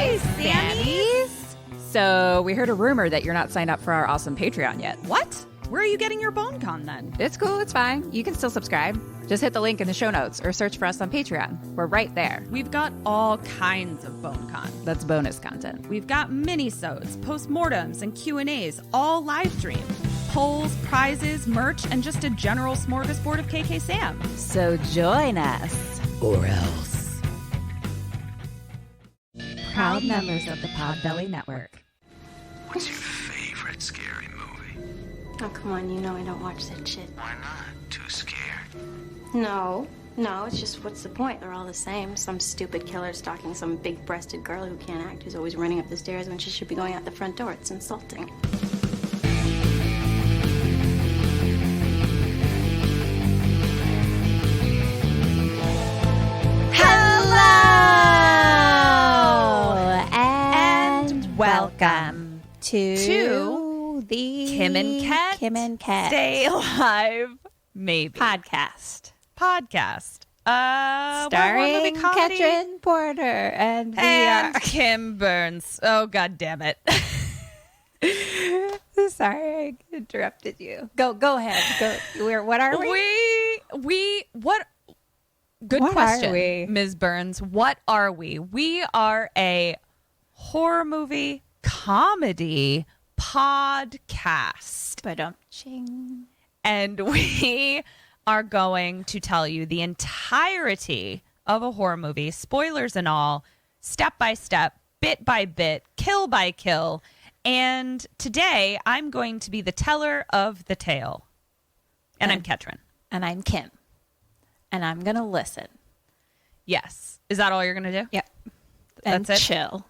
Hi, Sammies. So we heard a rumor that you're not signed up for our awesome Patreon yet. What? Where are you getting your bone con then? It's cool. It's fine. You can still subscribe. Just hit the link in the show notes or search for us on Patreon. We're right there. We've got all kinds of bone con. That's bonus content. We've got mini-sodes, postmortems, and Q&As, all live streamed. Polls, prizes, merch, and just a general smorgasbord of KK Sam. So join us. Or else. Proud members of the Podbelly Network. What's your favorite scary movie? Oh, come on, you know I don't watch that shit. Why not? Too scared? No, it's just what's the point? They're all the same. Some stupid killer stalking some big-breasted girl who can't act, who's always running up the stairs when she should be going out the front door. It's insulting. Welcome to the Kim and Ket Stay Alive Maybe podcast. Starring Katrin Porter and Kim Burns. Oh, God damn it. Sorry, I interrupted you. Go ahead. What are we? Good What question, are we? Ms. Burns. What are we? We are a horror movie comedy podcast. Ba-dum-ching. And we are going to tell you the entirety of a horror movie, spoilers and all, step by step, bit by bit, kill by kill. And today I'm going to be the teller of the tale. And I'm Katrin. And I'm Kim. And I'm going to listen. Yes. Is that all you're going to do? Yep. That's and it?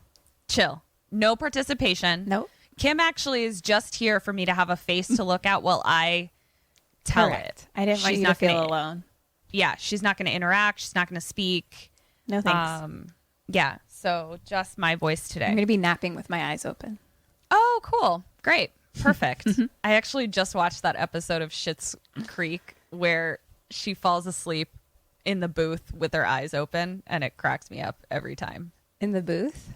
Chill. No participation. Nope. Kim actually is just here for me to have a face to look at while I tell it. I didn't want She's you to not feel gonna- alone. Yeah, she's not going to interact. She's not going to speak. No thanks. Yeah, so just my voice today. I'm going to be napping with my eyes open. Oh, cool. Great. Perfect. I actually just watched that episode of Schitt's Creek where she falls asleep in the booth with her eyes open, and it cracks me up every time. In the booth?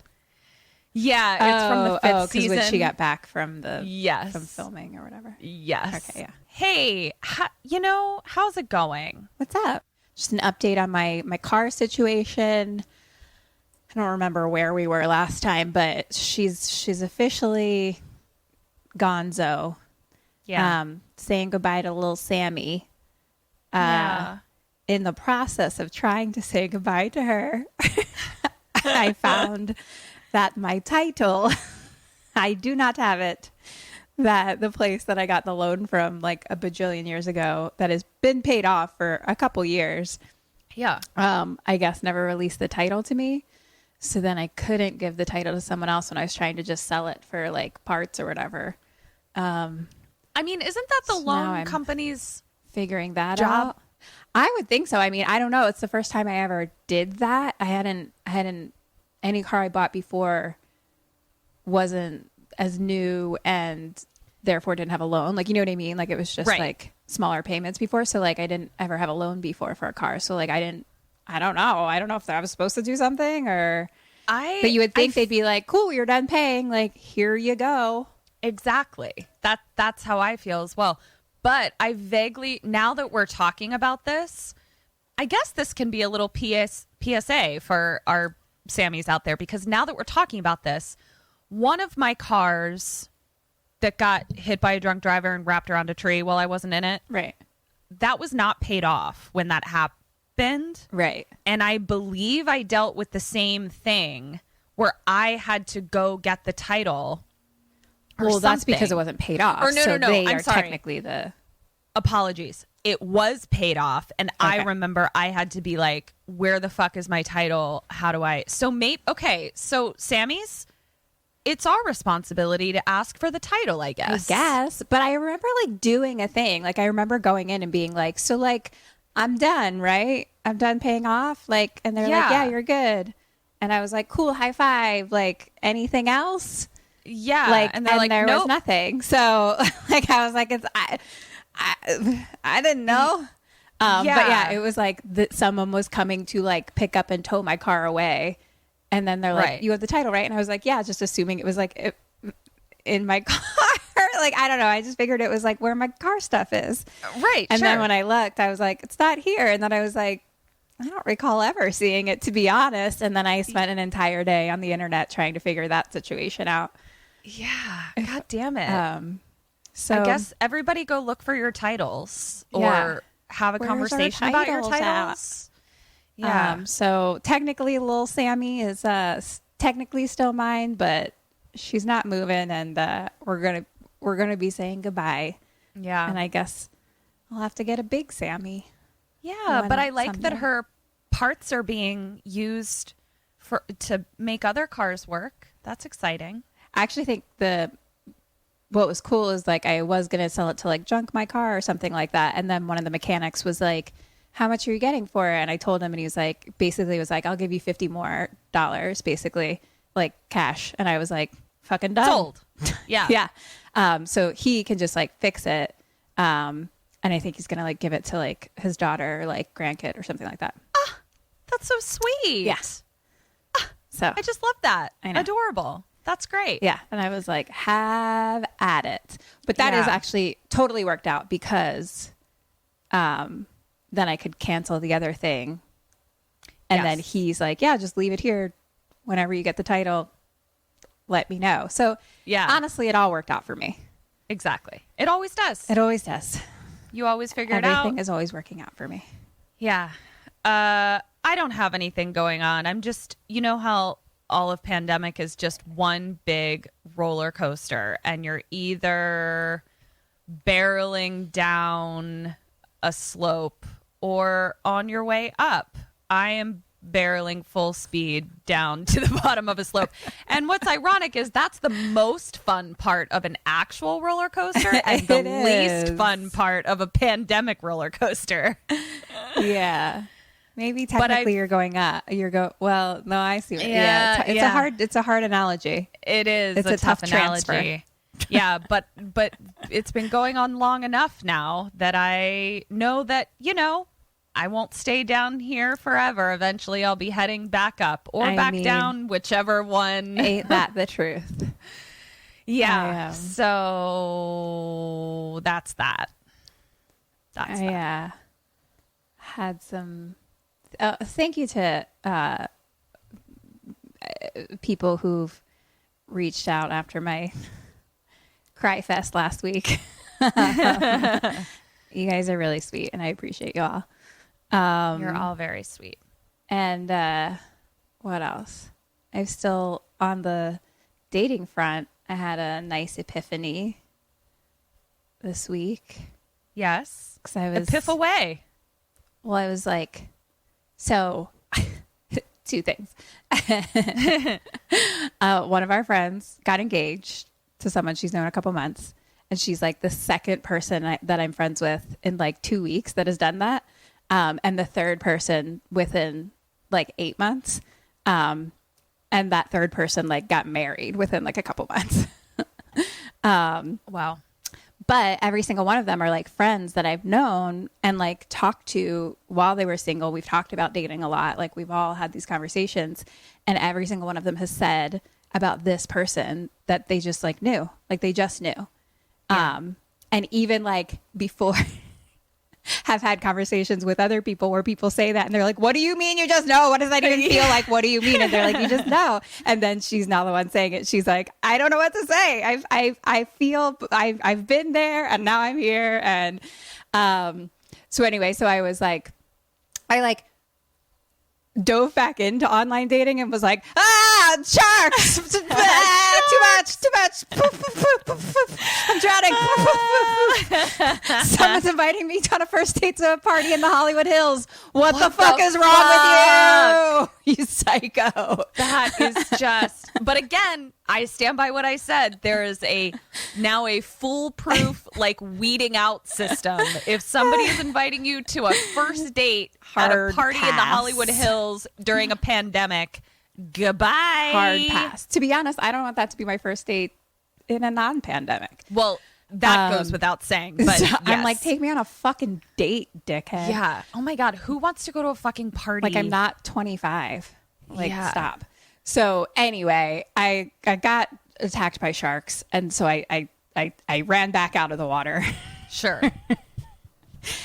Yeah, it's from the fifth season. when she got back from the Yes. from filming or whatever. Yes. Okay, yeah. Hey, how's it going? What's up? Just an update on my car situation. I don't remember where we were last time, but she's officially gonzo. Yeah. Saying goodbye to little Sammy. Yeah. In the process of trying to say goodbye to her, I found that my title, I do not have it, that the place that I got the loan from like a bajillion years ago that has been paid off for a couple years, Yeah. I guess never released the title to me. So then I couldn't give the title to someone else when I was trying to just sell it for like parts or whatever. I mean, isn't that the So now loan I'm company's figuring that job? out? I would think so. I mean, I don't know. It's the first time I ever did that. I hadn't any car I bought before wasn't as new and therefore didn't have a loan. Like, you know what I mean? Like it was just Right. like smaller payments before. So like I didn't ever have a loan before for a car. So like I don't know. I don't know if I was supposed to do something or, but you would think they'd be like, cool, you're done paying. Like, here you go. Exactly. That's how I feel as well. But I vaguely, now that we're talking about this, I guess this can be a little PSA for our Sammies out there, because now that we're talking about this, one of my cars that got hit by a drunk driver and wrapped around a tree while I wasn't in it, Right. that was not paid off when that happened. Right. And I believe I dealt with the same thing where I had to go get the title. Well, that's because it wasn't paid off. Or no, so no, they I'm are sorry. technically the... Apologies. It was paid off. And I Okay. remember I had to be like, where the fuck is my title? How do I? So Sammy's, it's our responsibility to ask for the title, I guess. But I remember like doing a thing. Like I remember going in and being like, so like, I'm done, right? I'm done paying off. Like, and they're like, Yeah. yeah, you're good. And I was like, cool, high five. Like anything else? Yeah. Like, and they're like, there nope. was nothing. So like, I was like, I didn't know. But yeah, it was like someone was coming to like pick up and tow my car away. And then they're like, Right. you have the title, right? And I was like, yeah, just assuming it was like in my car. Like, I don't know. I just figured it was like where my car stuff is. Right. And sure. then when I looked, I was like, it's not here. And then I was like, I don't recall ever seeing it, to be honest. And then I spent an entire day on the internet trying to figure that situation out. Yeah. God damn it. So I guess everybody go look for your titles or Yeah. have a Where's our conversation about your titles at? titles. Yeah. So technically, little Sammy is technically still mine, but she's not moving, and we're gonna be saying goodbye. Yeah. And I guess I'll have to get a big Sammy. Yeah, but I like that someday. her parts are being used to make other cars work. That's exciting. I actually think what was cool is like I was gonna sell it to like junk my car or something like that, and then one of the mechanics was like, "How much are you getting for it?" And I told him, and he was like, "I'll give you $50 more, basically, like cash." And I was like, "Fucking done." Sold. Yeah. Yeah. So he can just like fix it. And I think he's gonna like give it to like his daughter or like grandkid or something like that. That's so sweet. Yes. So I just love that. I know. Adorable. That's great. yeah. And I was like, have at it. But that is Yeah. actually totally worked out because then I could cancel the other thing. And then Yes. he's like, yeah, just leave it here. Whenever you get the title, let me know. So Yeah. honestly, it all worked out for me. Exactly. It always does. It always does. You always figure it out. Everything is always working out for me. Yeah. I don't have anything going on. I'm just, you know how all of pandemic is just one big roller coaster, and you're either barreling down a slope or on your way up. I am barreling full speed down to the bottom of a slope. And what's ironic is that's the most fun part of an actual roller coaster and the It is. least fun part of a pandemic roller coaster. Yeah. Maybe But technically you're going up. Well, no, I see. Yeah, It's yeah. a hard analogy. It is It's a a tough analogy. transfer. Yeah, but it's been going on long enough now that I know that, I won't stay down here forever. Eventually I'll be heading back up or I back mean, down, whichever one. Ain't that the truth? Yeah. So that's that. That's that. I had some. Thank you to people who've reached out after my cry fest last week. You guys are really sweet, and I appreciate you all. You're all very sweet. And what else? I'm still on the dating front. I had a nice epiphany this week. Yes. 'Cause I was Epiff away. Well, I was like, so two things. One of our friends got engaged to someone she's known a couple months. And she's like the second person that I'm friends with in like 2 weeks that has done that. And the third person within like 8 months. And that third person like got married within like a couple months. Wow. But every single one of them are like friends that I've known and like talked to while they were single. We've talked about dating a lot. Like we've all had these conversations, and every single one of them has said about this person that they just like knew, like they just knew. Yeah. And even like before have had conversations with other people where people say that and they're like, what do you mean you just know? What does that even feel like? What do you mean? And they're like, you just know. And then she's now the one saying it. She's like, I don't know what to say. I feel I've been there and now I'm here. And so anyway, so I was like, I like dove back into online dating and was like, sharks, too much. I'm drowning. Someone's inviting me on a first date to a party in the Hollywood Hills. What the fuck is wrong with you? You psycho. That is just, but again, I stand by what I said. There is now a foolproof like weeding out system. If somebody is inviting you to a first date at a Hard party in the pass. Hollywood Hills during a pandemic, goodbye. Hard pass. To be honest, I don't want that to be my first date in a non-pandemic. Well, that goes without saying, but So yes. I'm like, take me on a fucking date, dickhead. Yeah. Oh my God. Who wants to go to a fucking party? Like I'm not 25. Like Yeah. stop. So anyway, I got attacked by sharks, and so I ran back out of the water. Sure.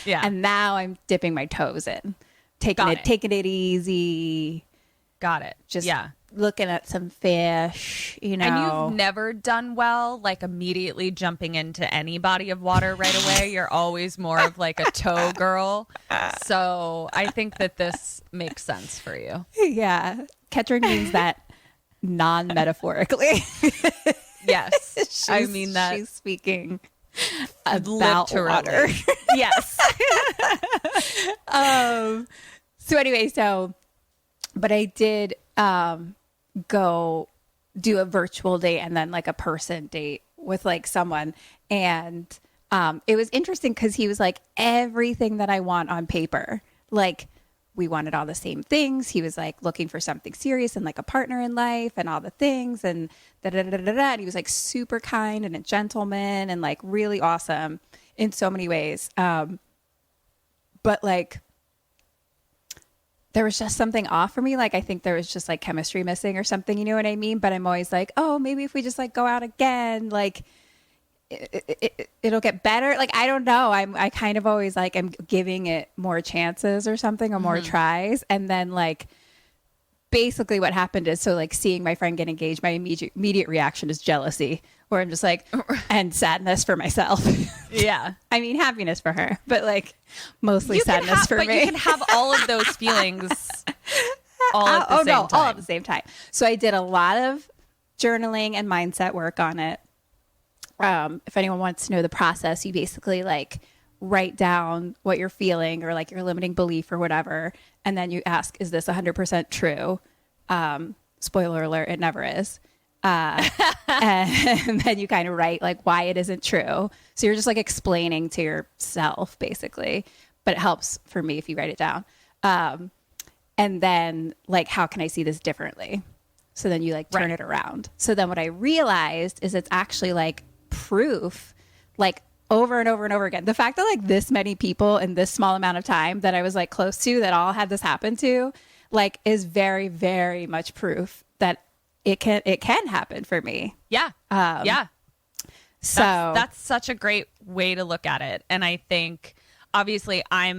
Yeah. And now I'm dipping my toes in, taking it easy. Got it. Just yeah. looking at some fish, you know. And you've never done well, like immediately jumping into any body of water right away. You're always more of like a toe girl. So I think that this makes sense for you. Yeah. Kettering means that non-metaphorically. Yes. I mean that. She's speaking about literally. Water. Yes. So anyway, but I did go do a virtual date and then like a person date with like someone. And it was interesting because he was like everything that I want on paper. Like we wanted all the same things. He was like looking for something serious and like a partner in life and all the things and And he was like super kind and a gentleman and like really awesome in so many ways. But like, there was just something off for me. Like, I think there was just like chemistry missing or something, you know what I mean? But I'm always like, oh, maybe if we just like go out again, like it'll get better. Like, I don't know. I kind of always like, I'm giving it more chances or something or more tries. And then like, basically what happened is, so like seeing my friend get engaged, my immediate reaction is jealousy, where I'm just like, and sadness for myself. Yeah. I mean, happiness for her, but like mostly sadness for me. But you can have all of those feelings all at the same time. All at the same time. So I did a lot of journaling and mindset work on it. If anyone wants to know the process, you basically like write down what you're feeling or like your limiting belief or whatever. And then you ask, is this 100% true? Spoiler alert, it never is. And then you kind of write like why it isn't true. So you're just like explaining to yourself basically, but it helps for me if you write it down. And then like, how can I see this differently? So then you like turn it around. So then what I realized is it's actually like proof, like over and over and over again. The fact that like this many people in this small amount of time that I was like close to that all had this happen to, like is very, very much proof that it can happen for me. Yeah. Yeah. So that's such a great way to look at it. And I think obviously I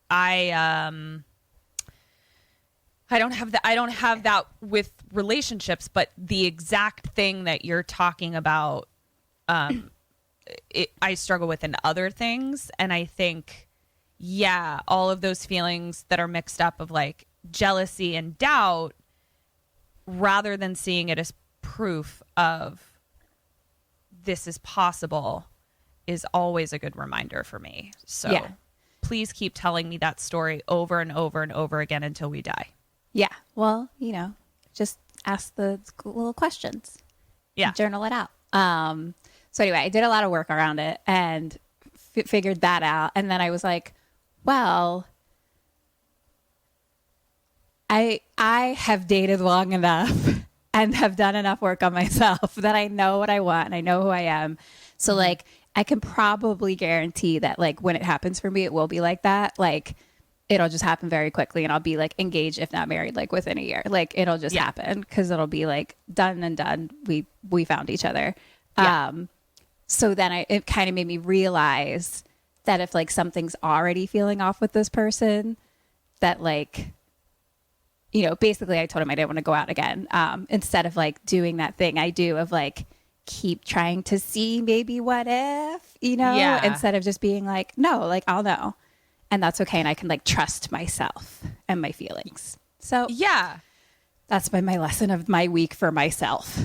don't have that with relationships, but the exact thing that you're talking about, I struggle with in other things. And I think, yeah, all of those feelings that are mixed up of like jealousy and doubt, rather than seeing it as proof of this is possible, is always a good reminder for me. So yeah. Please keep telling me that story over and over and over again until we die. Yeah. Well, you know, just ask the little questions. Yeah. Journal it out. So anyway, I did a lot of work around it and figured that out. And then I was like, well, I have dated long enough and have done enough work on myself that I know what I want and I know who I am. So like, I can probably guarantee that like when it happens for me, it will be like that. Like it'll just happen very quickly and I'll be like engaged, if not married, like within a year. Like it'll just happen because it'll be like done and done. We found each other. Yeah. So then it kind of made me realize that if like something's already feeling off with this person, that like, you know, basically I told him I didn't want to go out again. Instead of like doing that thing I do of like keep trying to see maybe what if, you know, instead of just being like, no, like I'll know. And that's okay. And I can like trust myself and my feelings. So yeah, that's been my lesson of my week for myself.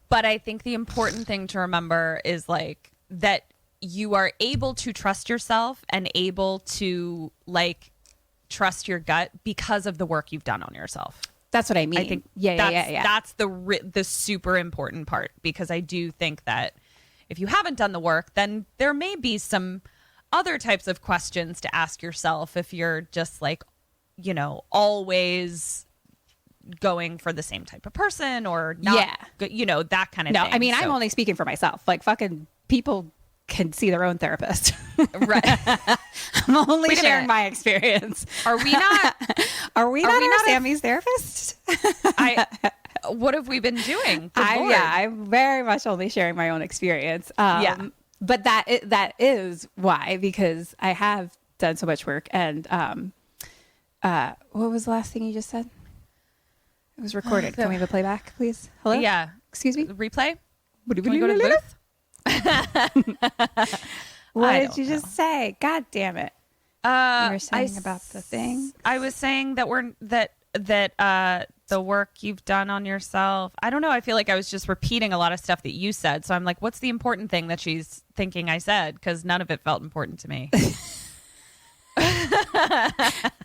But I think the important thing to remember is like that you are able to trust yourself and able to like trust your gut because of the work you've done on yourself. That's what I mean. I think that's the super important part, because I do think that if you haven't done the work, then there may be some other types of questions to ask yourself if you're just like, you know, always going for the same type of person or not, you know, that kind of thing. I mean, I'm only speaking for myself. Like fucking people can see their own therapist. Right. I'm only sharing my experience. Are we not our Sammy's therapist? what have we been doing? Good Lord. I'm very much only sharing my own experience. Yeah. But that is why, because I have done so much work. And what was the last thing you just said? It was recorded. Can we have a playback, please? Hello? Yeah. Excuse me? Replay? What Can we go to the booth? What I did don't you just say? God damn it. You were saying about the thing? I was saying that the work you've done on yourself. I don't know. I feel like I was just repeating a lot of stuff that you said. So I'm like, what's the important thing that she's thinking I said? Because none of it felt important to me. But I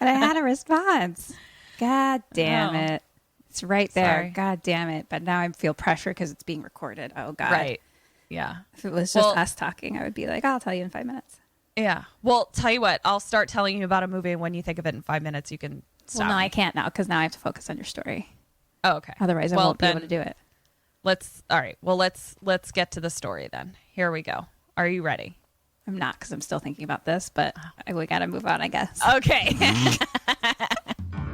had a response. God damn it. It's right there. Sorry. God damn it. But now I feel pressure because it's being recorded. Oh, God. Right. Yeah. If it was just us talking, I would be like, I'll tell you in 5 minutes. Yeah. Well, tell you what, I'll start telling you about a movie, and when you think of it in 5 minutes, you can stop. Well, no, me. I can't now because now I have to focus on your story. Oh, okay. Otherwise, I won't be able to do it. All right. Well, let's get to the story then. Here we go. Are you ready? I'm not because I'm still thinking about this, but we got to move on, I guess. Okay.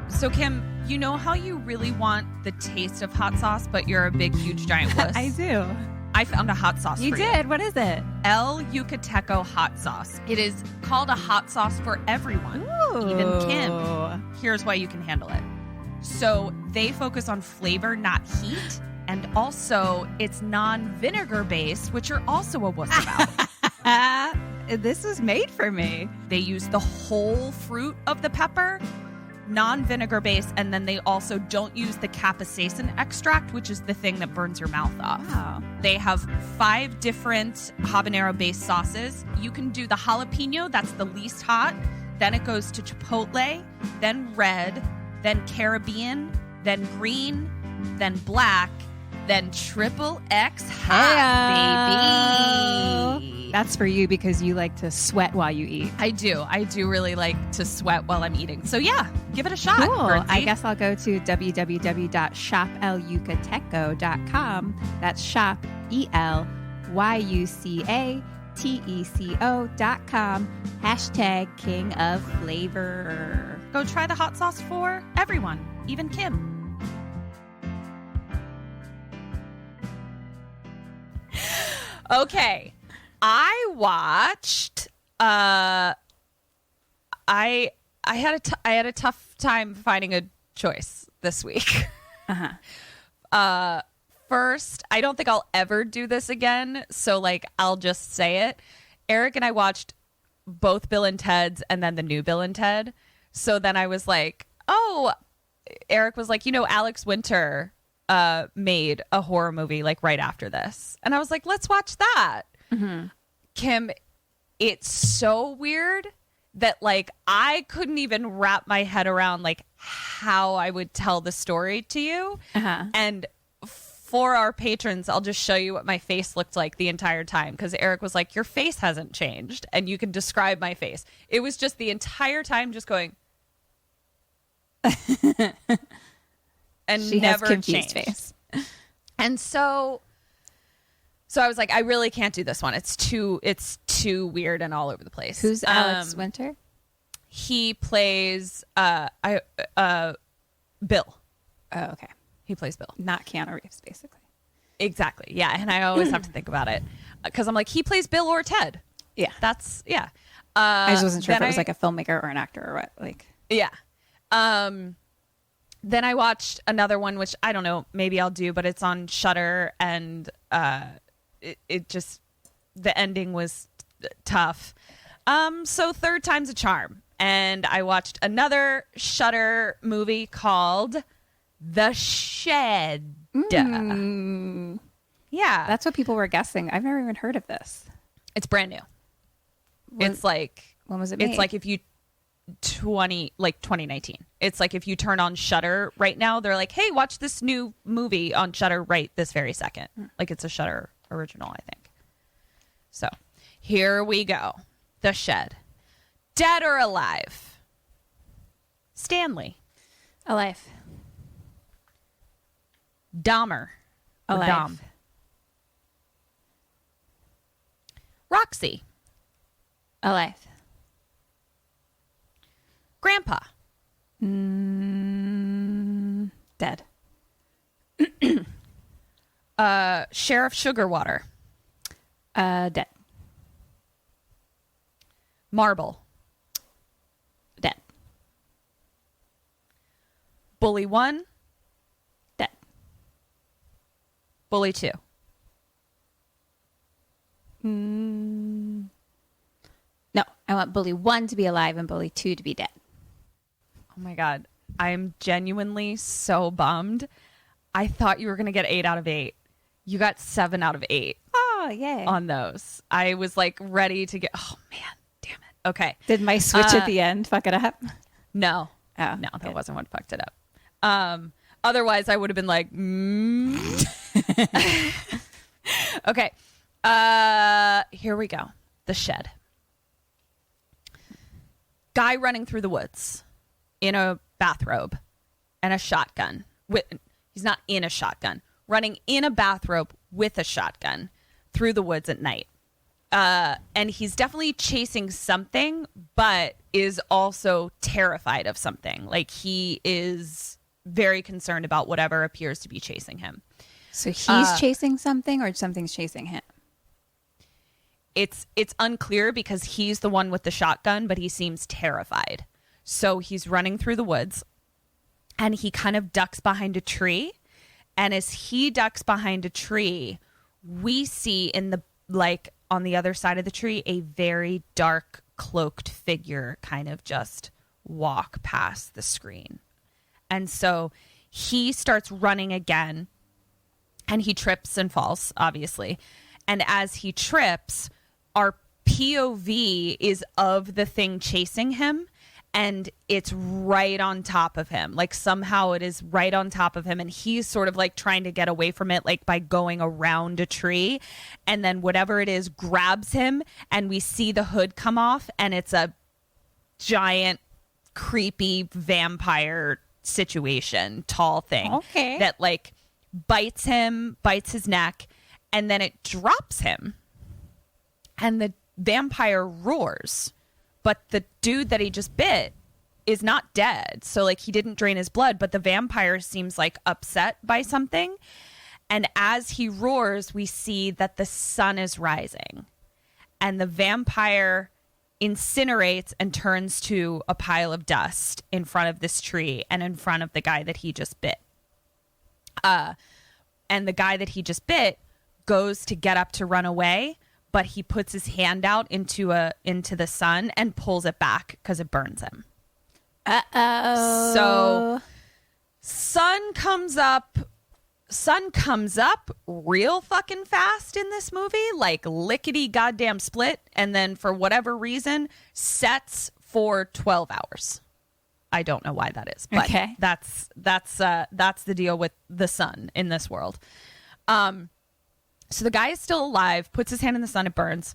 So, Kim, you know how you really want the taste of hot sauce, but you're a big, huge, giant wuss? I do. I found a hot sauce You for did? What is it? El Yucateco hot sauce. It is called a hot sauce for everyone, even Kim. Here's why you can handle it. So they focus on flavor, not heat. And also, it's non-vinegar based, which you're also a wuss about. This was made for me. They use the whole fruit of the pepper, non-vinegar based, and then they also don't use the capsaicin extract, which is the thing that burns your mouth off. Wow. They have 5 different habanero based sauces. You can do the jalapeno, that's the least hot. Then it goes to chipotle, then red, then Caribbean, then green, then black, then XXX hot, baby. That's for you because you like to sweat while you eat. I do really like to sweat while I'm eating. So yeah, give it a shot. Cool. Bernsey. I guess I'll go to www.shopelucateco.com. That's shop, ELYUCATECO.com. # King of Flavor. Go try the hot sauce for everyone, even Kim. Okay. I watched I had a tough time finding a choice this week. First, I don't think I'll ever do this again, so like I'll just say it. Eric and I watched both Bill and Ted's and then the new Bill and Ted. So then I was like, "Oh, Eric was like, Alex Winter made a horror movie like right after this." And I was like, "Let's watch that." Mm-hmm. Kim, it's so weird that like I couldn't even wrap my head around like how I would tell the story to you. And for our patrons, I'll just show you what my face looked like the entire time, because Eric was like, your face hasn't changed, and you can describe my face. It was just the entire time just going and she never has confused changed. face. And so I was like, I really can't do this one. It's too weird and all over the place. Who's Alex Winter? He plays Bill. Oh, okay. He plays Bill. Not Keanu Reeves, basically. Exactly. Yeah. And I always have to think about it because I'm like, he plays Bill or Ted. Yeah. That's, yeah. I just wasn't sure if it was like a filmmaker or an actor or what. Like, yeah. Then I watched another one, which I don't know, maybe I'll do, but it's on Shudder, and it just, the ending was tough. So third time's a charm. And I watched another Shudder movie called The Shed. Yeah. that's what people were guessing. I've never even heard of this. It's brand new. It's like, when was it made? It's like if you 2019. It's like if you turn on Shudder right now, they're like, hey, watch this new movie on Shudder right this very second. Like it's a Shudder original, I think. So here we go. The Shed. Dead or alive? Stanley. Alive. Dahmer. Or Alive. Dom. Roxy. Alive. Grandpa. Dead. Sheriff Sugarwater. Dead. Marble. Dead. Bully 1. Dead. Bully 2. No, I want Bully 1 to be alive and Bully 2 to be dead. Oh my God. I'm genuinely so bummed. I thought you were going to get 8 out of 8. You got 7 out of 8 Oh, yay. on those. I was like ready to get, oh man, damn it. Okay. Did my switch at the end fuck it up? No. Oh, No, that good. wasn't what fucked it up. Otherwise I would have been like, Okay. Here we go. The shed. Guy running through the woods in a bathrobe and a shotgun. He's not in a shotgun. Running in a bathrobe with a shotgun through the woods at night. And he's definitely chasing something, but is also terrified of something. Like he is very concerned about whatever appears to be chasing him. So he's chasing something or something's chasing him? It's unclear because he's the one with the shotgun, but he seems terrified. So he's running through the woods and he kind of ducks behind a tree. And as he ducks behind a tree, we see in the, like on the other side of the tree, a very dark cloaked figure kind of just walk past the screen. And so he starts running again and he trips and falls, obviously. And as he trips, our POV is of the thing chasing him, and it's right on top of him. Like somehow it is right on top of him, and he's sort of like trying to get away from it, like by going around a tree. And then whatever it is grabs him, and we see the hood come off, and it's a giant, creepy vampire situation, tall thing. Okay. That like bites his neck, and then it drops him. And the vampire roars, but the dude that he just bit is not dead. So like he didn't drain his blood, but the vampire seems like upset by something. And as he roars, we see that the sun is rising and the vampire incinerates and turns to a pile of dust in front of this tree and in front of the guy that he just bit. And the guy that he just bit goes to get up to run away, but he puts his hand out into the sun and pulls it back because it burns him. Uh-oh. So sun comes up real fucking fast in this movie, like lickety goddamn split, and then for whatever reason sets for 12 hours. I don't know why that is, but Okay. that's the deal with the sun in this world. So the guy is still alive, puts his hand in the sun, it burns.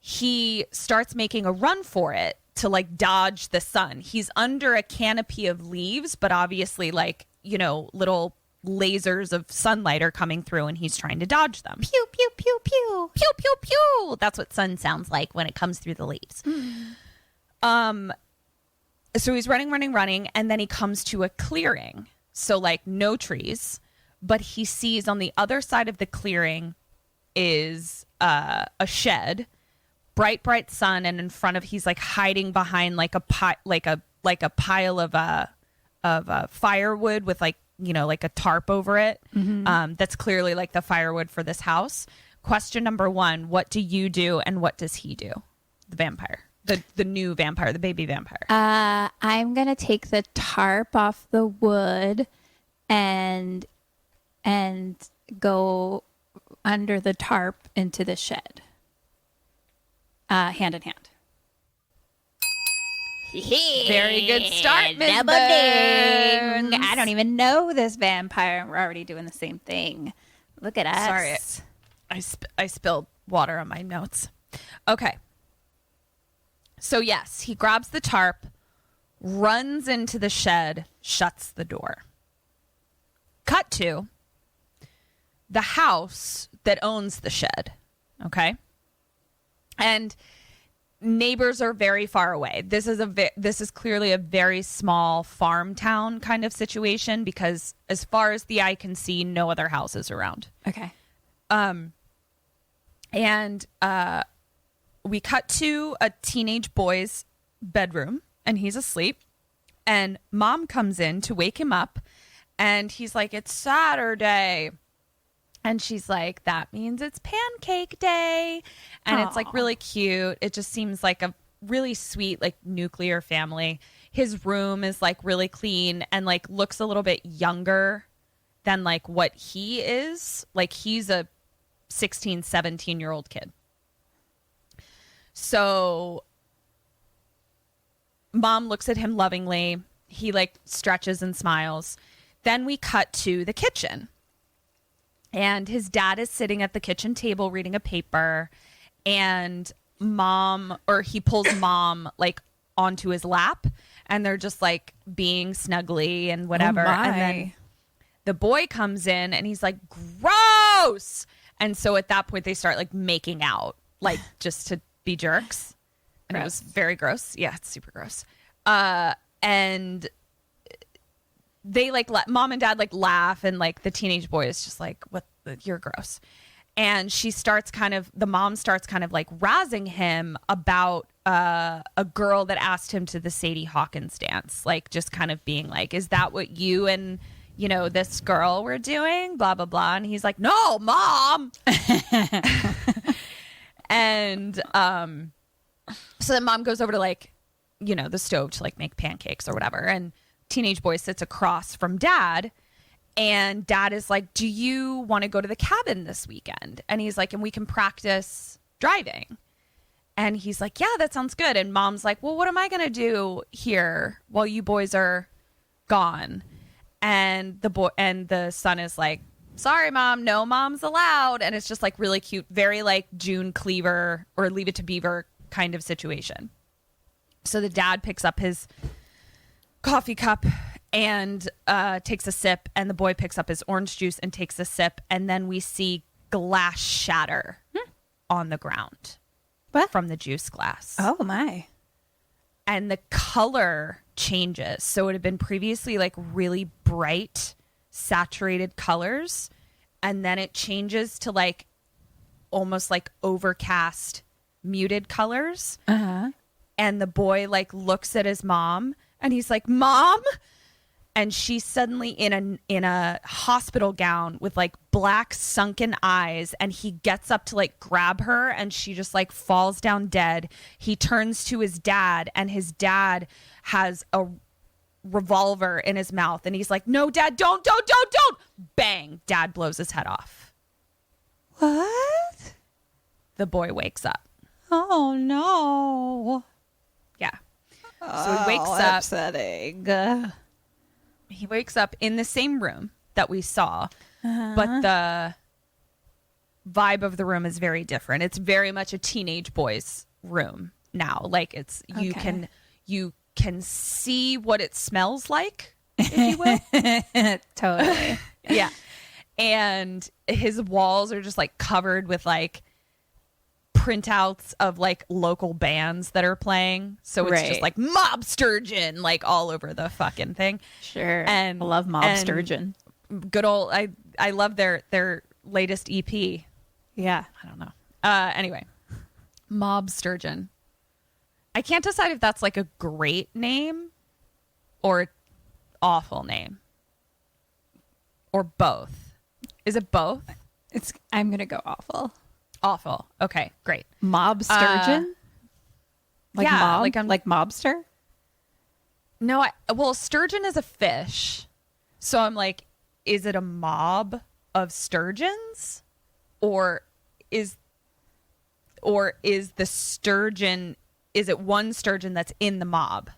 He starts making a run for it to like dodge the sun. He's under a canopy of leaves, but obviously like, you know, little lasers of sunlight are coming through and he's trying to dodge them. Pew, pew, pew, pew. Pew, pew, pew. That's what sun sounds like when it comes through the leaves. So he's running, and then he comes to a clearing. So like no trees, but he sees on the other side of the clearing is a shed, bright sun, and in front of he's like hiding behind like a pile of firewood with like, you know, like a tarp over it. That's clearly like the firewood for this house. Question number 1, what do you do and what does he do? The vampire, the new vampire, the baby vampire. I'm gonna take the tarp off the wood and go under the tarp into the shed, hand in hand. Very good start, Ms. Double ding. Burns. I don't even know this vampire, and we're already doing the same thing. Look at us. Sorry, I spilled water on my notes. Okay. So yes, he grabs the tarp, runs into the shed, shuts the door. Cut to the house that owns the shed. Okay. And neighbors are very far away. This is clearly a very small farm town kind of situation because as far as the eye can see, no other houses around. Okay. And we cut to a teenage boy's bedroom and he's asleep. And mom comes in to wake him up and he's like, it's Saturday. And she's like, that means it's pancake day. And it's like really cute. It just seems like a really sweet, like nuclear family. His room is like really clean and like looks a little bit younger than like what he is. Like he's a 16, 17-year-old kid. So mom looks at him lovingly. He like stretches and smiles. Then we cut to the kitchen. And his dad is sitting at the kitchen table reading a paper. And he pulls mom like onto his lap. And they're just like being snuggly and whatever. Oh my. And then the boy comes in and he's like, gross. And so at that point they start like making out, like just to be jerks. And It was very gross. Yeah, it's super gross. And they like let mom and dad like laugh, and like the teenage boy is just like, you're gross. And the mom starts kind of like razzing him about a girl that asked him to the Sadie Hawkins dance, like just kind of being like, is that what you and this girl were doing, blah blah blah. And he's like, no, mom. And so then mom goes over to like the stove to like make pancakes or whatever, and teenage boy sits across from dad, and dad is like, do you want to go to the cabin this weekend? And he's like, and we can practice driving. And he's like, yeah, that sounds good. And mom's like, well, what am I going to do here while you boys are gone? And the son is like, sorry, mom, no mom's allowed. And it's just like really cute, very like June Cleaver or Leave It to Beaver kind of situation. So the dad picks up his coffee cup and takes a sip, and the boy picks up his orange juice and takes a sip, and then we see glass shatter on the ground from the juice glass. Oh my. And the color changes. So it had been previously like really bright, saturated colors, and then it changes to like almost like overcast, muted colors. Uh-huh. And the boy like looks at his mom and he's like, Mom? And she's suddenly in a hospital gown with like black sunken eyes, and he gets up to like grab her and she just like falls down dead. He turns to his dad, and his dad has a revolver in his mouth, and he's like, no, dad, don't. Bang, dad blows his head off. What? The boy wakes up. Oh no. Yeah. So he wakes up. Upsetting. He wakes up in the same room that we saw, but the vibe of the room is very different. It's very much a teenage boy's room now. Like you can see what it smells like, if you will. Totally. Yeah. And his walls are just like covered with like printouts of like local bands that are playing. So it's just like Mob Sturgeon, like all over the fucking thing. Sure. And I love Mob Sturgeon. Good old, I love their latest EP. Yeah. I don't know. Anyway, Mob Sturgeon. I can't decide if that's like a great name or awful name or both. Is it both? I'm gonna go awful. Awful. Okay, great. Mob Sturgeon? yeah, like mobster? No, well, sturgeon is a fish. So I'm like, is it a mob of sturgeons? Or is the sturgeon, is it one sturgeon that's in the mob?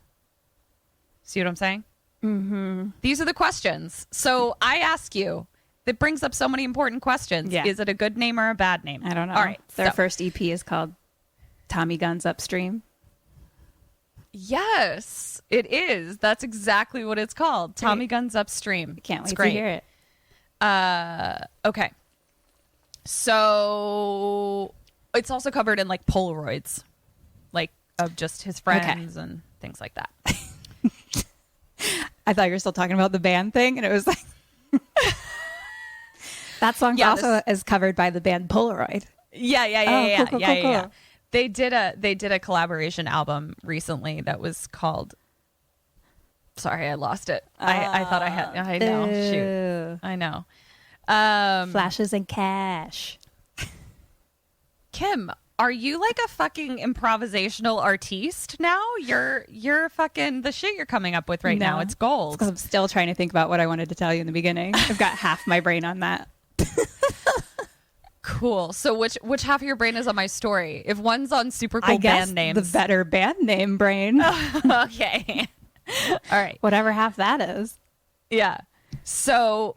See what I'm saying? Mm-hmm. These are the questions. So I ask you, that brings up so many important questions. Yeah. Is it a good name or a bad name? I don't know. All right. Their first EP is called Tommy Guns Upstream. Yes, it is. That's exactly what it's called. Tommy Guns Upstream. Can't wait great. to hear it. Okay. So it's also covered in like Polaroids. like of just his friends and things like that. I thought you were still talking about the band thing, and it was like that song is covered by the band Polaroid. Yeah. Cool. They did a collaboration album recently that was called. Sorry, I lost it. I thought I had. I know. Shoot. I know. Flashes and Cash. Kim, are you like a fucking improvisational artiste now? You're fucking the shit you're coming up with right now. It's gold. Because I'm still trying to think about what I wanted to tell you in the beginning. I've got half my brain on that. Cool. So which half of your brain is on my story? If one's on super cool band names, the better band name brain. Okay. All right. Whatever half that is. Yeah. So,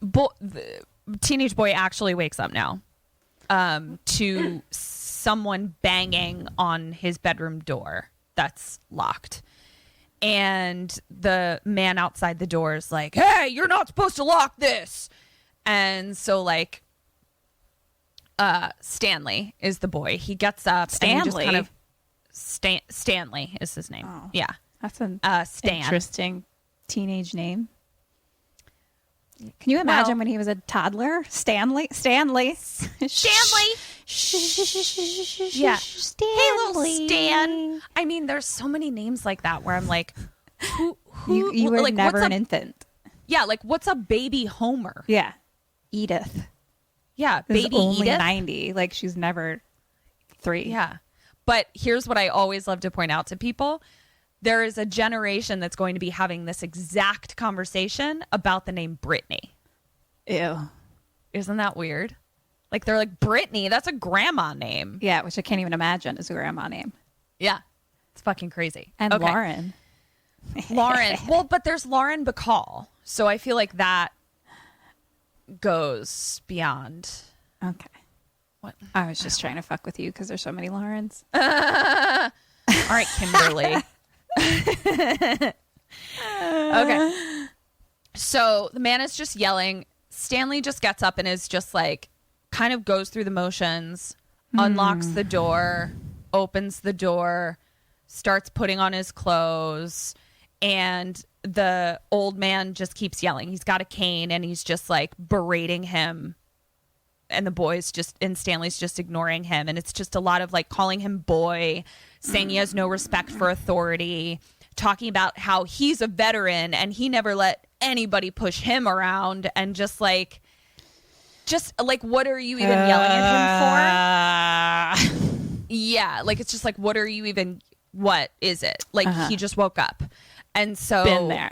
the teenage boy actually wakes up now to someone banging on his bedroom door that's locked. And the man outside the door is like, "Hey, you're not supposed to lock this." And so, like, Stanley is the boy. He gets up and he just kind of Stanley is his name. Oh, yeah, that's an Stan. Interesting teenage name. Can you imagine when he was a toddler? Stanley. Yeah. Hey, little Stan. I mean, there's so many names like that where I'm like, who you were like, never an infant. Yeah, like what's a baby Homer? Yeah, Edith. Yeah, This baby is only Edith. 90. Like she's never 3. Yeah. But here's what I always love to point out to people. There is a generation that's going to be having this exact conversation about the name Brittany. Ew. Isn't that weird? Like they're like, Brittany, that's a grandma name. Yeah, which I can't even imagine is a grandma name. Yeah. It's fucking crazy. And Okay. Lauren. Lauren. Well, but there's Lauren Bacall. So I feel like that goes beyond. Okay. What? I was just trying to fuck with you because there's so many Laurens. All right, Kimberly. Okay. So the man is just yelling. Stanley just gets up and is just like, kind of goes through the motions, unlocks the door, opens the door, starts putting on his clothes, and the old man just keeps yelling. He's got a cane and he's just like berating him. And the boys and Stanley's just ignoring him. And it's just a lot of like calling him boy, saying he has no respect for authority, talking about how he's a veteran and he never let anybody push him around. And just like, what are you even yelling at him for? Yeah. Like, it's just like, what is it? Like, he just woke up. And so, Been there.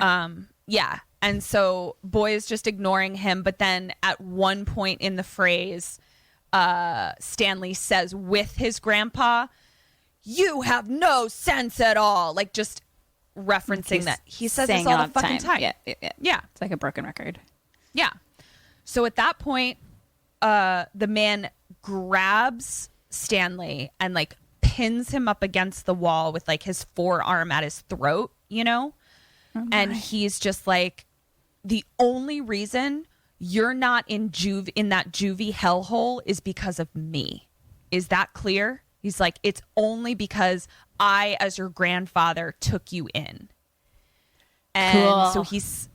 Yeah. And so boy is just ignoring him. But then at one point in the phrase, Stanley says with his grandpa, "You have no sense at all." Like just referencing that. He says this all the fucking time. Yeah. Yeah. It's like a broken record. Yeah. So at that point, the man grabs Stanley and like pins him up against the wall with like his forearm at his throat, you know? And he's just like, the only reason you're not in that juvie hellhole is because of me. Is that clear? He's like, it's only because I, as your grandfather, took you in. And cool. So he's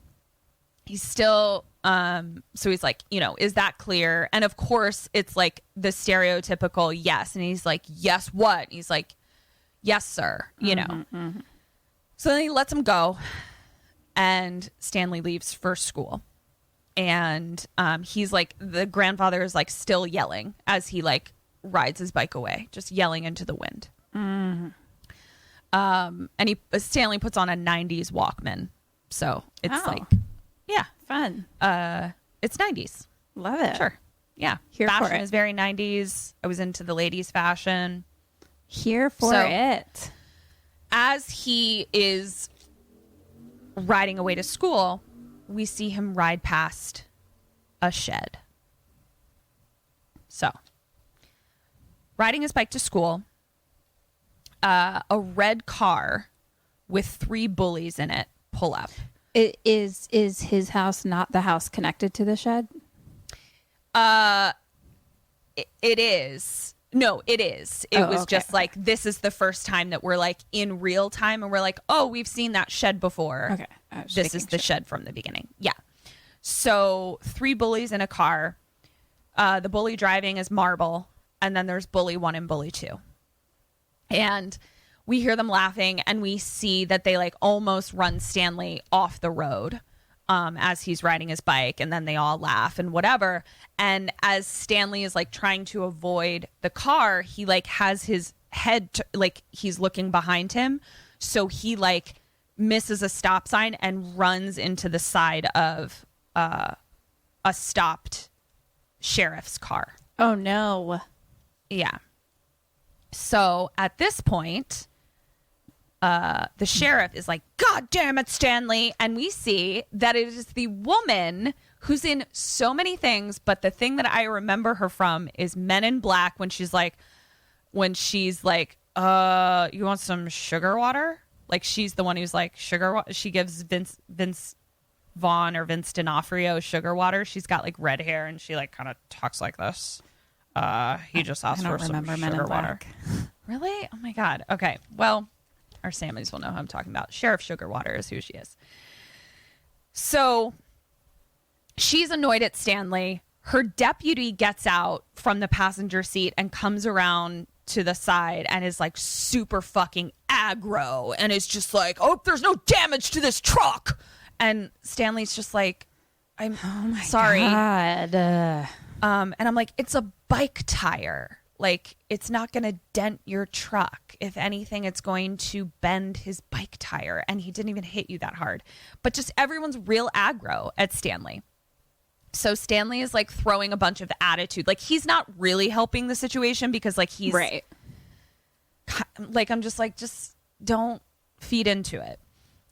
still, so he's like, is that clear? And of course it's like the stereotypical yes. And he's like, yes, what? And he's like, yes, sir. So then he lets him go. And Stanley leaves for school. And he's like, the grandfather is like still yelling as he like rides his bike away, just yelling into the wind. And Stanley puts on a 90s Walkman. So it's like, yeah, fun. It's 90s. Love it. Sure. Yeah. Here for fashion it. is very 90s. I was into the ladies' fashion. Here for it. As he is riding away to school, we see him ride past a shed. So, riding his bike to school, a red car with 3 bullies in it pull up. Is his house not the house connected to the shed? It is. No, it is. It was okay, just like, this is the first time that we're like in real time and we're like, oh, we've seen that shed before. Okay. I was just This making is the sure. shed from the beginning. Yeah. So 3 bullies in a car. The bully driving is Marble. And then there's bully 1 and bully 2. And we hear them laughing and we see that they like almost run Stanley off the road as he's riding his bike, and then they all laugh and whatever. And as Stanley is like trying to avoid the car, he like has his head like he's looking behind him. So he like misses a stop sign and runs into the side of a stopped sheriff's car. Oh, no. Yeah. So at this point, the sheriff is like, God damn it, Stanley. And we see that it is the woman who's in so many things. But the thing that I remember her from is Men in Black when she's like, you want some sugar water? Like she's the one who's like sugar water. She gives Vince Vaughn or Vince D'Onofrio sugar water. She's got like red hair and she like kind of talks like this. He just asked for some sugar water. Really? Oh my God. Okay. Well, our Sammies will know who I'm talking about. Sheriff Sugarwater is who she is. So she's annoyed at Stanley. Her deputy gets out from the passenger seat and comes around to the side and is like super fucking aggro and is just like, oh, there's no damage to this truck. And Stanley's just like, I'm sorry. God. And I'm like, it's a bike tire. Like, it's not going to dent your truck. If anything, it's going to bend his bike tire. And he didn't even hit you that hard. But just everyone's real aggro at Stanley. So Stanley is like throwing a bunch of attitude. Like, he's not really helping the situation because like he's Right. Like, I'm just like, just don't feed into it.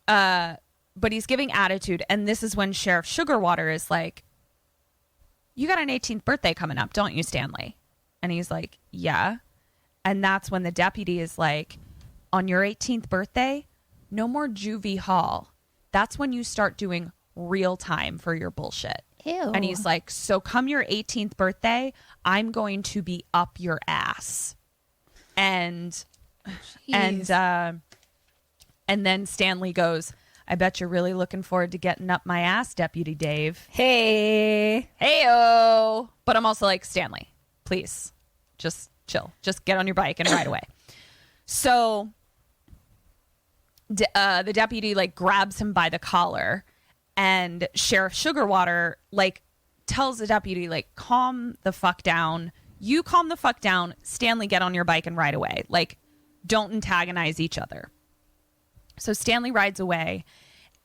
But he's giving attitude. And this is when Sheriff Sugarwater is like, you got an 18th birthday coming up, don't you, Stanley? And he's like, yeah. And that's when the deputy is like, on your 18th birthday, no more juvie hall. That's when you start doing real time for your bullshit. Ew. And he's like, so come your 18th birthday, I'm going to be up your ass. And then Stanley goes, I bet you're really looking forward to getting up my ass, Deputy Dave. Hey-o. But I'm also like, Stanley, please, just chill. Just get on your bike and ride away. So the deputy like grabs him by the collar, and Sheriff Sugarwater like tells the deputy like, calm the fuck down. You calm the fuck down. Stanley, get on your bike and ride away. Like, don't antagonize each other. So Stanley rides away,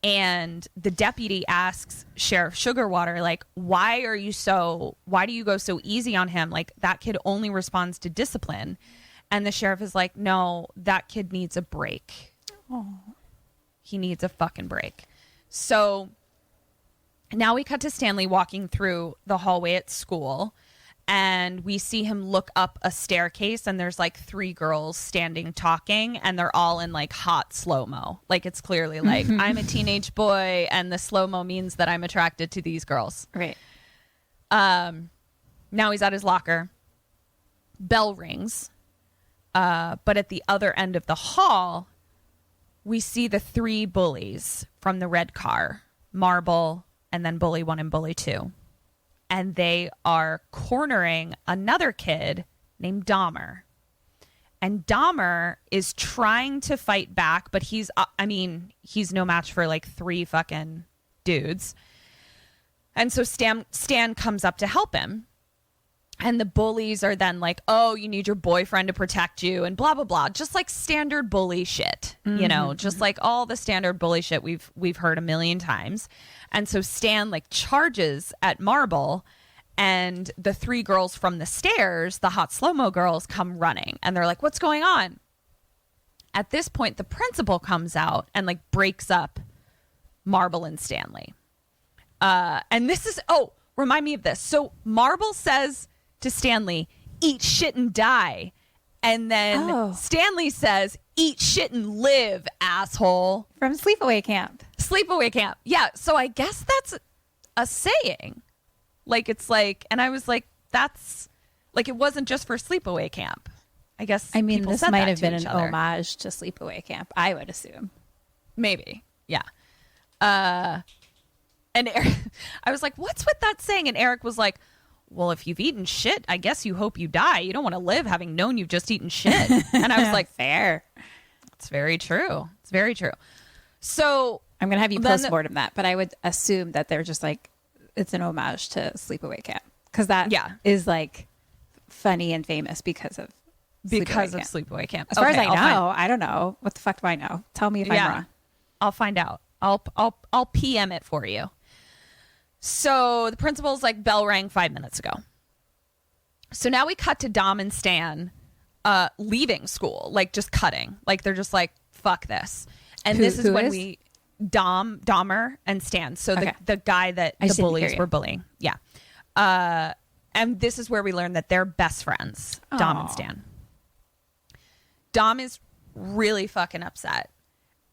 and the deputy asks Sheriff Sugarwater, like, why do you go so easy on him? Like, that kid only responds to discipline. And the sheriff is like, no, that kid needs a break. Oh. He needs a fucking break. So now we cut to Stanley walking through the hallway at school, and we see him look up a staircase, and there's like 3 girls standing talking, and they're all in like hot slow-mo. Like, it's clearly like, I'm a teenage boy, and the slow-mo means that I'm attracted to these girls. Right. Now he's at his locker. Bell rings. But at the other end of the hall, we see the 3 bullies from the red car, Marble, and then bully 1 and bully 2. And they are cornering another kid named Dahmer. And Dahmer is trying to fight back, but he's no match for like 3 fucking dudes. And so Stan comes up to help him. And the bullies are then like, oh, you need your boyfriend to protect you and blah, blah, blah. Just like standard bully shit, you know, just like all the standard bully shit we've heard a million times. And so Stan like charges at Marble, and the 3 girls from the stairs, the hot slow-mo girls, come running. And they're like, what's going on? At this point, the principal comes out and like breaks up Marble and Stanley. And this is, remind me of this. So Marble says to Stanley, eat shit and die. And then Stanley says, eat shit and live, asshole. From Sleepaway Camp. Sleepaway Camp. Yeah. So I guess that's a saying. Like, it's like, and I was like, that's Like it wasn't just for sleepaway camp. I guess. I mean, people this said might that have to been each an other. homage to sleepaway camp, I would assume. Maybe. Yeah. And Eric, I was like, what's with that saying? And Eric was like, well, if you've eaten shit, I guess you hope you die. You don't want to live having known you've just eaten shit. And I was like, fair. It's very true. It's very true. So I'm going to have you then postmortem that, but I would assume that they're just like, it's an homage to sleepaway camp. Because that is like funny and famous because of sleepaway camp. As far as I I'll know, I don't know. What the fuck do I know? Tell me if I'm wrong. I'll find out. I'll PM it for you. So the principal's like, bell rang 5 minutes ago. So now we cut to Dom and Stan leaving school, like just cutting. Like they're just like, fuck this. And this is when we Dahmer and Stan. So the guy that the bullies were bullying. Yeah. And this is where we learn that they're best friends, Dom and Stan. Dom is really fucking upset.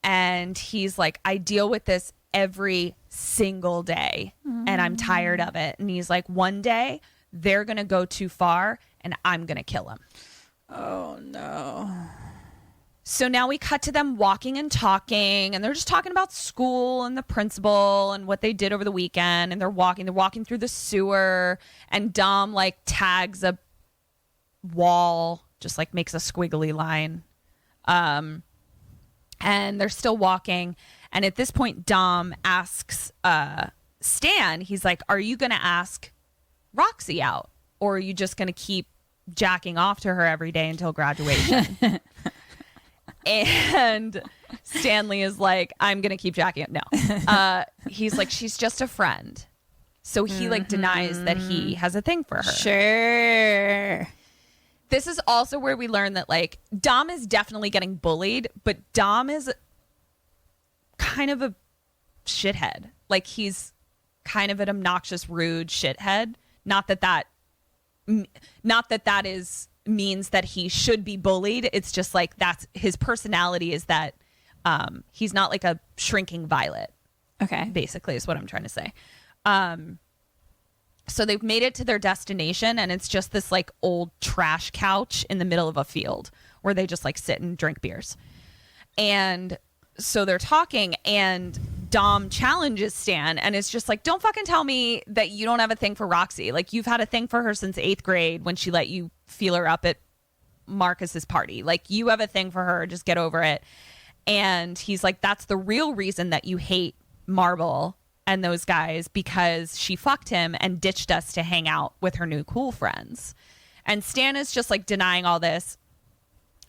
And he's like, I deal with this every single day and I'm tired of it. And he's like, one day they're going to go too far and I'm going to kill him. Oh, no. So now we cut to them walking and talking, and they're just talking about school and the principal and what they did over the weekend. And they're walking through the sewer, and Dom like tags a wall, just like makes a squiggly line. And they're still walking. And at this point, Dom asks Stan, he's like, are you going to ask Roxy out? Or are you just going to keep jacking off to her every day until graduation? And Stanley is like, I'm going to keep jacking up. No. He's like, she's just a friend. So he like denies that he has a thing for her. Sure. This is also where we learn that like Dom is definitely getting bullied, but Dom is kind of a shithead. Like he's kind of an obnoxious, rude shithead. Not that is means that he should be bullied. It's just like that's his personality is that he's not like a shrinking violet. Okay. Basically is what I'm trying to say. So they've made it to their destination, and it's just this like old trash couch in the middle of a field where they just like sit and drink beers. And so they're talking, and Dom challenges Stan and is just like, don't fucking tell me that you don't have a thing for Roxy. Like you've had a thing for her since 8th grade when she let you feel her up at Marcus's party. Like you have a thing for her. Just get over it. And he's like, that's the real reason that you hate Marble and those guys, because she fucked him and ditched us to hang out with her new cool friends. And Stan is just like denying all this.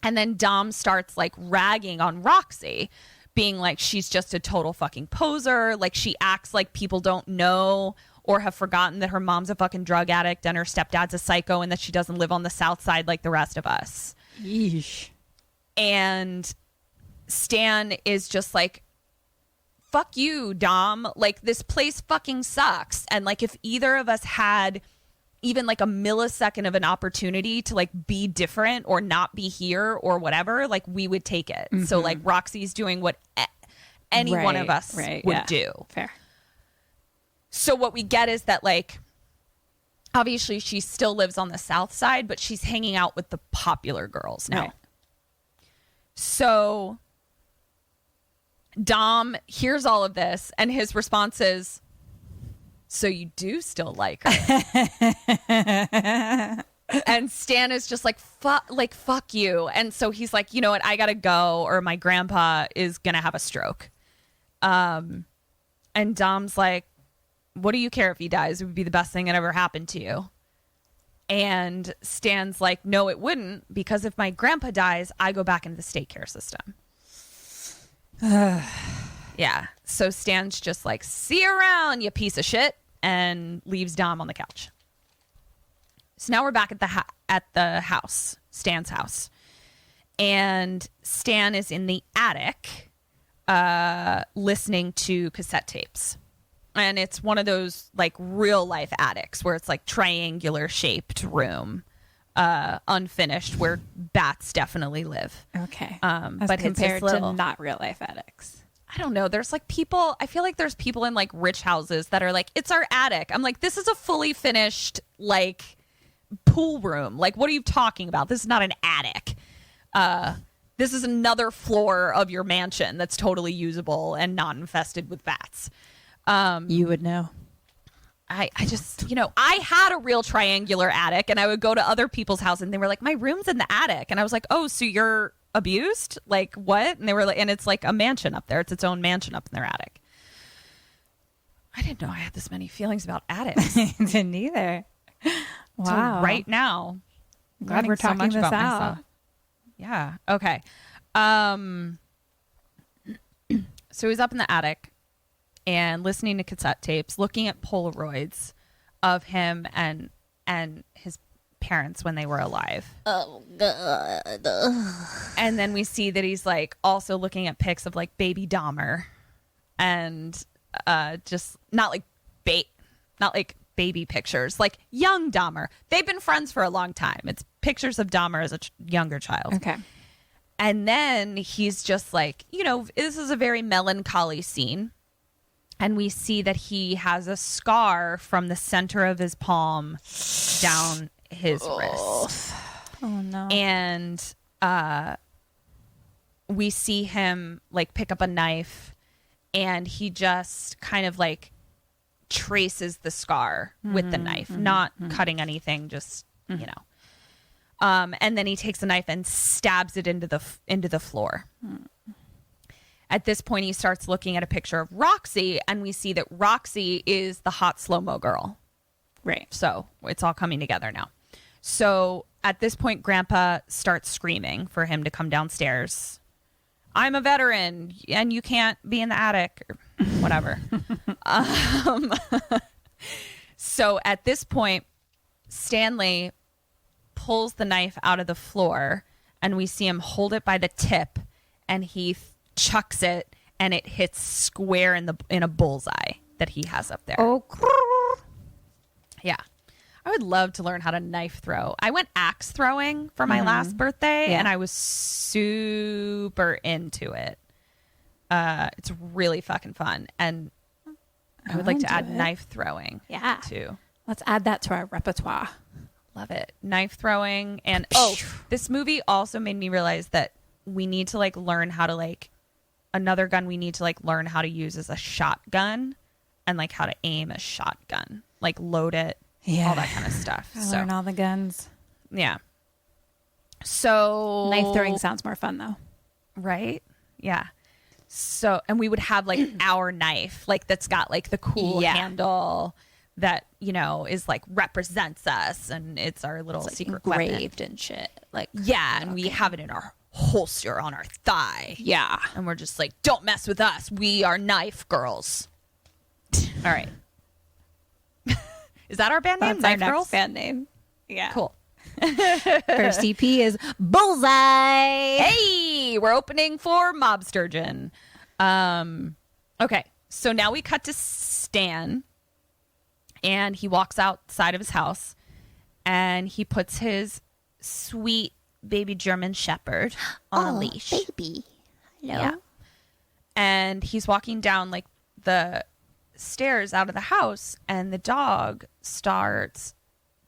And then Dom starts like ragging on Roxy, being like, she's just a total fucking poser. Like she acts like people don't know or have forgotten that her mom's a fucking drug addict and her stepdad's a psycho and that she doesn't live on the South Side like the rest of us. Yeesh. And Stan is just like, fuck you, Dom. Like this place fucking sucks. And like if either of us had even like a millisecond of an opportunity to like be different or not be here or whatever, like we would take it. Mm-hmm. So like Roxy's doing what any one of us would do. Fair. So what we get is that like obviously she still lives on the South Side, but she's hanging out with the popular girls now. Right. So Dom hears all of this and his response is, so you do still like her. And Stan is just like, fuck you. And so he's like, you know what? I got to go or my grandpa is going to have a stroke. And Dom's like, what do you care if he dies? It would be the best thing that ever happened to you. And Stan's like, no, it wouldn't, because if my grandpa dies, I go back into the state care system. Yeah. So Stan's just like, see you around, you piece of shit, and leaves Dom on the couch. So now we're back at the house, Stan's house. And Stan is in the attic listening to cassette tapes. And it's one of those like real life attics where it's like triangular shaped room, unfinished, where bats definitely live. Okay. But compared to not real life attics. I don't know. There's like people, I feel like there's people in like rich houses that are like, it's our attic. I'm like, this is a fully finished, like pool room. Like, what are you talking about? This is not an attic. This is another floor of your mansion that's totally usable and not infested with bats. You would know. I just, I had a real triangular attic, and I would go to other people's house and they were like, my room's in the attic. And I was like, oh, so you're abused? Like, what? And they were like, and it's like a mansion up there. It's its own mansion up in their attic. I didn't know I had this many feelings about attics. Didn't either. Wow. So right now, Glad we're talking this out. myself. Yeah. Okay. So he's up in the attic and listening to cassette tapes, looking at Polaroids of him and his parents when they were alive. Oh God. And then we see that he's like also looking at pics of like baby Dahmer and just not like baby pictures, like young Dahmer. They've been friends for a long time. It's pictures of Dahmer as a younger child. Okay. And then he's just like, this is a very melancholy scene. And we see that he has a scar from the center of his palm down his wrist. Oh, no. And we see him like pick up a knife, and he just kind of like traces the scar with the knife, not cutting anything, just, and then he takes a knife and stabs it into the floor. At this point, he starts looking at a picture of Roxy, and we see that Roxy is the hot slow-mo girl. Right. So it's all coming together now. So at this point, Grandpa starts screaming for him to come downstairs. I'm a veteran, and you can't be in the attic, or whatever. So at this point, Stanley pulls the knife out of the floor, and we see him hold it by the tip, and he chucks it, and it hits square in a bullseye that he has up there. Oh, yeah. I would love to learn how to knife throw. I went axe throwing for my last birthday, and I was super into it. It's really fucking fun, and I would like to add knife throwing. Yeah. Too. Let's add that to our repertoire. Love it. Knife throwing. And this movie also made me realize that we need to like learn how to like another gun we need to like learn how to use is a shotgun, and like how to aim a shotgun, like load it, all that kind of stuff. I learn all the guns. Yeah. So Knife throwing sounds more fun though. Right? Yeah. So, and we would have like our knife, like that's got like the cool handle that, is like represents us, and it's our little It's like secret engraved weapon. And shit. Like, and we have it in our holster on our thigh. Yeah. And we're just like, don't mess with us. We are knife girls. All right. Is that our band name? That's our Knife next Girls? band name. Yeah. Cool. First EP is Bullseye. Hey, we're opening for Mob Sturgeon. Okay, so now we cut to Stan, and he walks outside of his house, and he puts his sweet baby German Shepherd on a leash. Baby. Hello. Yeah. And he's walking down like the stairs out of the house, and the dog starts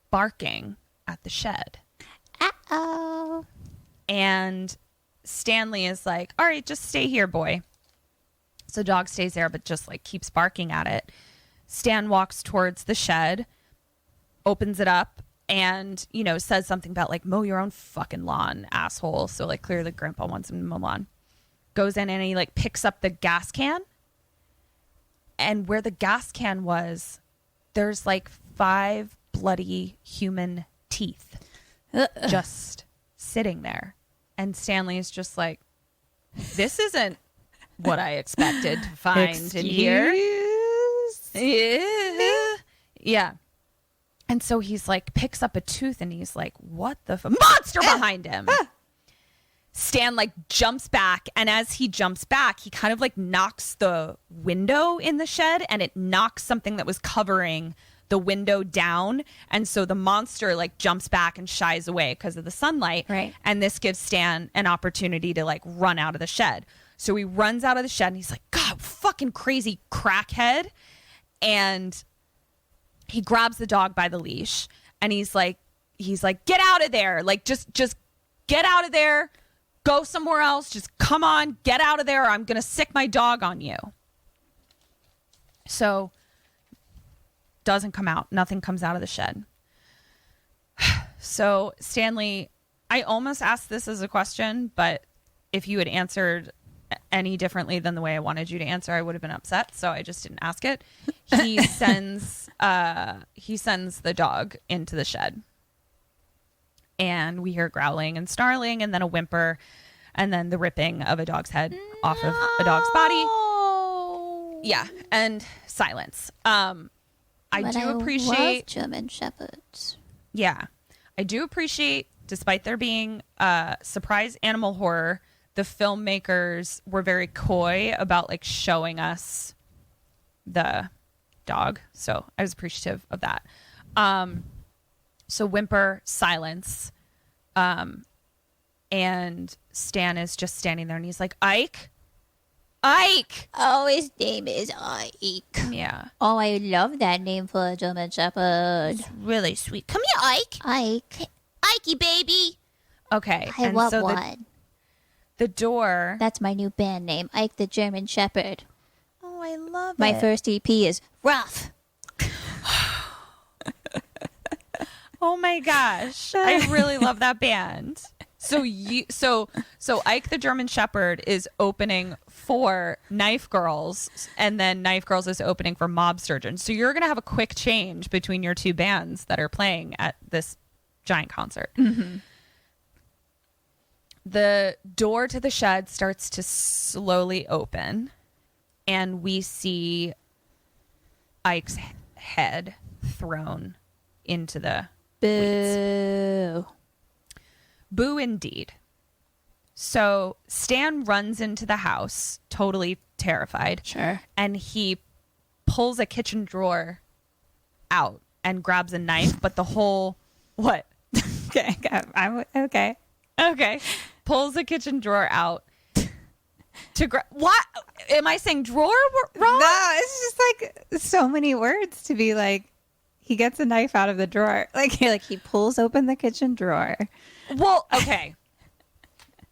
barking at the shed. Uh-oh. And Stanley is like, all right, just stay here, boy. So dog stays there, but just like keeps barking at it. Stan walks towards the shed, opens it up, and, says something about like, mow your own fucking lawn, asshole. So like clearly Grandpa wants him to mow lawn. Goes in and he like picks up the gas can. And where the gas can was, there's like 5 bloody human teeth just sitting there. And Stanley is just like, this isn't what I expected to find in here. Yeah. And so he's like, picks up a tooth, and he's like, what the monster behind him. Stan like jumps back, and as he jumps back, he kind of like knocks the window in the shed, and it knocks something that was covering the window down, and so the monster like jumps back and shies away because of the sunlight. Right. And this gives Stan an opportunity to like run out of the shed. So he runs out of the shed, and he's like, God, fucking crazy crackhead. And he grabs the dog by the leash, and he's like he's like, get out of there. Like, just get out of there. Go somewhere else. Just come on, get out of there. Or I'm going to sick my dog on you. So doesn't come out. Nothing comes out of the shed. So Stanley, I almost asked this as a question, but if you had answered any differently than the way I wanted you to answer, I would have been upset. So I just didn't ask it. He sends the dog into the shed, and we hear growling and snarling, and then a whimper, and then the ripping of a dog's head off of a dog's body. Yeah, and silence. I appreciate love German Shepherds. Yeah, I do appreciate, despite there being surprise animal horror, the filmmakers were very coy about like showing us the dog. So I was appreciative of that. So whimper, silence. And Stan is just standing there and he's like, Ike. Oh, his name is Ike. Yeah. Oh, I love that name for a German Shepherd. It's really sweet. Come here, Ike. Ike. Ikey, baby. Okay. I and want so one. The door. That's my new band name, Ike the German Shepherd. Oh, I love My it. first EP is Rough. Oh my gosh. I really love that band. So Ike the German Shepherd is opening for Knife Girls, and then Knife Girls is opening for Mob Sturgeon. So you're going to have a quick change between your two bands that are playing at this giant concert. Mm-hmm. The door to the shed starts to slowly open, and we see Ike's head thrown into the Boo. Boo indeed. So Stan runs into the house, totally terrified. Sure. And he pulls a kitchen drawer out and grabs a knife, but the whole... What? Okay. I'm okay. Okay. Pulls a kitchen drawer out to grab... What? Am I saying drawer wrong? No, it's just like so many words to be like, he gets a knife out of the drawer. Like he pulls open the kitchen drawer. Well, okay.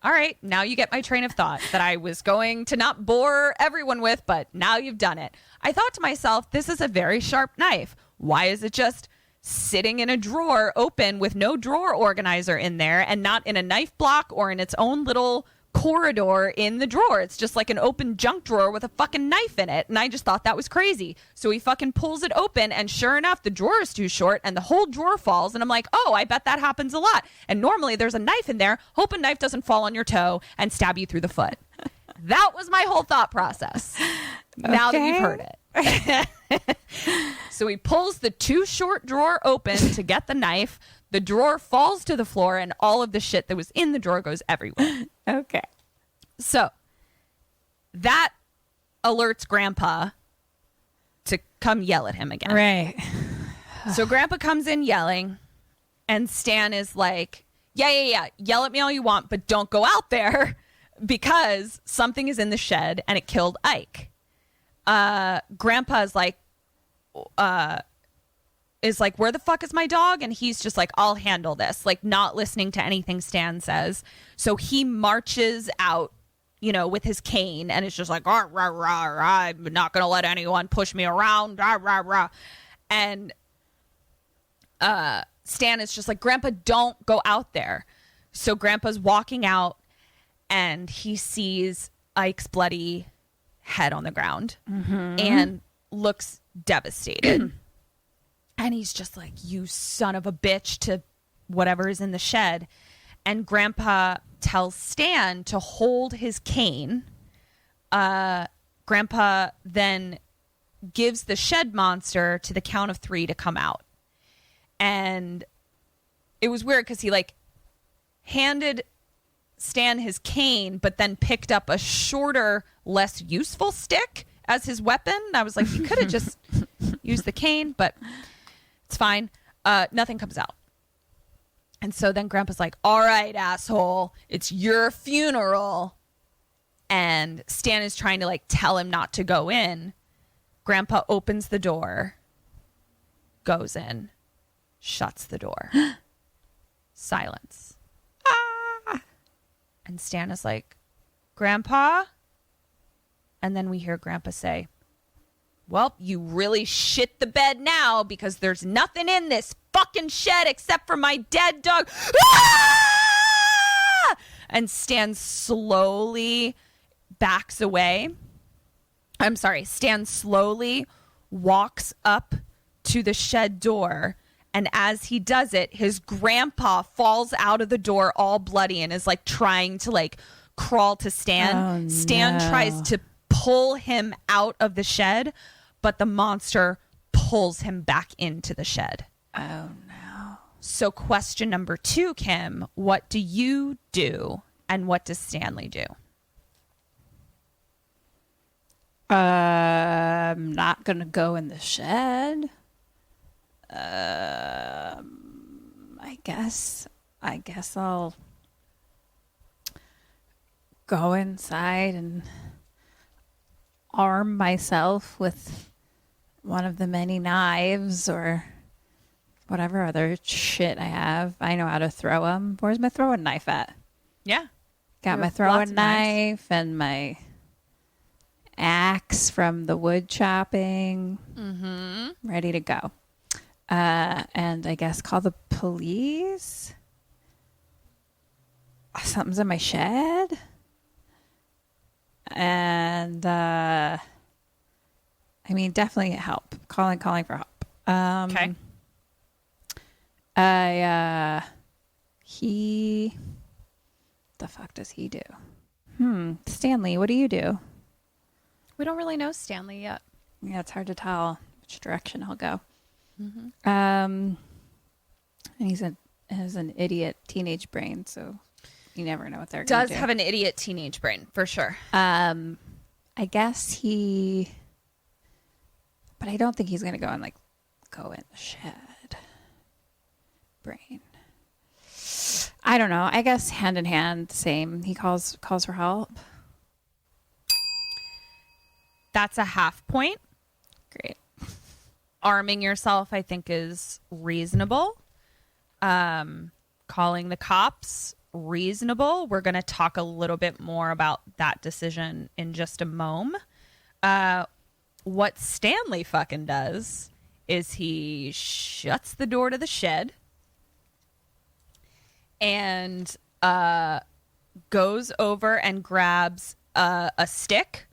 All right. Now you get my train of thought that I was going to not bore everyone with, but now you've done it. I thought to myself, this is a very sharp knife. Why is it just sitting in a drawer open with no drawer organizer in there and not in a knife block or in its own little corridor in the drawer? It's just like an open junk drawer with a fucking knife in it. And I just thought that was crazy. So he fucking pulls it open, and sure enough, the drawer is too short and the whole drawer falls. And I'm like, oh, I bet that happens a lot. And normally there's a knife in there. Hope a knife doesn't fall on your toe and stab you through the foot. That was my whole thought process. Now that you've heard it. So he pulls the too short drawer open to get the knife. The drawer falls to the floor, and all of the shit that was in the drawer goes everywhere. Okay. So that alerts Grandpa to come yell at him again. Right. So Grandpa comes in yelling, and Stan is like, yeah. Yell at me all you want, but don't go out there because something is in the shed and it killed Ike. Grandpa is like, where the fuck is my dog? And he's just like, I'll handle this, like not listening to anything Stan says. So he marches out, with his cane, and it's just like, rah, rah, rah, rah, I'm not going to let anyone push me around, rah, rah, rah. And Stan is just like, Grandpa, don't go out there. So Grandpa's walking out, and he sees Ike's bloody head on the ground and looks devastated. And he's just like, you son of a bitch, to whatever is in the shed. And Grandpa tells Stan to hold his cane. Grandpa then gives the shed monster to the count of 3 to come out. And it was weird because he handed Stan his cane, but then picked up a shorter, less useful stick as his weapon. I was like, you could have just used the cane, but it's fine. Nothing comes out. And so then Grandpa's like, all right, asshole, it's your funeral. And Stan is trying to tell him not to go in. Grandpa opens the door, goes in, shuts the door. Silence. Ah! And Stan is like, Grandpa? And then we hear Grandpa say, well, you really shit the bed now because there's nothing in this fucking shed except for my dead dog. Ah! And Stan slowly backs away. I'm sorry. Stan slowly walks up to the shed door. And as he does it, his grandpa falls out of the door all bloody and is like trying to like crawl to Stan. Oh, Stan no. tries to pull him out of the shed, but the monster pulls him back into the shed. Oh, no. So question number 2, Kim, what do you do and what does Stanley do? I'm not going to go in the shed. I guess I'll go inside and arm myself with one of the many knives or whatever other shit I have. I know how to throw them. Where's my throwing knife at? Yeah. Got You my have lots throwing of knives. knife and my axe from the wood chopping. Ready to go. And I guess call the police. Something's in my shed. And I mean, definitely help. Calling for help. Okay. The fuck does he do? Stanley, what do you do? We don't really know Stanley yet. Yeah, it's hard to tell which direction he'll go. And has an idiot teenage brain, so you never know what they're going Does to do. have an idiot teenage brain, for sure. I guess but I don't think he's going to go and like go in the shed. Brain. I don't know. I guess hand in hand, same. He calls for help. That's a half point. Great. Arming yourself, I think, is reasonable. Calling the cops, reasonable. We're going to talk a little bit more about that decision in just a moment. What Stanley fucking does is he shuts the door to the shed and goes over and grabs a stick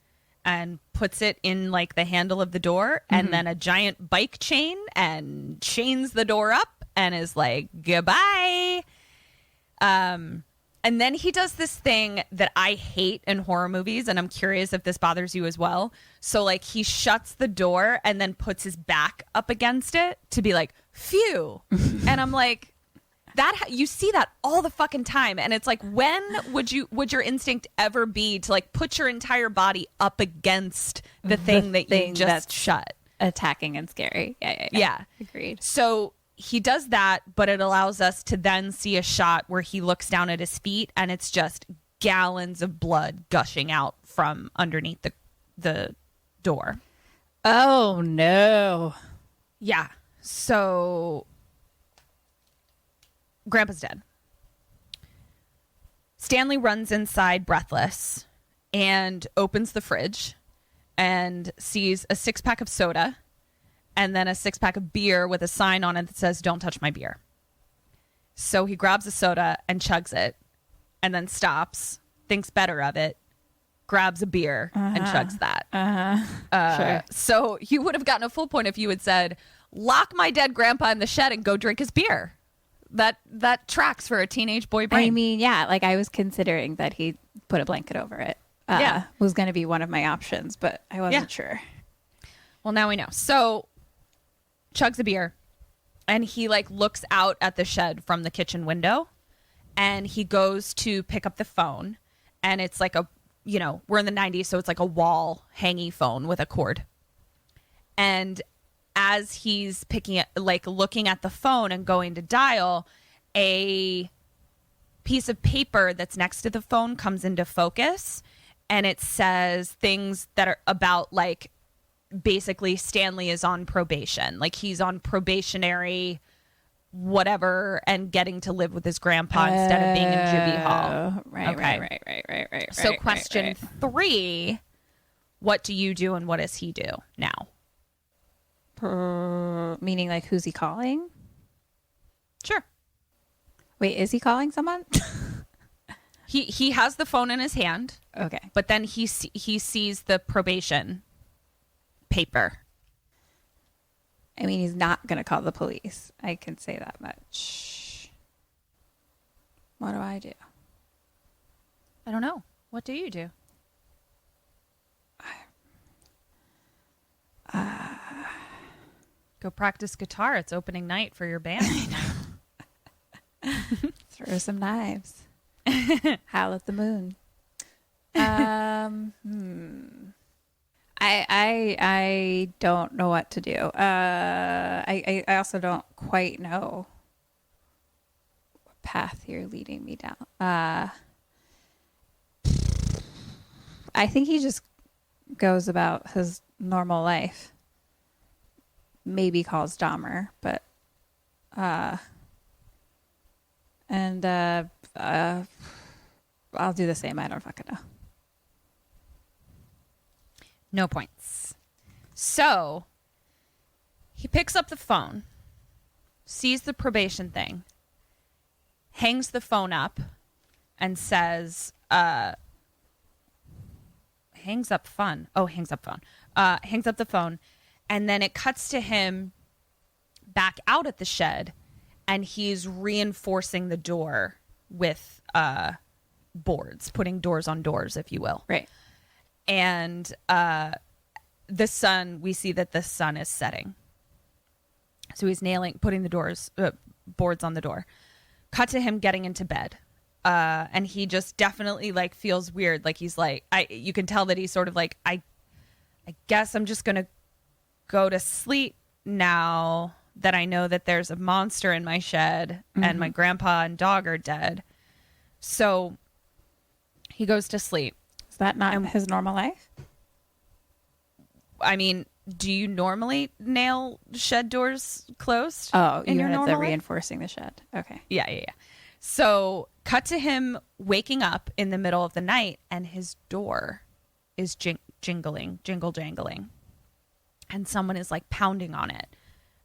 and puts it in like the handle of the door and then a giant bike chain and chains the door up and is like, goodbye. And then he does this thing that I hate in horror movies, and I'm curious if this bothers you as well. So like he shuts the door and then puts his back up against it to be like, phew. And I'm like, you see that all the fucking time, and it's like, when would your instinct ever be to like put your entire body up against the thing that you just that's shut? Attacking and scary. Yeah. Agreed. So he does that, but it allows us to then see a shot where he looks down at his feet and it's just gallons of blood gushing out from underneath the door. Oh no. Yeah. So Grandpa's dead. Stanley runs inside breathless and opens the fridge and sees a 6-pack of soda and then a 6-pack of beer with a sign on it that says, "Don't touch my beer." So he grabs a soda and chugs it and then stops, thinks better of it, grabs a beer and chugs that. Sure. So you would have gotten a full point if you had said, "Lock my dead grandpa in the shed and go drink his beer." That tracks for a teenage boy brain. I mean, yeah, like I was considering that he put a blanket over it. Yeah. Was going to be one of my options, but I wasn't sure. Well, now we know. So chugs a beer and he like looks out at the shed from the kitchen window and he goes to pick up the phone and it's like we're in the 90s, so it's like a wall hangy phone with a cord. And as he's picking it, like looking at the phone and going to dial, a piece of paper that's next to the phone comes into focus and it says things that are about like basically Stanley is on probation. Like he's on probationary whatever and getting to live with his grandpa instead of being in juvie hall. Right, Okay. right. So question 3, what do you do and what does he do now? Meaning, like, who's he calling? Sure. Wait, is he calling someone? He has the phone in his hand, Okay. but then he sees the probation paper. I mean, he's not going to call the police. I can say that much. What do I do? I don't know. What do you do? Go practice guitar. It's opening night for your band. Throw some knives. Howl at the moon. I don't know what to do. I also don't quite know what path you're leading me down. I think he just goes about his normal life. Maybe calls Dahmer, but I'll do the same. I don't fucking know. No points. So he picks up the phone, sees the probation thing, hangs the phone up, and says, hangs up the phone. And then it cuts to him back out at the shed, and he's reinforcing the door with boards, putting doors on doors, if you will. Right. And we see that the sun is setting. So he's putting the boards on the door. Cut to him getting into bed. And he just definitely like feels weird. Like he's like, you can tell that he's sort of like, I guess I'm just going to go to sleep now that I know that there's a monster in my shed and my grandpa and dog are dead. So he goes to sleep. Is that not his normal life? I mean, do you normally nail shed doors closed? Oh, in your the normal life? reinforcing the shed. Okay. Yeah. So cut to him waking up in the middle of the night and his door is jingle-jangling. And someone is like pounding on it.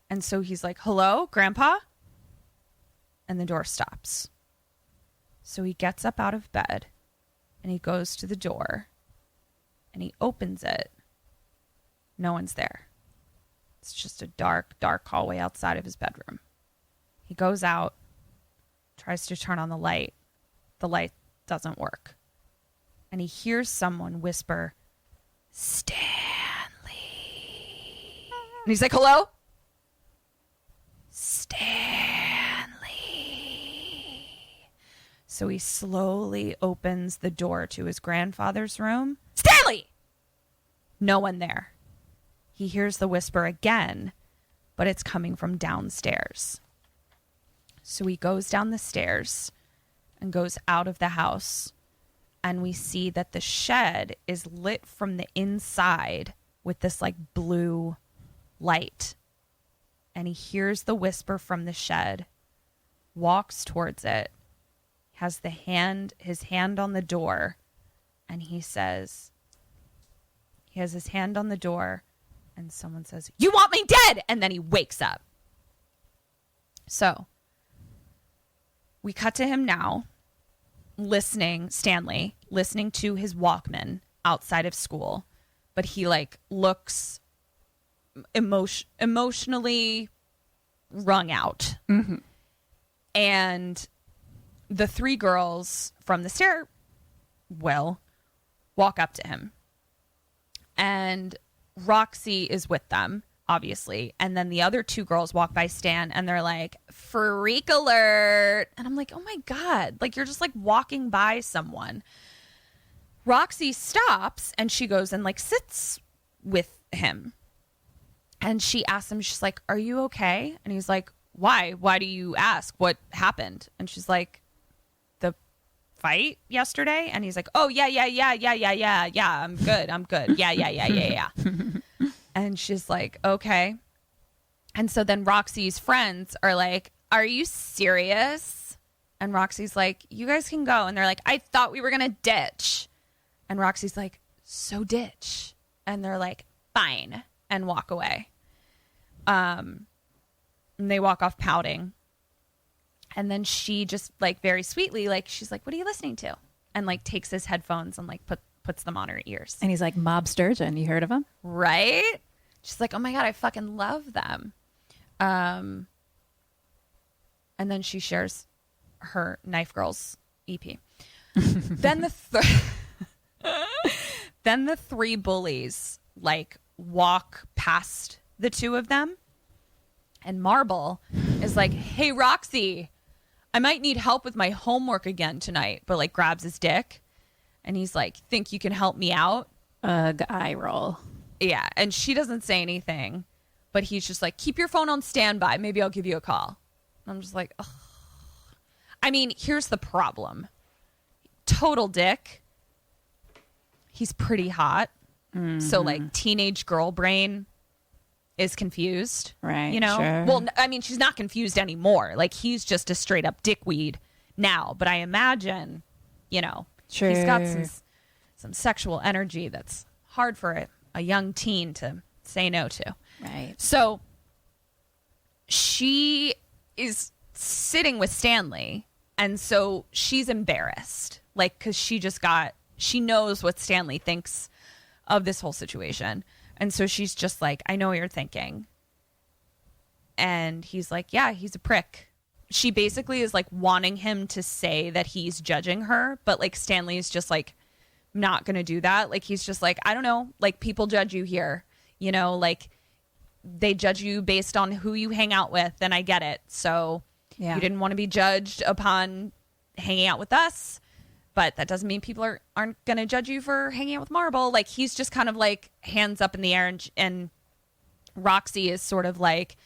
And so he's like, hello, Grandpa? And the door stops. So he gets up out of bed and he goes to the door and he opens it. No one's there. It's just a dark, dark hallway outside of his bedroom. He goes out, tries to turn on the light. The light doesn't work. And he hears someone whisper, Stanley. And he's like, hello? Stanley. So he slowly opens the door to his grandfather's room. Stanley! No one there. He hears the whisper again, but it's coming from downstairs. So he goes down the stairs and goes out of the house, and we see that the shed is lit from the inside with this like blue light. And he hears the whisper from the shed, walks towards it, has his hand on the door, and he has his hand on the door, and someone says, "You want me dead?" And then he wakes up. So we cut to him now, Stanley, listening to his Walkman outside of school, but he like looks emotionally wrung out. Mm-hmm. And the 3 girls from the stairwell walk up to him. And Roxy is with them, obviously. And then the other 2 girls walk by Stan and they're like, freak alert. And I'm like, oh my God, like you're just like walking by someone. Roxy stops and she goes and like sits with him. And she asks him, she's like, are you okay? And he's like, why? Why do you ask? What happened? And she's like, the fight yesterday? And he's like, oh, yeah. I'm good. Yeah. And she's like, okay. And so then Roxy's friends are like, are you serious? And Roxy's like, you guys can go. And they're like, I thought we were going to ditch. And Roxy's like, so ditch. And they're like, fine. And walk away. And they walk off pouting. And then she just like very sweetly, like, she's like, what are you listening to? And like takes his headphones and like puts them on her ears. And he's like, Mob Sturgeon. You heard of him? Right? She's like, oh my God, I fucking love them. And then she shares her Knife Girls EP. Then the three bullies like walk past the two of them, and Marble is like, hey Roxy, I might need help with my homework again tonight, but like grabs his dick, and he's like, think you can help me out? Eye roll. Yeah, and she doesn't say anything, but he's just like, keep your phone on standby, maybe I'll give you a call. And I'm just like, ugh. I mean, here's the problem. Total dick. He's pretty hot. Mm-hmm. So like teenage girl brain is confused. Right. You know? Sure. Well, I mean, she's not confused anymore. Like he's just a straight up dickweed now. But I imagine, you know, sure, he's got some sexual energy that's hard for a young teen to say no to. Right. So she is sitting with Stanley. And so she's embarrassed, like, because she knows what Stanley thinks of this whole situation. And so she's just like, I know what you're thinking. And he's like, yeah, he's a prick. She basically is like wanting him to say that he's judging her. But like Stanley is just like not going to do that. Like he's just like, I don't know, like people judge you here, you know, like they judge you based on who you hang out with. And I get it. So. Yeah. You didn't want to be judged upon hanging out with us, but that doesn't mean people aren't going to judge you for hanging out with Marble. Like he's just kind of like hands up in the air, and Roxy is sort of like,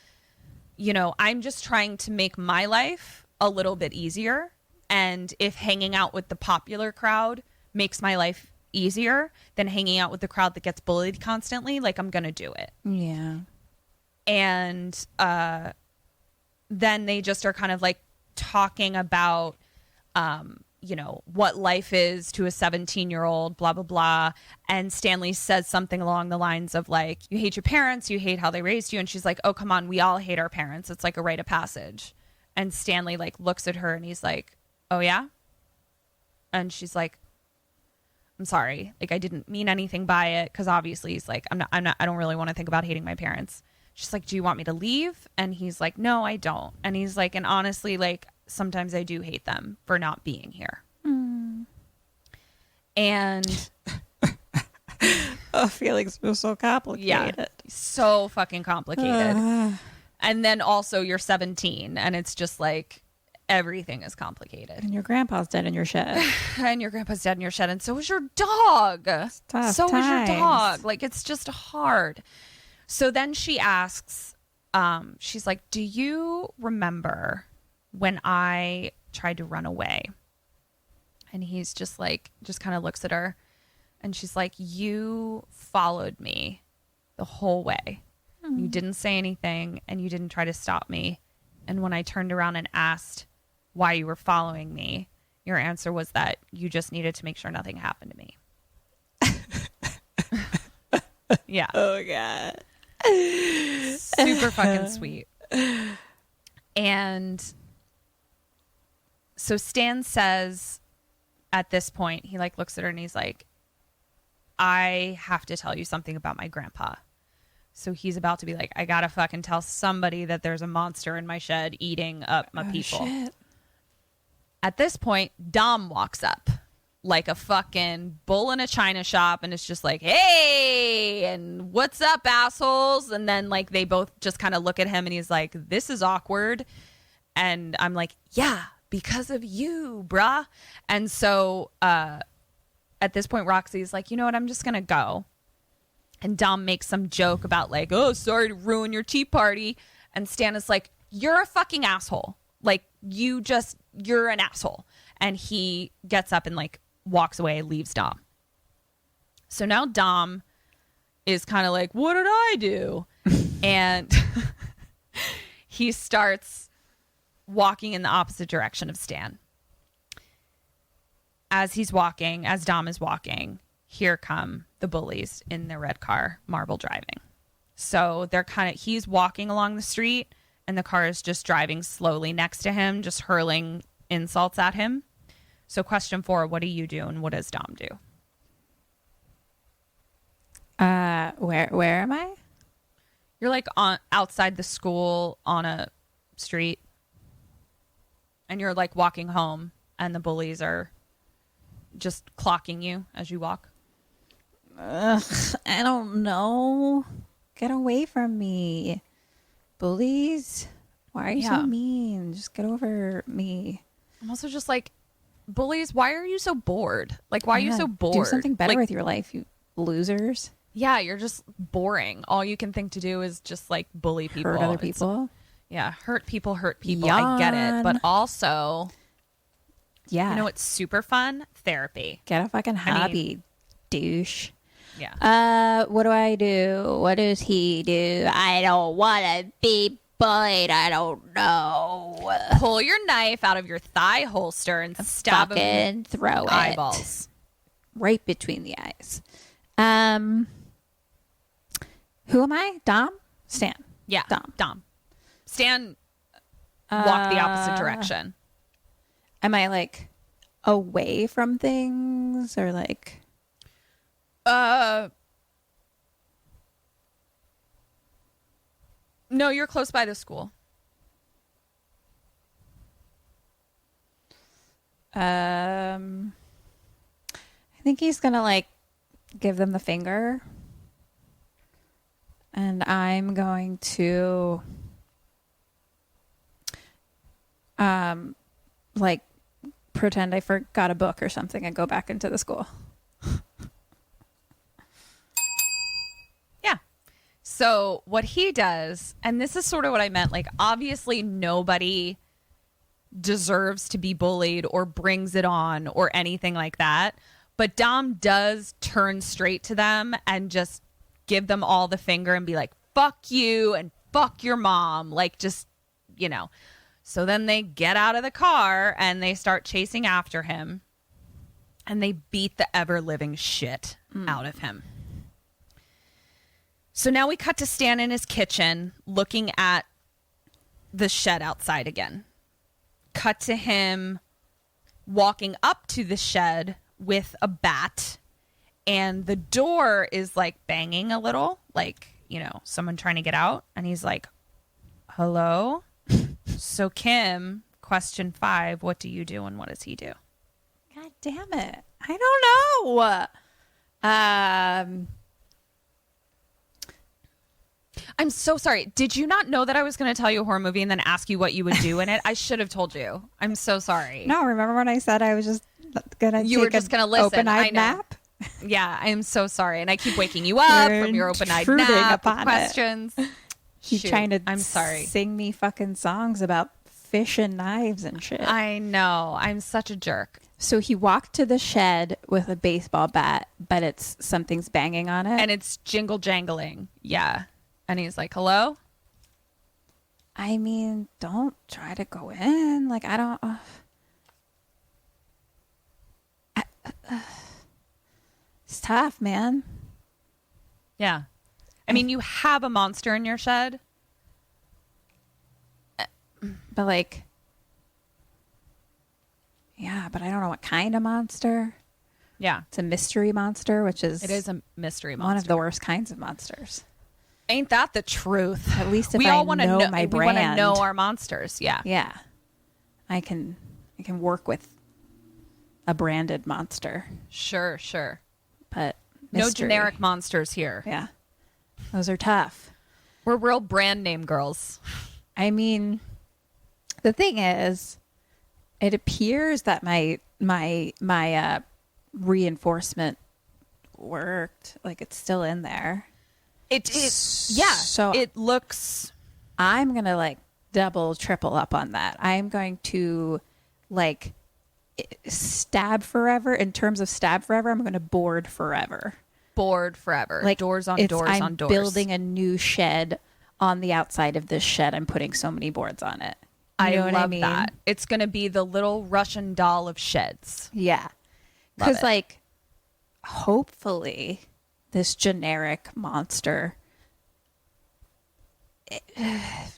you know, I'm just trying to make my life a little bit easier. And if hanging out with the popular crowd makes my life easier than hanging out with the crowd that gets bullied constantly, like I'm going to do it. Yeah. And, then they just are kind of like talking about, you know, what life is to a 17-year-old, blah, blah, blah. And Stanley says something along the lines of like, you hate your parents, you hate how they raised you. And she's like, oh, come on, we all hate our parents. It's like a rite of passage. And Stanley like looks at her and he's like, oh, yeah? And she's like, I'm sorry. Like, I didn't mean anything by it. Because obviously he's like, I don't really want to think about hating my parents. She's like, do you want me to leave? And he's like, no, I don't. And he's like, and honestly, like, sometimes I do hate them for not being here. Mm. And feelings are so complicated. Yeah, so fucking complicated. And then also you're 17 and it's just like everything is complicated. And your grandpa's dead in your shed. And your grandpa's dead in your shed. And so is your dog. Tough so times. is your dog. Like, it's just hard. So then she asks, she's like, do you remember when I tried to run away? And he's just like, just kind of looks at her. And she's like, you followed me the whole way. Mm. You didn't say anything and you didn't try to stop me. And when I turned around and asked why you were following me, your answer was that you just needed to make sure nothing happened to me. Yeah. Oh, God. Super fucking sweet. And so Stan says at this point, he like looks at her and he's like, I have to tell you something about my grandpa. So he's about to be like, I gotta fucking tell somebody that there's a monster in my shed eating up my people. Shit. At this point, Dom walks up like a fucking bull in a china shop and it's just like, hey, and what's up, assholes? And then like they both just kind of look at him and he's like, this is awkward. And I'm like, yeah, because of you, bruh. And so at this point, Roxy's like, you know what, I'm just gonna go. And Dom makes some joke about like, oh, sorry to ruin your tea party. And Stan is like, you're a fucking asshole. Like, you're an asshole. And he gets up and like walks away, leaves Dom. So now Dom is kind of like, what did I do? And he starts walking in the opposite direction of Stan. As Dom is walking, here come the bullies in their red car, marble driving. So he's walking along the street and the car is just driving slowly next to him, just hurling insults at him. So question 4, what do you do and what does Dom do? Where am I? You're like outside the school on a street and you're like walking home and the bullies are just clocking you as you walk. Ugh, I don't know. Get away from me. Bullies? Why are you so mean? Just get over me. I'm also just like, bullies, why are you so bored? Like, why are you so bored? Do something better like, with your life, you losers. Yeah, you're just boring. All you can think to do is just like bully people. Hurt other people. Hurt people. Yawn. I get it. But also, yeah. you know what's super fun? Therapy. Get a fucking hobby, douche. Yeah. What do I do? What does he do? I don't want to be bullied. I don't know. Pull your knife out of your thigh holster and stab him in Fucking throw the it. eyeballs. Right between the eyes. Who am I? Dom? Stan. Yeah. Dom. Stan walk the opposite direction. Am I like away from things or like... No, you're close by the school. I think he's gonna like give them the finger, and I'm going to like pretend I forgot a book or something and go back into the school. Yeah. So what he does, and this is sort of what I meant, like obviously nobody deserves to be bullied or brings it on or anything like that. But Dom does turn straight to them and just give them all the finger and be like, fuck you and fuck your mom. Like just, you know. So then they get out of the car and they start chasing after him and they beat the ever living shit out of him. So now we cut to Stan in his kitchen looking at the shed outside again. Cut to him walking up to the shed with a bat, and the door is like banging a little, like, you know, someone trying to get out. And he's like, hello? So Kim, question 5, what do you do and what does he do? God damn it. I don't know. I'm so sorry. Did you not know that I was going to tell you a horror movie and then ask you what you would do in it? I should have told you. I'm so sorry. No, remember when I said I was just gonna You take were just an going to listen. open-eyed I know. nap? Yeah, I am so sorry. And I keep waking you up You're from your open-eyed intruding nap with upon it. questions. He's Shoot, trying to I'm sorry. sing me fucking songs about fish and knives and shit. I know. I'm such a jerk. So he walked to the shed with a baseball bat, but it's something's banging on it. And it's jingle jangling. Yeah. And he's like, hello? I mean, don't try to go in. Like, I don't... it's tough, man. Yeah. I mean, you have a monster in your shed. But like... Yeah, but I don't know what kind of monster. Yeah. It's a mystery monster, which is... It is a mystery monster. one of the worst kinds of monsters. Ain't that the truth? At least if we I all want to know know my We want to brand. know our monsters. Yeah. Yeah. I can work with a branded monster, Sure. but No mystery. generic monsters here. Yeah. Those are tough. We're real brand name girls. I mean, the thing is, it appears that my reinforcement worked. Like, it's still in there. Yeah. So- it looks. I'm going to like double, triple up on that. I'm going to like stab forever. In terms of stab forever, I'm going to board forever. Bored forever. Like doors on it's- doors I'm on doors. building a new shed on the outside of this shed. I'm putting so many boards on it. I know what love I mean? that. It's going to be the little Russian doll of sheds. Yeah. Love Because, it. like, hopefully this generic monster,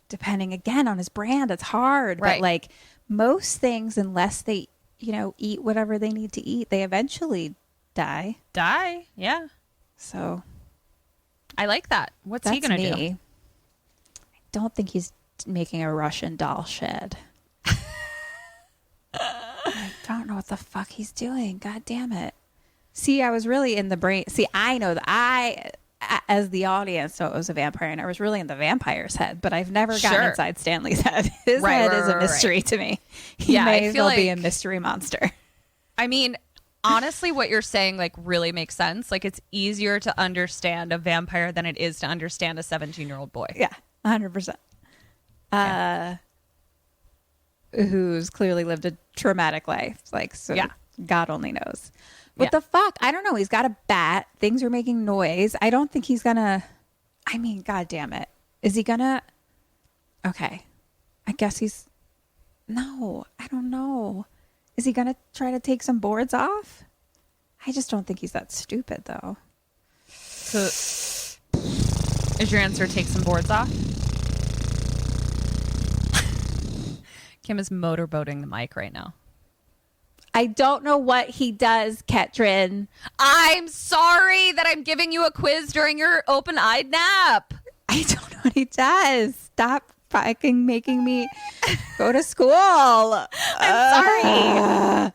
depending again on his brand, it's hard. Right. But, like, most things, unless they, eat whatever they need to eat, they eventually die. Die. Yeah. So I like that. What's that's he going to do? I don't think he's making a Russian doll shed. I don't know what the fuck he's doing. God damn it. See, I was really in the brain. See, I know that I, as the audience, know it was a vampire, and I was really in the vampire's head, but I've never gotten Sure. inside Stanley's head. His Right, head right, is a right, mystery to me. He Yeah, I may as feel well be a like- mystery monster. I mean, honestly, what you're saying like really makes sense. Like it's easier to understand a vampire than it is to understand a 17-year-old boy. Yeah, 100%. Who's clearly lived a traumatic life. Like, so Yeah. God only knows. What Yeah. the fuck? I don't know. He's got a bat. Things are making noise. I don't think he's gonna. I mean, God damn it. Is he gonna? Okay. I guess he's. No, I don't know. Is he gonna try to take some boards off? I just don't think he's that stupid, though. So is your answer take some boards off? Kim is motorboating the mic right now. I don't know what he does, Ketrin. I'm sorry that I'm giving you a quiz during your open-eyed nap. I don't know what he does. Stop fucking making me go to school. I'm sorry.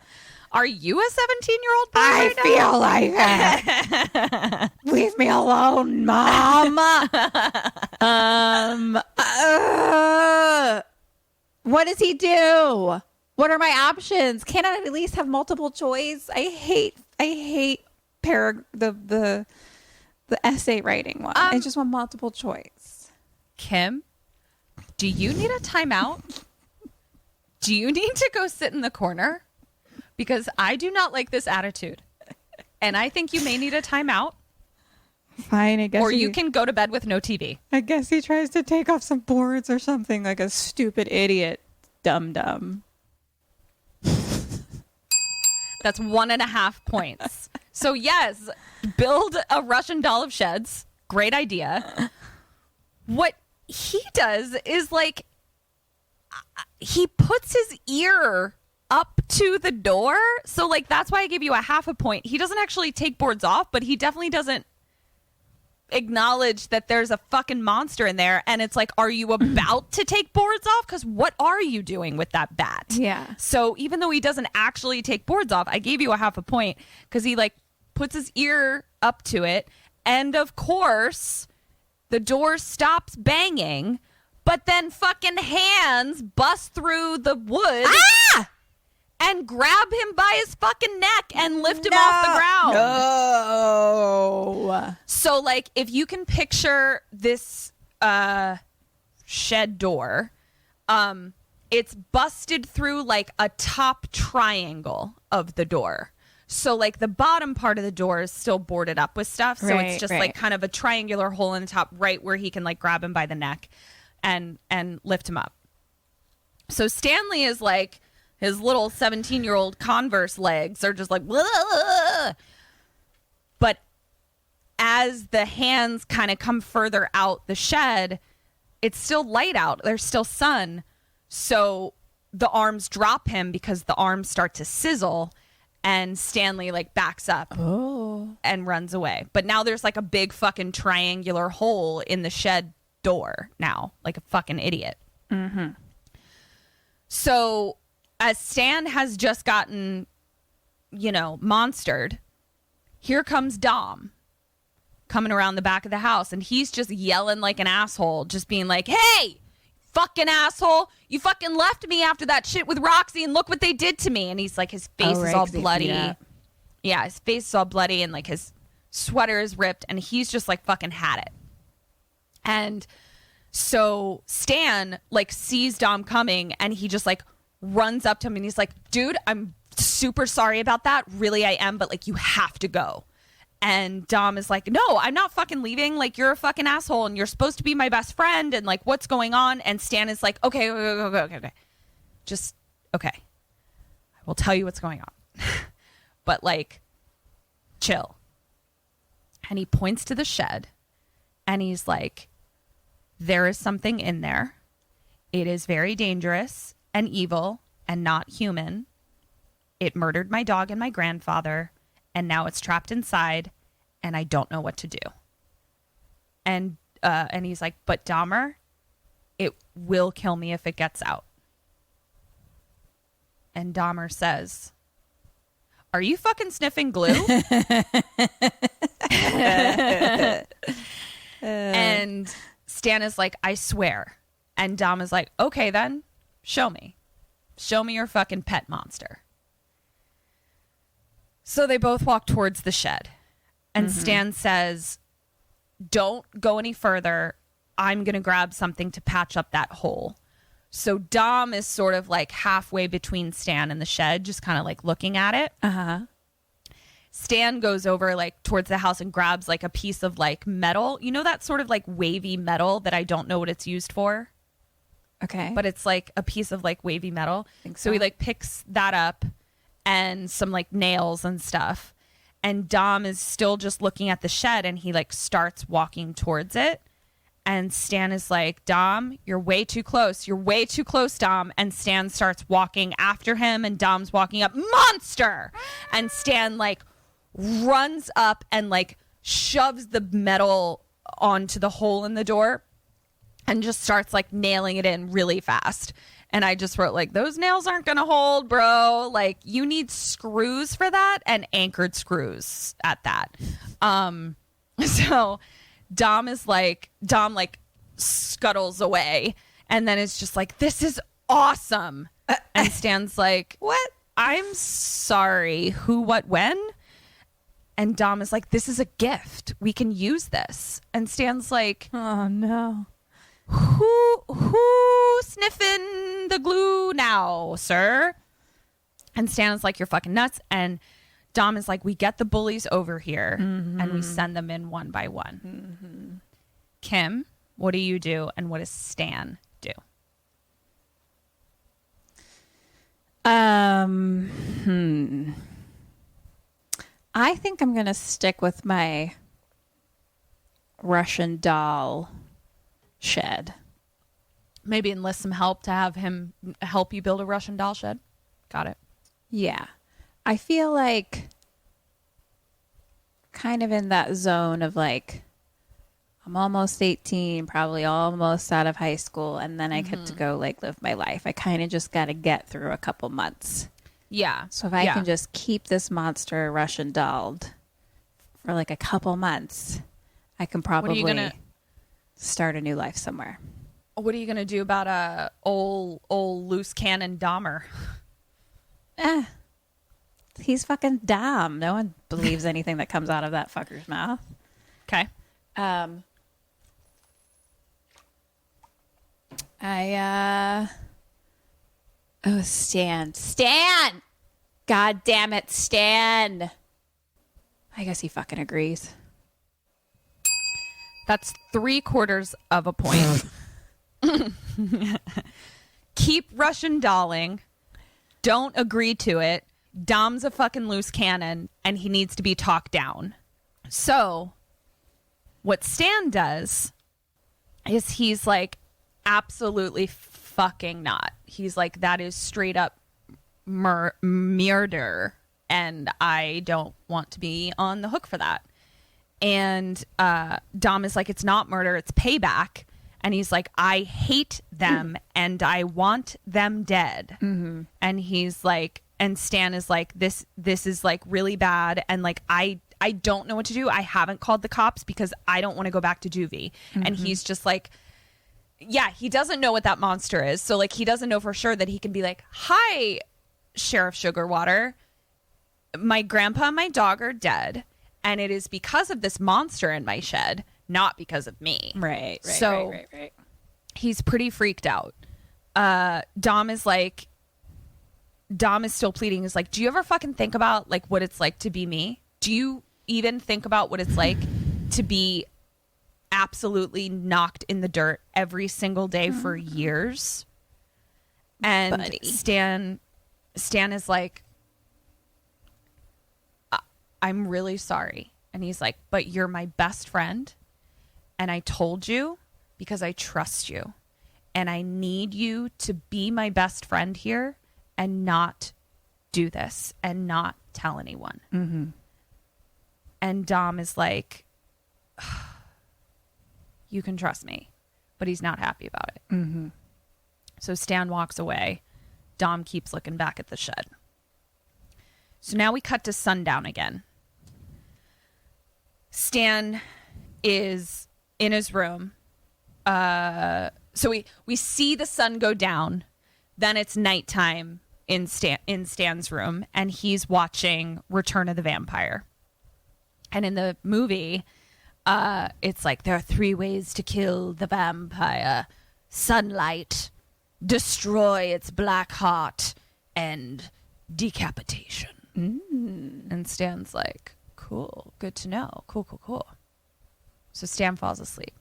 Are you a 17-year-old boy I right now? feel like it. Leave me alone, Mom. What does he do? What are my options? Can I at least have multiple choice? I hate the essay writing one. I just want multiple choice. Kim, do you need a timeout? Do you need to go sit in the corner? Because I do not like this attitude. And I think you may need a timeout. Fine, I guess. Or you can go to bed with no TV. I guess he tries to take off some boards or something like a stupid idiot. Dum-dum. That's 1.5 points. So yes, build a Russian doll of sheds. Great idea. What he does is like, he puts his ear up to the door. So like, that's why I gave you 0.5 point. He doesn't actually take boards off, but he definitely doesn't acknowledge that there's a fucking monster in there. And it's like, are you about to take boards off? Because what are you doing with that bat? Yeah. So even though he doesn't actually take boards off, I gave you 0.5 point because he like puts his ear up to it. And of course, the door stops banging, but then fucking hands bust through the wood and grab him by his fucking neck and lift him off the ground. No. So, like, if you can picture this shed door, it's busted through, like, a top triangle of the door. So, like, the bottom part of the door is still boarded up with stuff. So Right, it's just, right. like, kind of a triangular hole in the top right where he can, like, grab him by the neck and lift him up. So Stanley is, like, his little 17-year-old Converse legs are just like, "Whoa." But as the hands kind of come further out the shed, it's still light out. There's still sun. So the arms drop him because the arms start to sizzle, and Stanley like backs up and runs away. But now there's like a big fucking triangular hole in the shed door now, like a fucking idiot. Mm-hmm. So as Stan has just gotten, monstered, here comes Dom coming around the back of the house, and he's just yelling like an asshole, just being like, hey, fucking asshole, you fucking left me after that shit with Roxy, and look what they did to me. And he's like, his face is all bloody. Yeah, his face is all bloody, and like his sweater is ripped, and he's just like fucking had it. And so Stan like sees Dom coming, and he just like runs up to him, and he's like, dude, I'm super sorry about that. Really, I am. But like, you have to go. And Dom is like, no, I'm not fucking leaving. Like, you're a fucking asshole, and you're supposed to be my best friend. And like, what's going on? And Stan is like, okay. just, okay. I will tell you what's going on. But like, chill. And he points to the shed and he's like, there is something in there. It is very dangerous and evil and not human. It murdered my dog and my grandfather, and now it's trapped inside, and I don't know what to do. And he's like, but Dahmer, it will kill me if it gets out. And Dahmer says, are you fucking sniffing glue? And Stan is like, I swear. And Dom is like, okay, then show me. Show me your fucking pet monster. So they both walk towards the shed. And Stan says, don't go any further. I'm going to grab something to patch up that hole. So Dom is sort of like halfway between Stan and the shed, just kind of like looking at it. Uh-huh. Stan goes over like towards the house and grabs like a piece of like metal. You know that sort of like wavy metal that I don't know what it's used for? Okay. But it's like a piece of like wavy metal. Think So he like picks that up and some like nails and stuff. And Dom is still just looking at the shed and he like starts walking towards it. And Stan is like, Dom, you're way too close. You're way too close, Dom. And Stan starts walking after him and Dom's walking up. Monster! And Stan like runs up and like shoves the metal onto the hole in the door and just starts like nailing it in really fast. And I just wrote like, those nails aren't going to hold, bro. Like you need screws for that and anchored screws at that. So Dom like scuttles away and then it's just like, this is awesome. And Stan's like, what? I'm sorry. Who, what, when? And Dom is like, this is a gift. We can use this. And Stan's like, oh no. Who sniffing the glue now, sir? And Stan's like, you're fucking nuts. And Dom is like, we get the bullies over here and we send them in one by one. Kim, what do you do? And what does Stan do? I think I'm going to stick with my Russian doll shed. Maybe enlist some help to have him help you build a Russian doll shed. Got it. Yeah. I feel like kind of in that zone of like, I'm almost 18, probably almost out of high school, and then I get to go like live my life. I kind of just got to get through a couple months. Yeah. So if I can just keep this monster Russian dolled for like a couple months, I can probably start a new life somewhere. What are you going to do about old loose cannon Dahmer? He's fucking dumb. No one believes anything that comes out of that fucker's mouth. Okay. Stan! God damn it, Stan! I guess he fucking agrees. That's 3/4 of a point. Keep Russian dolling. Don't agree to it. Dom's a fucking loose cannon and he needs to be talked down. So what Stan does is he's like, absolutely fucking not. He's like, that is straight up murder and I don't want to be on the hook for that. And Dom is like, it's not murder, it's payback. And he's like, I hate them and I want them dead. And he's like, and Stan is like, this is like really bad. And like, I don't know what to do. I haven't called the cops because I don't want to go back to juvie. And he's just like, yeah, he doesn't know what that monster is. So like, he doesn't know for sure that he can be like, hi, Sheriff Sugarwater. My grandpa and my dog are dead. And it is because of this monster in my shed, not because of me. Right. He's pretty freaked out. Dom is still pleading. He's like, do you ever fucking think about like what it's like to be me? Do you even think about what it's like to be absolutely knocked in the dirt every single day for years? And buddy. Stan is like, I'm really sorry. And he's like, but you're my best friend. And I told you because I trust you. And I need you to be my best friend here and not do this and not tell anyone. Mm-hmm. And Dom is like, you can trust me. But he's not happy about it. Mm-hmm. So Stan walks away. Dom keeps looking back at the shed. So now we cut to sundown again. Stan is in his room. So we see the sun go down. Then it's nighttime in Stan's room, and he's watching Return of the Vampire. And in the movie, it's like there are 3 ways to kill the vampire: sunlight, destroy its black heart, and decapitation. And Stan's like, cool, good to know. Cool. So Stan falls asleep.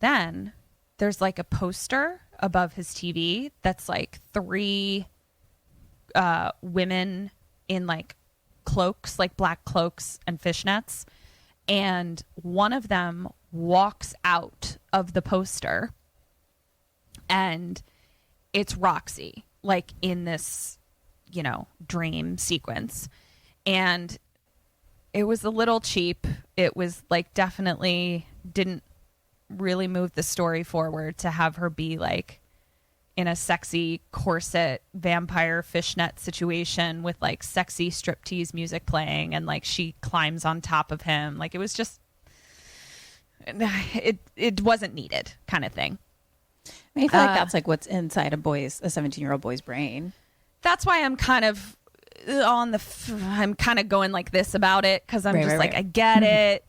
Then there's like a poster above his TV that's like 3 women in like cloaks, like black cloaks and fishnets. And one of them walks out of the poster, and it's Roxy, like in this, dream sequence. And it was a little cheap. It was like definitely didn't really move the story forward to have her be like in a sexy corset vampire fishnet situation with like sexy striptease music playing, and like she climbs on top of him. Like it was just, it wasn't needed kind of thing. I mean, I feel like that's like what's inside a 17-year-old boy's brain. That's why I'm kind of I'm kind of going like this about it, because I'm just like, I get it.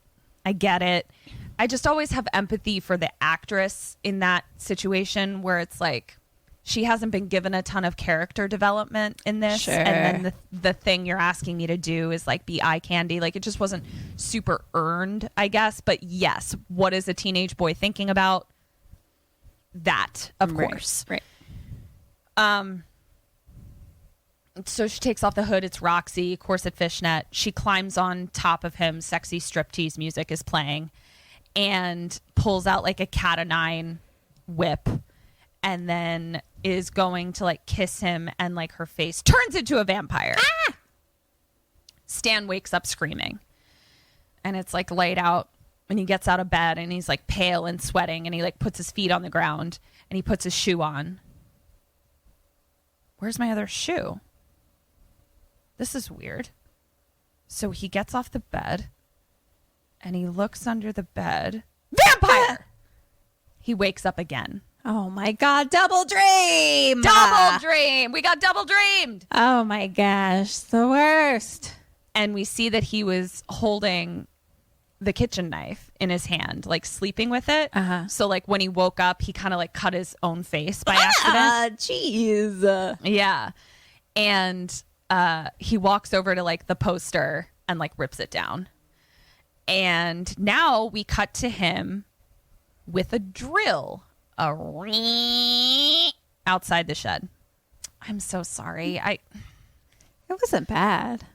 I just always have empathy for the actress in that situation where it's like she hasn't been given a ton of character development in this. Sure. And then the thing you're asking me to do is like be eye candy. Like it just wasn't super earned, I guess. But yes, what is a teenage boy thinking about? That, of course. Right. So she takes off the hood. It's Roxy, corset fishnet. She climbs on top of him. Sexy striptease music is playing, and pulls out like a cat-o'-nine whip, and then is going to like kiss him, and like her face turns into a vampire. Ah! Stan wakes up screaming, and it's like light out, and he gets out of bed, and he's like pale and sweating, and he like puts his feet on the ground, and he puts his shoe on. Where's my other shoe? This is weird. So he gets off the bed, and he looks under the bed. Vampire! He wakes up again. Oh my God, double dream! Double dream! We got double dreamed! Oh my gosh, the worst. And we see that he was holding the kitchen knife in his hand, like sleeping with it. Uh-huh. So like when he woke up, he kind of like cut his own face by accident. Jeez. Yeah. And he walks over to like the poster and like rips it down. And now we cut to him with a drill outside the shed. I'm so sorry. It wasn't bad.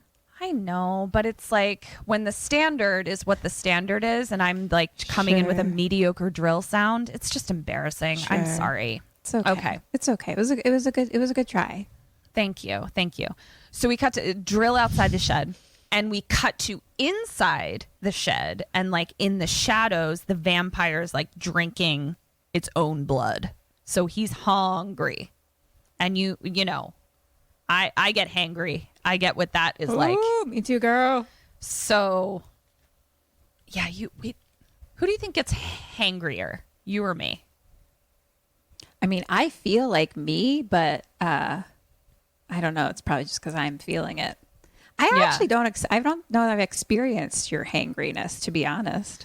I know, but it's like when the standard is what the standard is, and I'm like coming in with a mediocre drill sound, it's just embarrassing. Sure. I'm sorry. It's okay. Okay. It's okay. It was a good try. Thank you. So we cut to drill outside the shed, and we cut to inside the shed, and like in the shadows, the vampire's like drinking its own blood. So he's hungry. And you know, I get hangry. I get what that is like. Ooh, me too, girl. So yeah, who do you think gets hangrier? You or me? I mean, I feel like me, but I don't know. It's probably just because I'm feeling it. I actually don't know that I've experienced your hangriness, to be honest.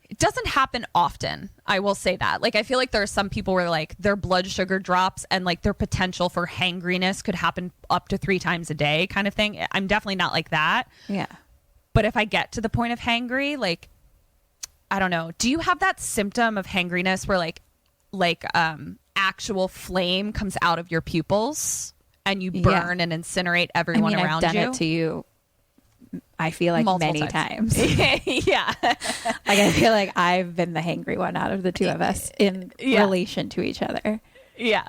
It doesn't happen often. I will say that. Like, I feel like there are some people where like their blood sugar drops and like their potential for hangriness could happen up to 3 times a day kind of thing. I'm definitely not like that. Yeah. But if I get to the point of hangry, like, I don't know. Do you have that symptom of hangriness where like actual flame comes out of your pupils and you burn and incinerate everyone around I've done you. it to you. I feel like Multiple many times. Yeah. Like I feel like I've been the hangry one out of the two of us in relation to each other. Yeah.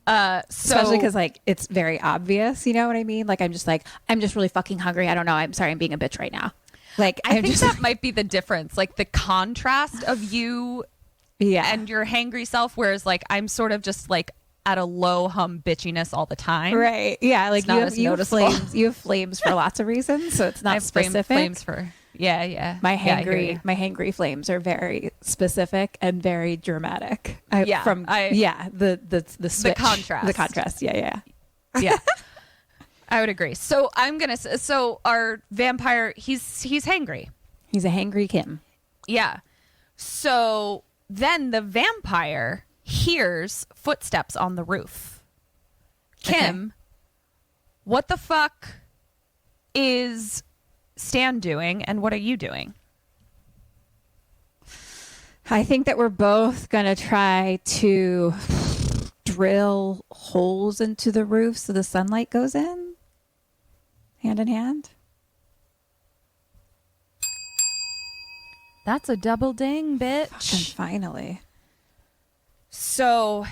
Especially because like it's very obvious, you know what I mean? Like I'm just really fucking hungry. I don't know. I'm sorry, I'm being a bitch right now. Like I think that might be the difference, like the contrast of you and your hangry self, whereas like I'm sort of just like at a low hum bitchiness all the time. Right. Yeah. Like you have noticeable. flames. You have flames for lots of reasons, so it's not specific. Flames for my hangry flames are very specific and very dramatic. The switch, the contrast. The contrast. Yeah. I would agree. So so our vampire, he's hangry. He's a hangry Kim. Yeah. So then the vampire hears footsteps on the roof. Kim, what the fuck is Stan doing and what are you doing? I think that we're both going to try to drill holes into the roof so the sunlight goes in. Hand in hand. That's a double ding, bitch. Fucking finally. So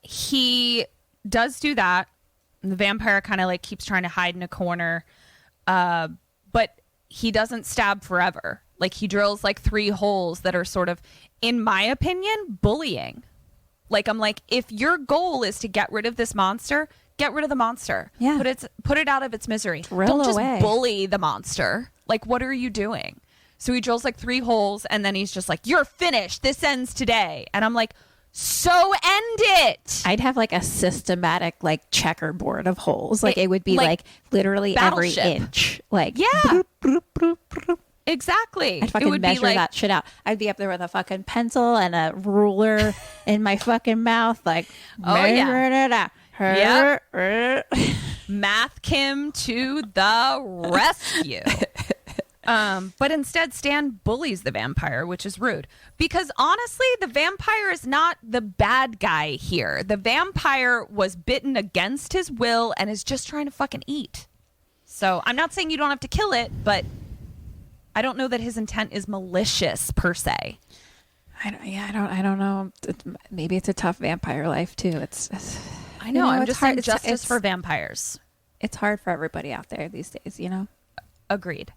he does do that. And the vampire kind of like keeps trying to hide in a corner. But he doesn't stab forever. Like he drills like 3 holes that are sort of, in my opinion, bullying. Like I'm like, if your goal is to get rid of this monster, get rid of the monster. Yeah. Put it out of its misery. Drill Don't just away. bully the monster. Like, what are you doing? So he drills like 3 holes and then he's just like, you're finished. This ends today. And I'm like, so end it. I'd have like a systematic like checkerboard of holes. Like it would be like literally Battleship. every inch. Like Yeah. bloop, bloop, bloop, bloop. Exactly. I'd fucking measure that shit out. I'd be up there with a fucking pencil and a ruler in my fucking mouth, like measuring it out. Yep. Math Kim to the rescue. But instead, Stan bullies the vampire, which is rude. Because honestly, the vampire is not the bad guy here. The vampire was bitten against his will and is just trying to fucking eat. So I'm not saying you don't have to kill it, but I don't know that his intent is malicious per se. I don't know. Maybe it's a tough vampire life too. I know. I'm just saying justice for vampires. It's hard for everybody out there these days, you know? Agreed.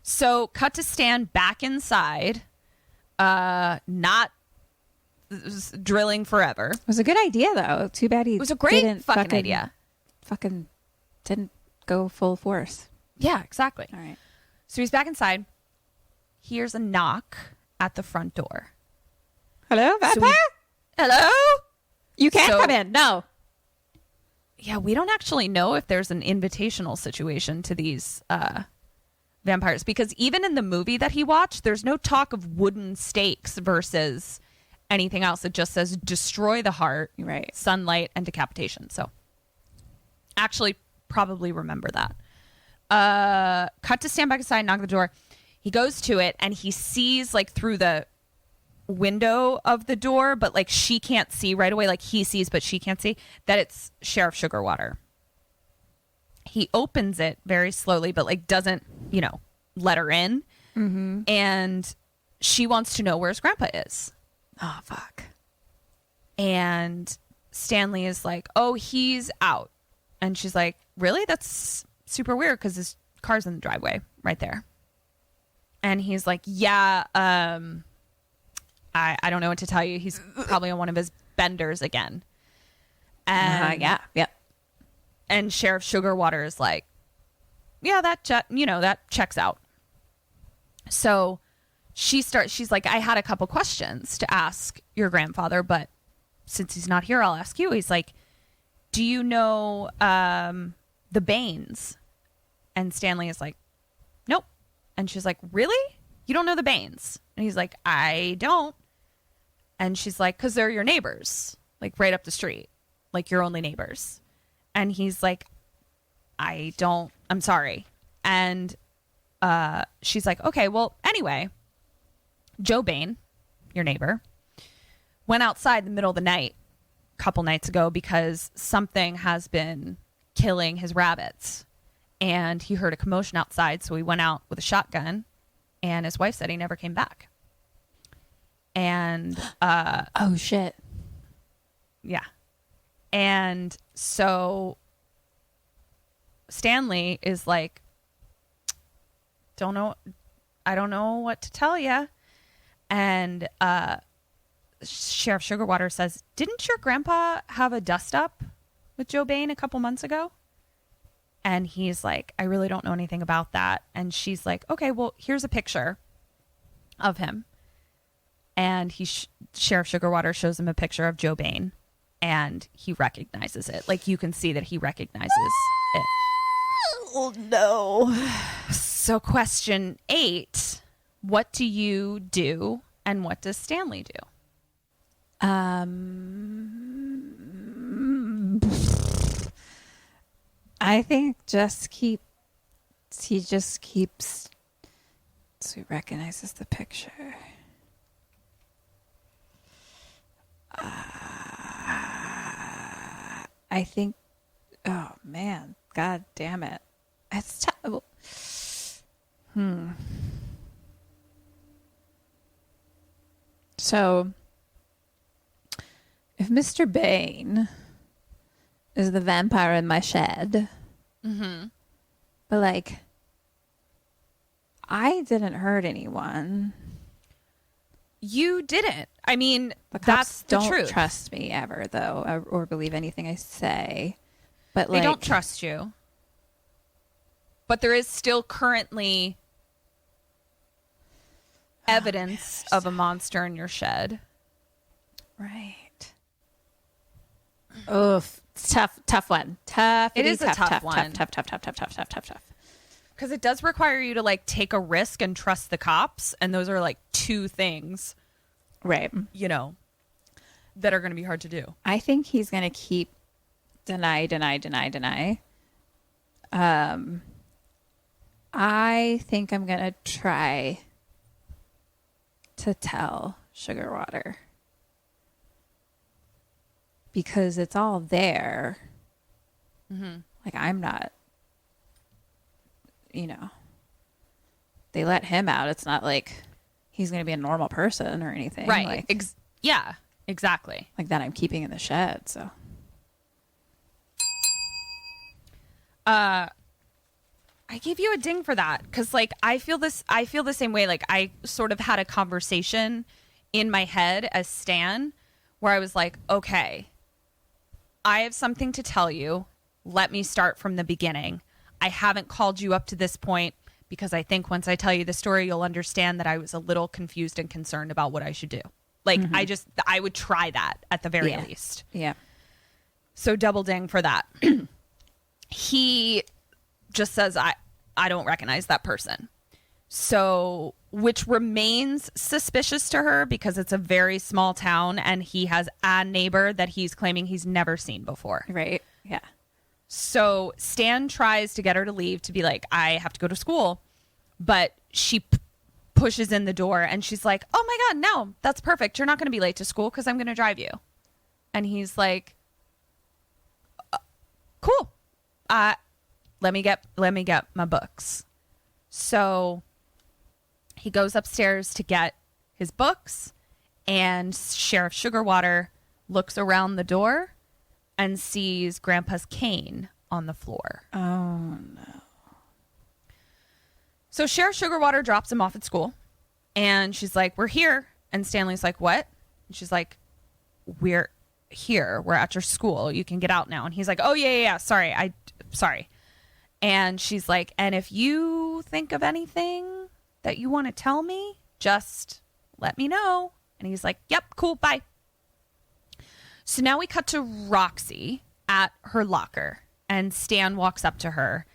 So cut to Stan back inside, not drilling forever. It was a good idea though. Too bad he It was a great fucking idea. Fucking didn't go full force. Yeah, exactly. All right. So he's back inside. Here's a knock at the front door. Hello, vampire? Hello? You can't come in. No. Yeah, we don't actually know if there's an invitational situation to these vampires, because even in the movie that he watched, there's no talk of wooden stakes versus anything else. It just says destroy the heart, Right. sunlight, and decapitation. So actually probably remember that. Cut to stand back aside, knock on the door. He goes to it and he sees like through the window of the door, but like she can't see right away. Like he sees, but she can't see that it's Sheriff Sugarwater. He opens it very slowly, but like doesn't, let her in. Mm-hmm. And she wants to know where his grandpa is. Oh, fuck. And Stanley is like, oh, he's out. And she's like, really? That's super weird because his car's in the driveway right there. And he's like, yeah, I don't know what to tell you. He's probably on one of his benders again. And yeah. And Sheriff Sugarwater is like, yeah, that checks out. So she's like, I had a couple questions to ask your grandfather, but since he's not here, I'll ask you. He's like, do you know the Baines? And Stanley is like, nope. And she's like, really? You don't know the Baines? And he's like, I don't. And she's like, because they're your neighbors, like right up the street, like your only neighbors. And he's like, I'm sorry. And she's like, okay, well, anyway, Joe Bain, your neighbor, went outside in the middle of the night a couple nights ago because something has been killing his rabbits. And he heard a commotion outside, so he went out with a shotgun. And his wife said he never came back. And Oh shit. yeah. And so Stanley is like, I don't know what to tell you. And Sheriff Sugarwater says, didn't your grandpa have a dust up with Joe Bain a couple months ago? And he's like, I really don't know anything about that. And she's like, okay, well, here's a picture of him. And Sheriff Sugarwater shows him a picture of Joe Bain, and he recognizes it. Like, you can see that he recognizes it. Oh no. So question 8, what do you do and what does Stanley do? I think he just keeps, so he recognizes the picture. I think, oh man, God damn it. It's terrible. So, if Mr. Bain is the vampire in my shed, but like, I didn't hurt anyone. You didn't. I mean, The cops that's the don't truth. trust me ever, though, or believe anything I say. But They like, don't trust you. But there is still currently evidence of a monster in your shed. Right. Oof. It's tough one. Tough. It is a tough Tough. one. Tough. Because it does require you to like take a risk and trust the cops. And those are like two things, Right. you know, that are going to be hard to do. I think he's going to keep deny. I think I'm going to try to tell Sugarwater. Because it's all there. Like, I'm not, you know, they let him out. It's not like he's going to be a normal person or anything. Right. Like, Yeah, exactly. like that I'm keeping in the shed. So, I gave you a ding for that because like I feel the same way. Like I sort of had a conversation in my head as Stan where I was like, okay, I have something to tell you. Let me start from the beginning. I haven't called you up to this point because I think once I tell you the story, you'll understand that I was a little confused and concerned about what I should do. Like I would try that at the very least. yeah. So double ding for that. He just says, I don't recognize that person. So, which remains suspicious to her because it's a very small town and he has a neighbor that he's claiming he's never seen before. Right. Yeah. So Stan tries to get her to leave to be like, I have to go to school. But she pushes in the door and she's like, oh my God, no, that's perfect. You're not going to be late to school because I'm going to drive you. And he's like, cool. Let me get my books. So he goes upstairs to get his books and Sheriff Sugarwater looks around the door and sees Grandpa's cane on the floor. Oh, no. So Sheriff Sugarwater drops him off at school and she's like, we're here. And Stanley's like, what? And she's like, we're here. We're at your school. You can get out now. And he's like, oh, yeah. Sorry. And she's like, and if you think of anything that you want to tell me, just let me know. And he's like, yep, cool, bye. So now we cut to Roxy at her locker and Stan walks up to her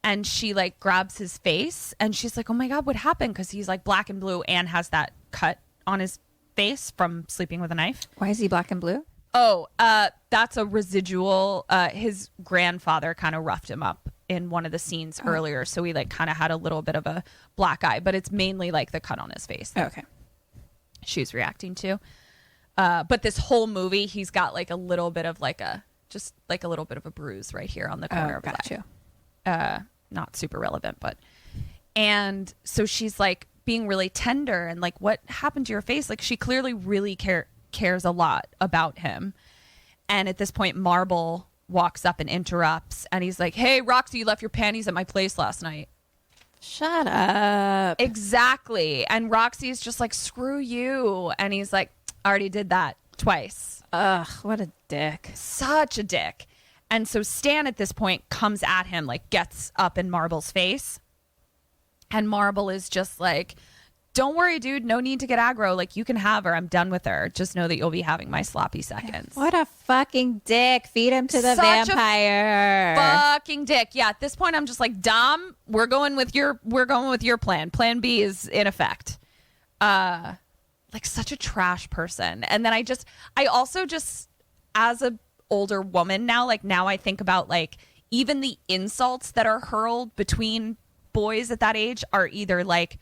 and she like grabs his face and she's like, oh my God, what happened? Because he's like black and blue and has that cut on his face from sleeping with a knife. Why is he black and blue? Oh, that's a residual. His grandfather kind of roughed him up in one of the scenes earlier. So he like kind of had a little bit of a black eye, but it's mainly like the cut on his face. Oh, okay. She's reacting to. But this whole movie, he's got like a little bit of like a little bit of a bruise right here on the corner of his got eye. you. Not super relevant, but. And so she's like being really tender and like, what happened to your face? Like she clearly really cares a lot about him. And at this point, Marble walks up and interrupts. And he's like, hey, Roxy, you left your panties at my place last night. Shut up. Exactly. And Roxy's just like, screw you. And he's like, I already did that twice. Ugh, what a dick. Such a dick. And so Stan at this point comes at him, like gets up in Marble's face. And Marble is just like, don't worry, dude. No need to get aggro. Like, you can have her. I'm done with her. Just know that you'll be having my sloppy seconds. What a fucking dick. Feed him to the vampire. Fucking dick. Yeah, at this point, I'm just like, Dom, we're going with your plan. Plan B is in effect. Like such a trash person. And then I also just, as a older woman now, like now I think about like even the insults that are hurled between boys at that age are either like,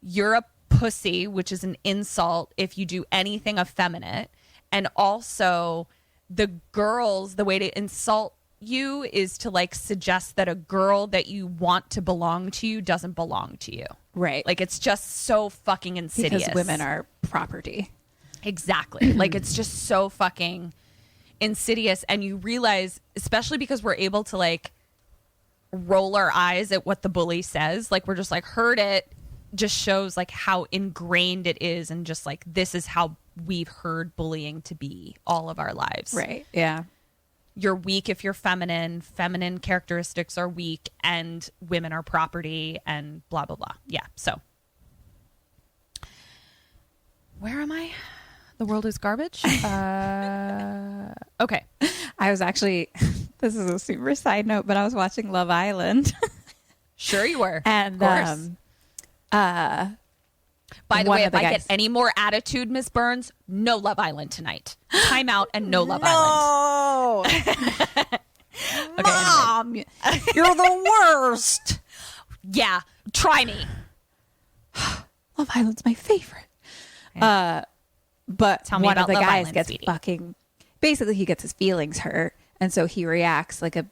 you're a pussy, which is an insult if you do anything effeminate. And also the girls, the way to insult you is to like suggest that a girl that you want to belong to you doesn't belong to you. Right. Like it's just so fucking insidious. Because women are property. Exactly. Like it's just so fucking insidious. And you realize, especially because we're able to like roll our eyes at what the bully says, like we're just like, heard it, just shows like how ingrained it is, and just like this is how we've heard bullying to be all of our lives. Right. Yeah. You're weak if you're feminine. Feminine characteristics are weak, and women are property, and blah blah blah. Yeah. So where am I? The world is garbage. Okay. I was actually, this is a super side note, but I was watching Love Island. Sure you were. And of course. By the way, if I get any more attitude, Miss Burns, no Love Island tonight. Time out and no Love Island. Okay, Mom, you're the worst. Yeah, try me. Love Island's my favorite. But Tell me one of about the Love guys Island, gets sweetie. fucking, basically he gets his feelings hurt. And so he reacts like a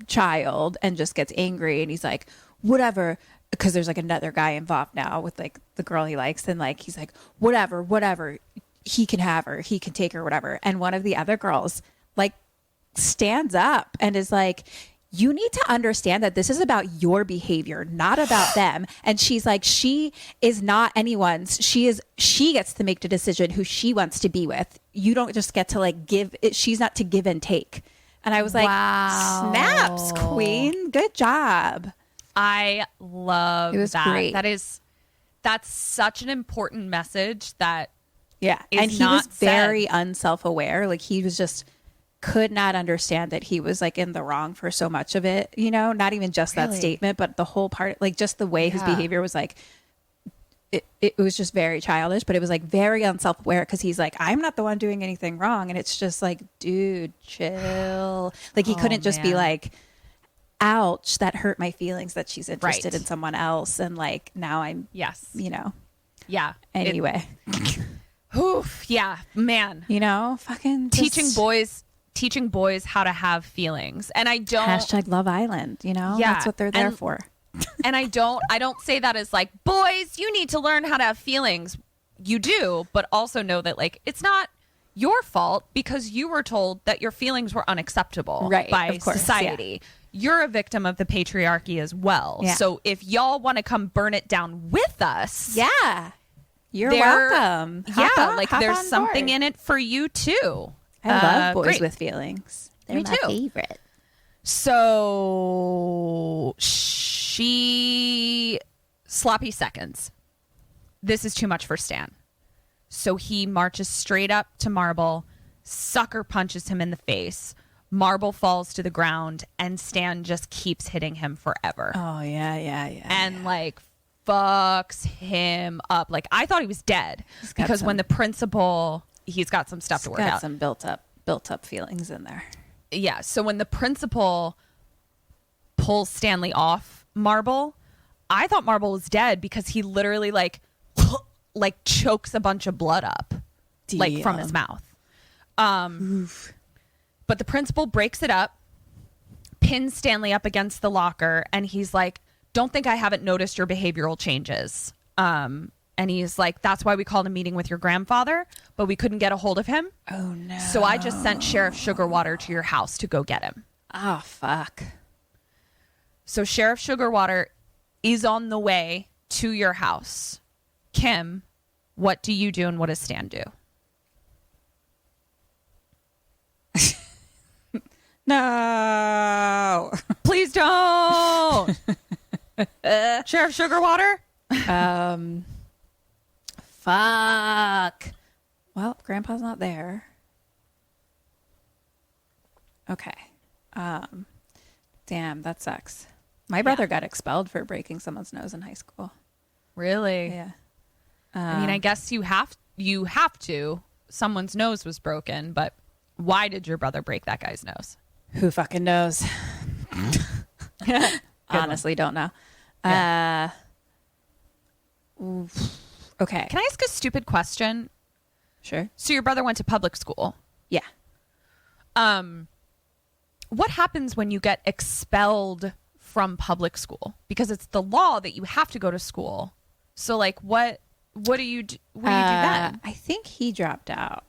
child and just gets angry. And he's like, whatever. Because there's like another guy involved now with like the girl he likes. And like, he's like, whatever. He can have her. He can take her, whatever. And one of the other girls like stands up and is like, you need to understand that this is about your behavior, not about them. And she's like, she is not anyone's. She gets to make the decision who she wants to be with. You don't just get to like give it. She's not to give and take. And I was like, Wow. snaps, queen. Good job. I love It was that. great. That's such an important message that Yeah. is And he not was said. very unself-aware. Like he was just could not understand that he was like in the wrong for so much of it, you know, not even just that Really? statement, but the whole part, like just the way his Yeah. behavior was like, it was just very childish, but it was like very unself-aware because he's like, I'm not the one doing anything wrong. And it's just like, dude, chill. Like he couldn't just be man. like, ouch, that hurt my feelings that she's interested Right. in someone else. And like, now I'm, yes. you know, Yeah. anyway, Oof. Yeah, man. you know, fucking just Teaching boys how to have feelings. And I don't hashtag Love Island, you know, Yeah, that's what they're there and- for. and I don't say that as like, boys, you need to learn how to have feelings. You do, but also know that like it's not your fault because you were told that your feelings were unacceptable Right, by of course, society. You're a victim of the patriarchy as well. Yeah. So if y'all want to come burn it down with us, Yeah. You're there- welcome. like there's something in it for you too. I love boys great. with feelings. They're Me my too. favorite. So sloppy seconds. This is too much for Stan. So he marches straight up to Marble, sucker punches him in the face. Marble falls to the ground, and Stan just keeps hitting him forever. Oh, yeah. And like fucks him up. Like I thought he was dead got because some- when the principal, he's got some stuff to work got out. some built up feelings in there. Yeah. So when the principal pulls Stanley off Marble, I thought Marble was dead because he literally like chokes a bunch of blood up. like from his mouth. But the principal breaks it up, pins Stanley up against the locker, and he's like, don't think I haven't noticed your behavioral changes. And he's like, that's why we called a meeting with your grandfather, but we couldn't get a hold of him. Oh, no. So I just sent Sheriff Sugarwater to your house to go get him. Oh, fuck. So Sheriff Sugarwater is on the way to your house. Kim, what do you do and what does Stan do? No. Please don't. Sheriff Sugarwater? Fuck. Well, Grandpa's not there. Okay. Damn, that sucks. My brother got expelled for breaking someone's nose in high school. Really? Yeah. I mean, I guess you have to. Someone's nose was broken, but why did your brother break that guy's nose? Who fucking knows? Honestly, don't know. Yeah. Okay. Can I ask a stupid question? Sure. So your brother went to public school. Yeah. What happens when you get expelled from public school? Because it's the law that you have to go to school. So like what do you do? What do you do then? I think he dropped out.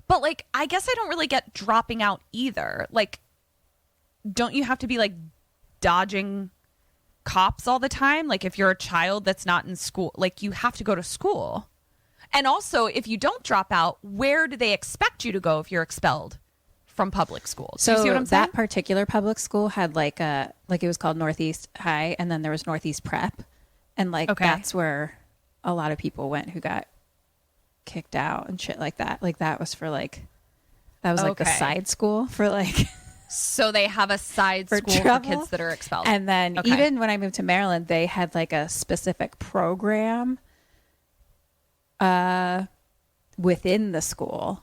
But like, I guess I don't really get dropping out either. Like, don't you have to be like dodging cops all the time? Like if you're a child that's not in school, like you have to go to school. And also if you don't drop out, where do they expect you to go if you're expelled from public school? Do you see what I'm saying? That particular public school had like it was called Northeast High, and then there was Northeast Prep. And like, that's where a lot of people went who got kicked out and shit like that. Like that was for like, that was like the side school for like. So they have a side school for kids that are expelled. And then even when I moved to Maryland, they had like a specific program within the school.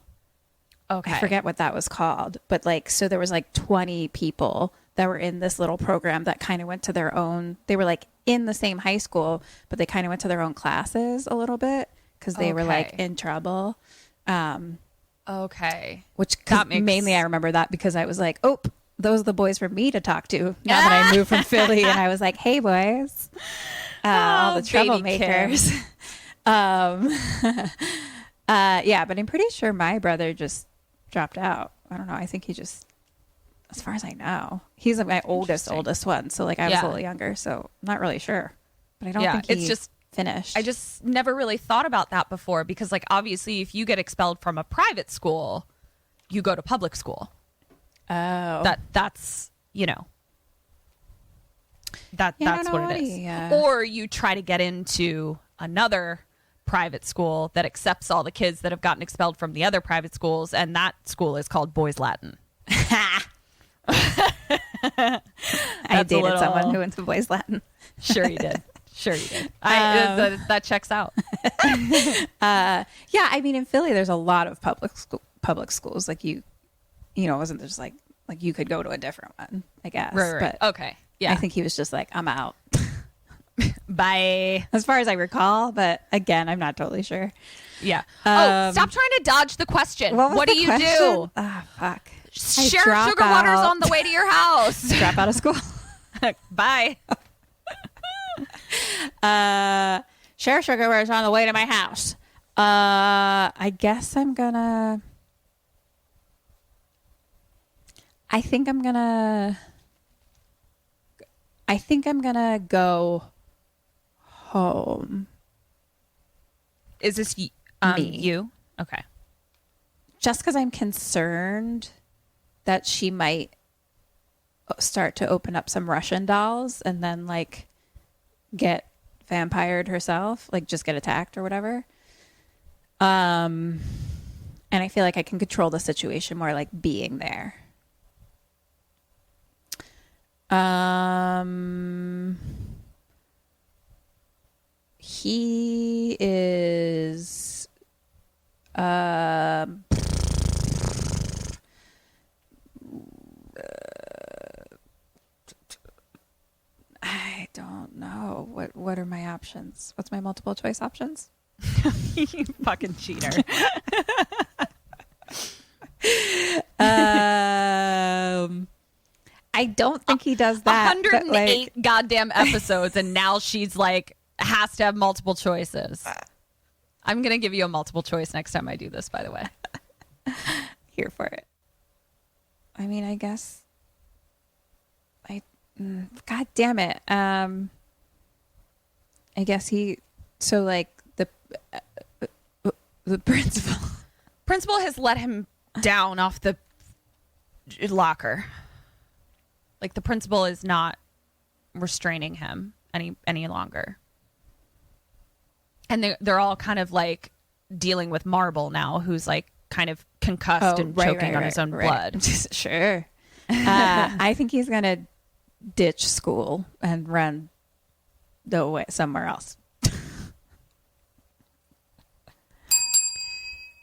Okay. I forget what that was called, but like, so there was like 20 people that were in this little program that kind of went to their own, they were like in the same high school, but they kind of went to their own classes a little bit because they were like in trouble. Okay. Which mainly I remember that because I was like, oh, those are the boys for me to talk to now that I moved from Philly. And I was like, hey boys, all the troublemakers. Yeah, but I'm pretty sure my brother just dropped out. I don't know. I think he just, as far as I know, he's my oldest one. So like I was a little younger, so I'm not really sure. But I don't think he finished. I just never really thought about that before because like obviously if you get expelled from a private school, you go to public school. Oh. That's, you know. That's what it is. Yeah. Or you try to get into another private school that accepts all the kids that have gotten expelled from the other private schools, and that school is called Boys Latin. I dated someone who went to Boys Latin. Sure you did. That checks out. Yeah, I mean in Philly there's a lot of public schools. Like you know, it wasn't just like you could go to a different one, I guess. Right. But okay. Yeah. I think he was just like, I'm out. Bye. As far as I recall, but again, I'm not totally sure. Yeah. Stop trying to dodge the question. What do you do? Ah, fuck. Sheriff Sugarwater's on the way to your house. Drop out of school. Bye. Sheriff Sugarwater's on the way to my house. I guess I'm gonna. I think I'm gonna go home. Is this Me. you? Okay. Just because I'm concerned that she might start to open up some Russian dolls and then like get vampired herself, like just get attacked or whatever. And I feel like I can control the situation more like being there. He is I don't know. What are my options? What's my multiple choice options? You fucking cheater. I don't think he does that. 108 goddamn episodes, and now she's like has to have multiple choices. I'm gonna give you a multiple choice next time I do this, by the way. Here for it. I mean, I guess God damn it. I guess so like the principal Has let him down off the locker. Like the principal is not restraining him any longer. And they're all kind of like dealing with Marble now, who's like kind of concussed and choking on his own blood. Sure. I think he's going to ditch school and run away somewhere else.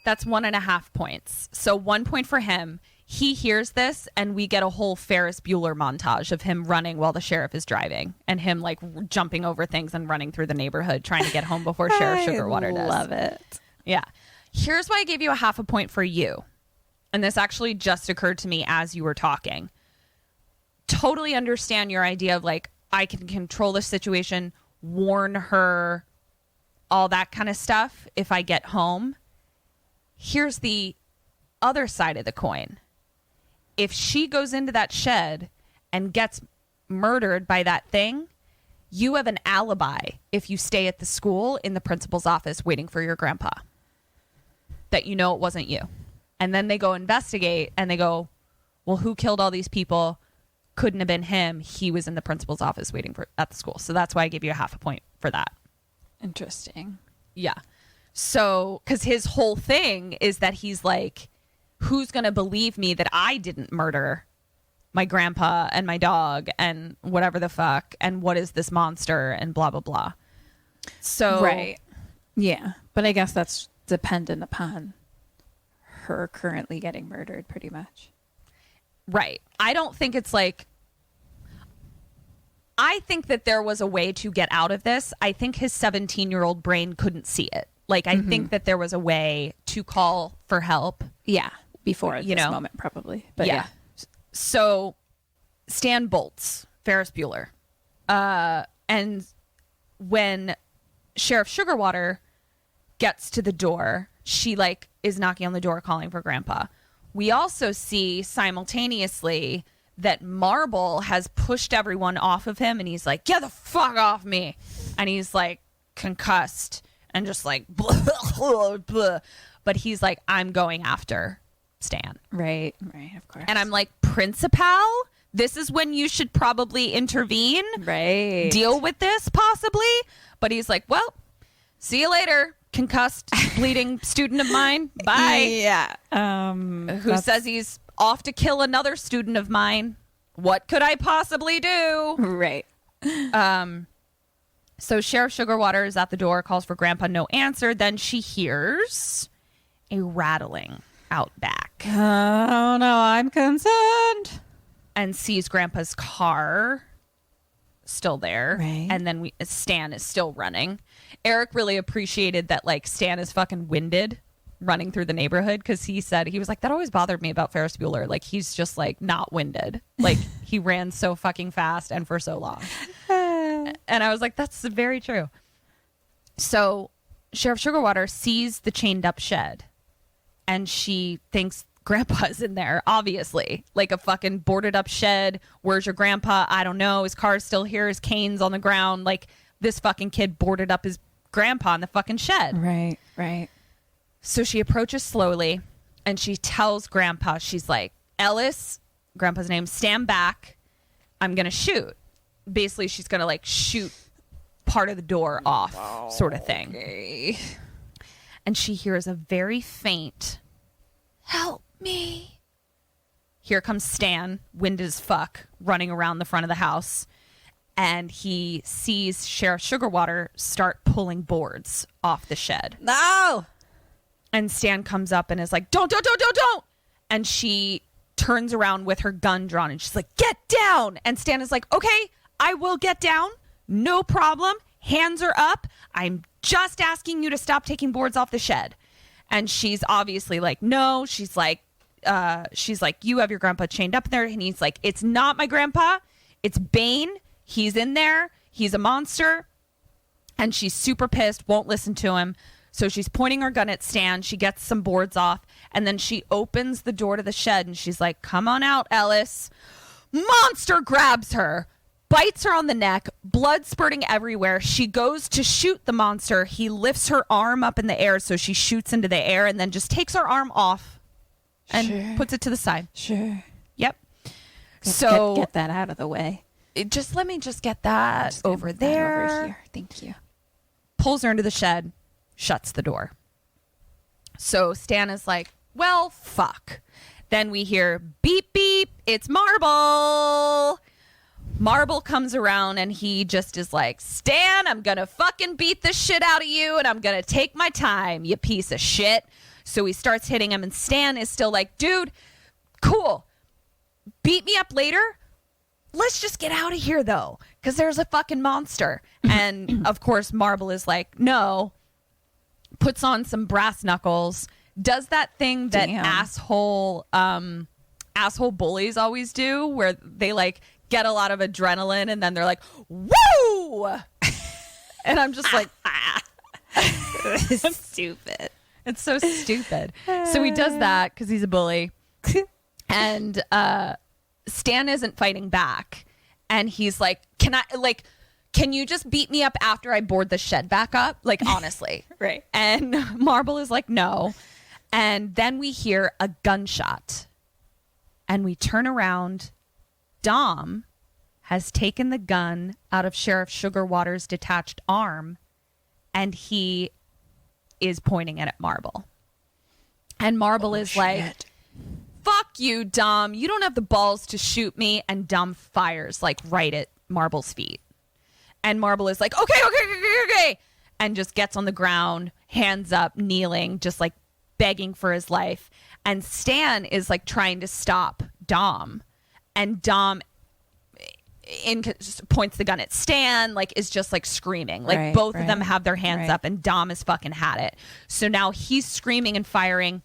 That's 1.5 points. So 1 point for him. He hears this, and we get a whole Ferris Bueller montage of him running while the sheriff is driving, and him like jumping over things and running through the neighborhood trying to get home before Sheriff Sugarwater does. Love it. Yeah. Here's why I gave you a 0.5 point for you. And this actually just occurred to me as you were talking. Totally understand your idea of like, I can control the situation, warn her, all that kind of stuff if I get home. Here's the other side of the coin. If she goes into that shed and gets murdered by that thing, you have an alibi if you stay at the school in the principal's office waiting for your grandpa. That you know it wasn't you. And then they go investigate and they go, well, who killed all these people? Couldn't have been him. He was in the principal's office waiting at the school. So that's why I give you a 0.5 point for that. Interesting. Yeah. So, because his whole thing is that he's like, who's going to believe me that I didn't murder my grandpa and my dog and whatever the fuck, and what is this monster and blah, blah, blah. So, right. Yeah. But I guess that's dependent upon her currently getting murdered pretty much. Right. I don't think it's like, I think that there was a way to get out of this. I think his 17-year-old brain couldn't see it. Like, I think that there was a way to call for help. Yeah. Before this moment, probably. But yeah. So, Stan bolts Ferris Bueller. And when Sheriff Sugarwater gets to the door, she, like, is knocking on the door calling for Grandpa. We also see simultaneously that Marble has pushed everyone off of him, and he's like, get the fuck off me. And he's, like, concussed and just, like, blah, blah, blah. But he's like, I'm going after Stan. Right, of course. And I'm like, Principal, this is when you should probably intervene. Right. Deal with this, possibly. But he's like, well, see you later, concussed, bleeding student of mine. Bye. Yeah. Who says he's off to kill another student of mine? What could I possibly do? Right. So Sheriff Sugarwater is at the door, calls for Grandpa, no answer. Then she hears a rattling out back. Oh, no, I'm concerned. And sees Grandpa's car still there. Right. And then Stan is still running. Eric really appreciated that, like, Stan is fucking winded running through the neighborhood, because he was like, that always bothered me about Ferris Bueller. Like, he's just, like, not winded. Like, he ran so fucking fast and for so long. And I was like, that's very true. So Sheriff Sugarwater sees the chained up shed, and she thinks Grandpa's in there, obviously. Like a fucking boarded up shed. Where's your grandpa? I don't know. His car's still here. His cane's on the ground. Like, this fucking kid boarded up his grandpa in the fucking shed. Right. So she approaches slowly, and she tells Grandpa, she's like, Ellis, Grandpa's name, stand back. I'm going to shoot. Basically, she's going to, like, shoot part of the door off, sort of thing. Okay. And she hears a very faint, help me. Here comes Stan, winded as fuck, running around the front of the house. And he sees Sheriff Sugarwater start pulling boards off the shed. No! And Stan comes up and is like, don't. And she turns around with her gun drawn, and she's like, get down. And Stan is like, okay, I will get down. No problem. Hands are up. I'm just asking you to stop taking boards off the shed. And she's obviously like, no. She's like, you have your grandpa chained up there. And he's like, it's not my grandpa. It's Bane. He's in there. He's a monster. And she's super pissed, won't listen to him. So she's pointing her gun at Stan. She gets some boards off. And then she opens the door to the shed. And she's like, come on out, Ellis. Monster grabs her, bites her on the neck, blood spurting everywhere. She goes to shoot the monster. He lifts her arm up in the air. So she shoots into the air and then just takes her arm off and puts it to the side. Sure. Yep. So get that out of the way. Let me just get that over there. Over here. Thank you. Pulls her into the shed, shuts the door. So Stan is like, well, fuck. Then we hear beep, beep. It's Marble. Marble comes around and he just is like, Stan, I'm going to fucking beat the shit out of you and I'm going to take my time, you piece of shit. So he starts hitting him and Stan is still like, dude, cool. Beat me up later. Let's just get out of here, though, because there's a fucking monster. And, of course, Marble is like, no, puts on some brass knuckles, does that thing that asshole bullies always do, where they, like, get a lot of adrenaline, and then they're like, woo! And I'm just like, Stupid. It's so stupid. So he does that because he's a bully. And, Stan isn't fighting back and he's like, can you just beat me up after I board the shed back up? Like, honestly. Right. And Marble is like, no. And then we hear a gunshot and we turn around. Dom has taken the gun out of Sheriff Sugarwater's detached arm and he is pointing it at Marble. And Marble is like, fuck you, Dom. You don't have the balls to shoot me. And Dom fires like right at Marble's feet. And Marble is like, okay. And just gets on the ground, hands up, kneeling, just like begging for his life. And Stan is like trying to stop Dom. And Dom just points the gun at Stan, like is just like screaming. Like both of them have their hands up and Dom has fucking had it. So now he's screaming and firing.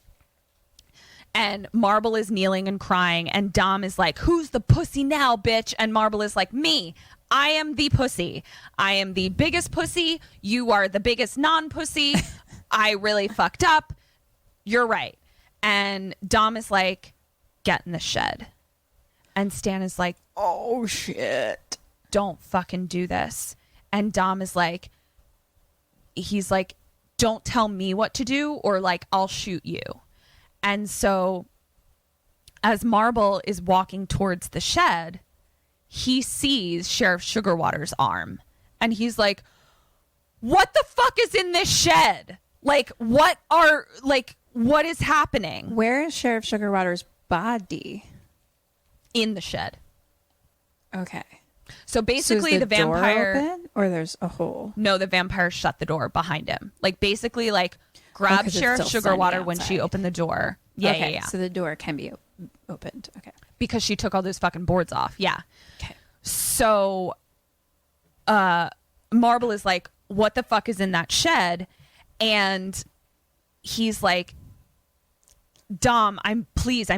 And Marble is kneeling and crying. And Dom is like, who's the pussy now, bitch? And Marble is like, me. I am the pussy. I am the biggest pussy. You are the biggest non-pussy. I really fucked up. You're right. And Dom is like, get in the shed. And Stan is like, oh, shit. Don't fucking do this. And Dom is like, he's like, don't tell me what to do or like, I'll shoot you. And so as Marble is walking towards the shed, he sees Sheriff Sugarwater's arm and he's like, what the fuck is in this shed? Like, what is happening? Where is Sheriff Sugarwater's body? In the shed. Okay. So basically is the vampire door open, or there's a hole. No, the vampire shut the door behind him. Like basically like grabbed Sheriff Sugarwater when she opened the door. Yeah. So the door can be opened. Okay. Because she took all those fucking boards off. Yeah. Okay. So Marble is like, what the fuck is in that shed? And he's like, Dom, I'm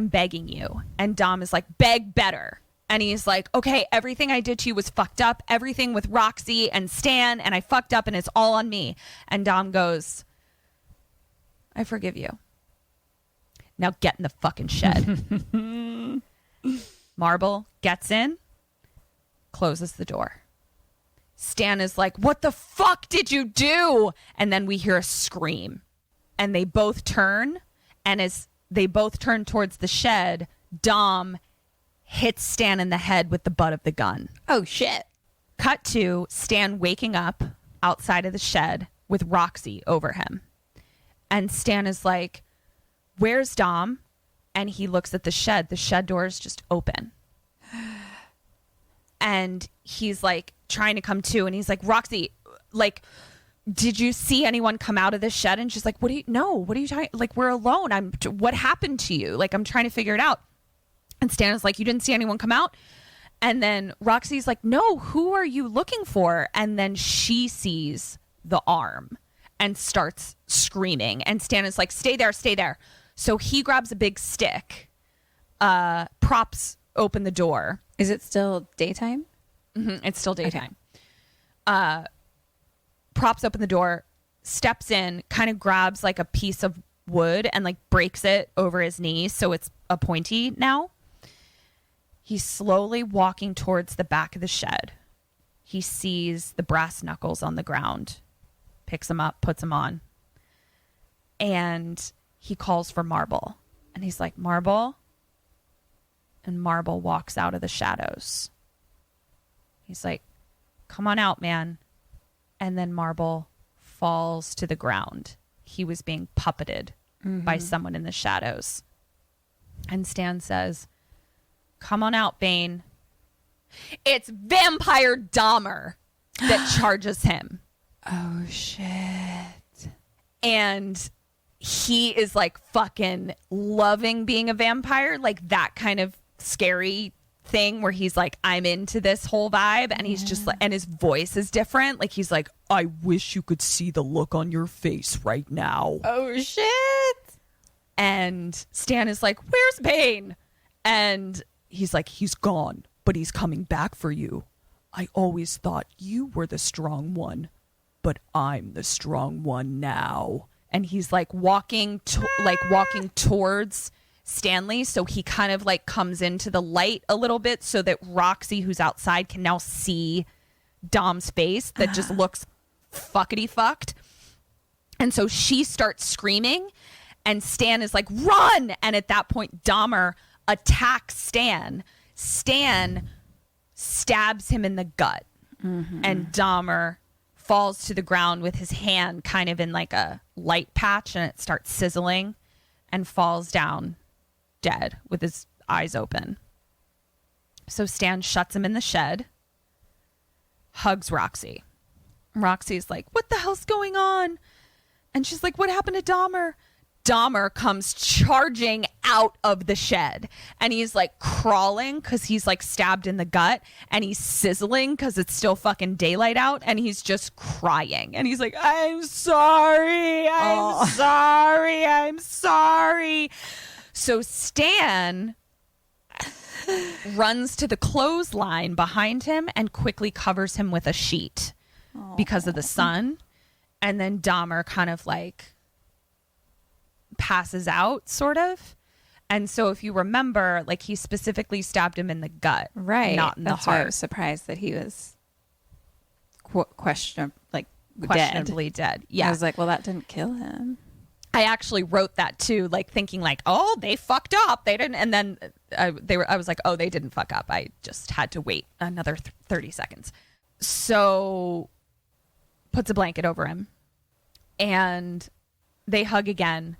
begging you. And Dom is like, beg better. And he's like, okay, everything I did to you was fucked up. Everything with Roxy and Stan, and I fucked up and it's all on me. And Dom goes, I forgive you. Now get in the fucking shed. Marble gets in, closes the door. Stan is like, what the fuck did you do? And then we hear a scream. And they both turn. And as they both turn towards the shed, Dom hits Stan in the head with the butt of the gun. Oh, shit. Cut to Stan waking up outside of the shed with Roxy over him. And Stan is like, where's Dom? And he looks at the shed. The shed door is just open. And he's like trying to come to. And he's like, Roxy, like, did you see anyone come out of this shed? And she's like, what are you talking? Like, we're alone. What happened to you? Like, I'm trying to figure it out. And Stan is like, you didn't see anyone come out? And then Roxy's like, no, who are you looking for? And then she sees the arm. and starts screaming. And Stan is like, stay there, stay there. So he grabs a big stick, props open the door. Is it still daytime? Mm-hmm, it's still daytime. Okay. Props open the door, steps in, kind of grabs like a piece of wood and like breaks it over his knee so it's a pointy now. He's slowly walking towards the back of the shed. He sees the brass knuckles on the ground, picks them up, puts them on, and he calls for Marble. And he's like, Marble? And Marble walks out of the shadows. He's like, come on out, man. And then Marble falls to the ground. He was being puppeted by someone in the shadows. And Stan says, come on out, Bane. It's Vampire Dahmer that charges him. Oh, shit. And he is like fucking loving being a vampire, like that kind of scary thing where he's like, I'm into this whole vibe. And he's just like, and his voice is different. Like he's like, I wish you could see the look on your face right now. Oh, shit. And Stan is like, where's Bane? And he's like, he's gone, but he's coming back for you. I always thought you were the strong one, but I'm the strong one now. And he's like walking towards Stanley. So he kind of like comes into the light a little bit so that Roxy, who's outside, can now see Dom's face that just looks fuckity fucked. And so she starts screaming and Stan is like, run. And at that point, Dahmer attacks Stan. Stan stabs him in the gut. And Dahmer falls to the ground with his hand kind of in like a light patch, and it starts sizzling and falls down dead with his eyes open. So Stan shuts him in the shed, hugs Roxy. Roxy's like, what the hell's going on? And she's like, what happened to Dahmer? Dahmer comes charging out of the shed, and he's like crawling because he's like stabbed in the gut, and he's sizzling because it's still fucking daylight out, and he's just crying, and he's like, I'm sorry, I'm sorry. So Stan runs to the clothesline behind him and quickly covers him with a sheet because of the sun, and then Dahmer kind of like passes out, sort of. And so if you remember, like he specifically stabbed him in the gut, Right. not in the That's why I heart. was surprised that he was questionably dead. Yeah. I was like, well, that didn't kill him. I actually wrote that too, like thinking like, oh, they fucked up. They didn't. And then I was like, oh, they didn't fuck up. I just had to wait another 30 seconds. So puts a blanket over him and they hug again.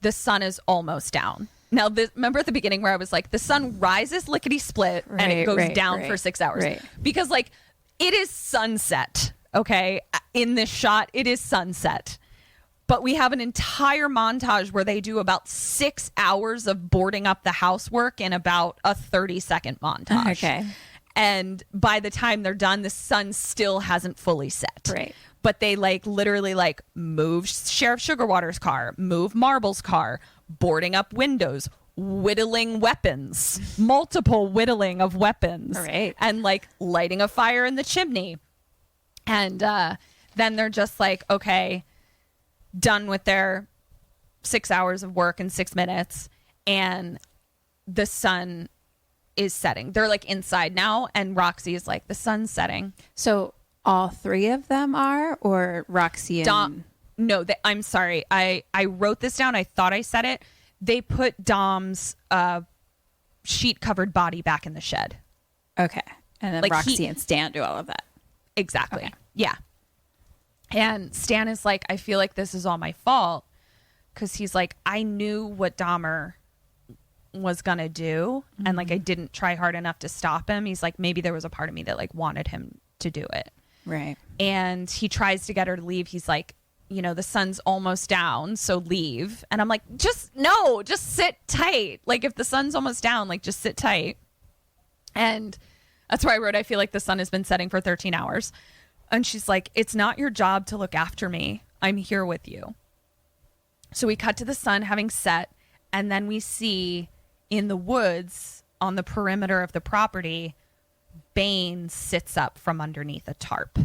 The sun is almost down. Now, remember at the beginning where I was like, the sun rises lickety split and it goes down for 6 hours. Right. Because like it is sunset, okay? In this shot, it is sunset. But we have an entire montage where they do about 6 hours of boarding up the housework in about a 30-second montage. Okay. And by the time they're done, the sun still hasn't fully set. Right. But they like literally like move Sheriff Sugarwater's car, move Marble's car, boarding up windows, whittling weapons, multiple whittling of weapons. Right. And like lighting a fire in the chimney. And then they're just like, okay, done with their 6 hours of work in 6 minutes. And the sun is setting. They're like inside now. And Roxy is like, the sun's setting. So all three of them are, or Roxy and... No, I'm sorry. I wrote this down. I thought I said it. They put Dom's sheet-covered body back in the shed. Okay. And then Like Roxy and Stan do all of that. Exactly. Okay. Yeah. And Stan is like, I feel like this is all my fault. Because he's like, I knew what Dahmer was going to do. And like, I didn't try hard enough to stop him. He's like, maybe there was a part of me that like wanted him to do it. Right. And he tries to get her to leave. He's like, you know, the sun's almost down, so leave. And I'm like, just sit tight. Like if the sun's almost down, like just sit tight. And that's why I wrote, I feel like the sun has been setting for 13 hours. And she's like, it's not your job to look after me. I'm here with you. So we cut to the sun having set, and then we see in the woods on the perimeter of the property, Bane sits up from underneath a tarp.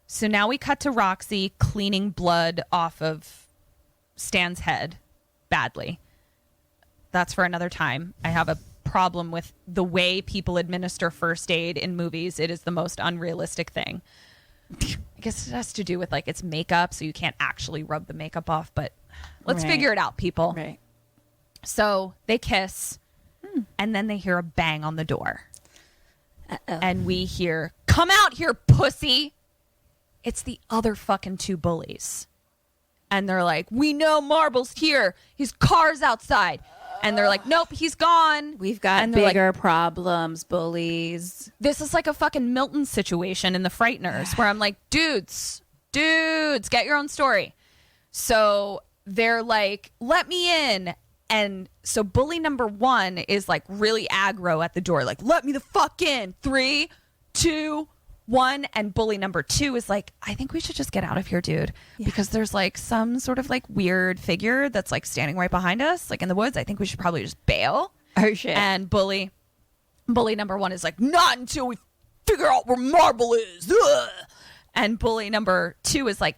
So now we cut to Roxy cleaning blood off of Stan's head badly. That's for another time. I have a problem with the way people administer first aid in movies. It is the most unrealistic thing. I guess it has to do with like it's makeup, so you can't actually rub the makeup off, but let's figure it out, people. Right. So they kiss, and then they hear a bang on the door. And we hear, "Come out here, pussy." It's the other fucking two bullies. And they're like, "We know Marble's here. His car's outside." And they're like, "Nope, he's gone. We've got bigger problems, bullies. This is like a fucking Milton situation in The Frighteners where I'm like, dudes, get your own story. So they're like, "Let me in." And so bully number 1 is like really aggro at the door, like, "Let me the fuck in. 3, 2, 1." And bully number 2 is like, "I think we should just get out of here, dude. Because there's like some sort of like weird figure that's like standing right behind us, like in the woods. I think we should probably just bail." Oh, shit. And bully number 1 is like, "Not until we figure out where Marble is." Ugh. And bully number 2 is like,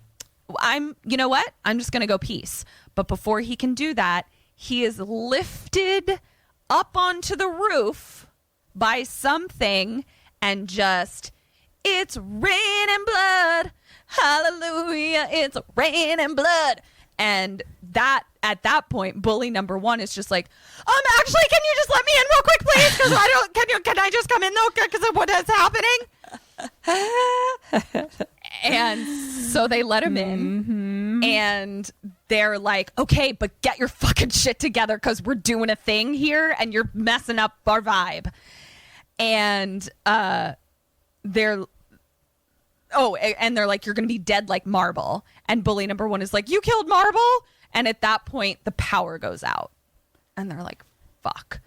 you know what? I'm just going to go peace. But before he can do that, he is lifted up onto the roof by something and just, "It's raining blood. Hallelujah. It's raining blood." And that at that point, bully number 1 is just like, "Actually, can you just let me in real quick, please? Because can I just come in though? Because of what is happening?" And so they let him in, and they're like, "Okay, but get your fucking shit together because we're doing a thing here and you're messing up our vibe." And they're like, "You're going to be dead like Marble." And bully number 1 is like, "You killed Marble?" And at that point, the power goes out. And they're like, fuck.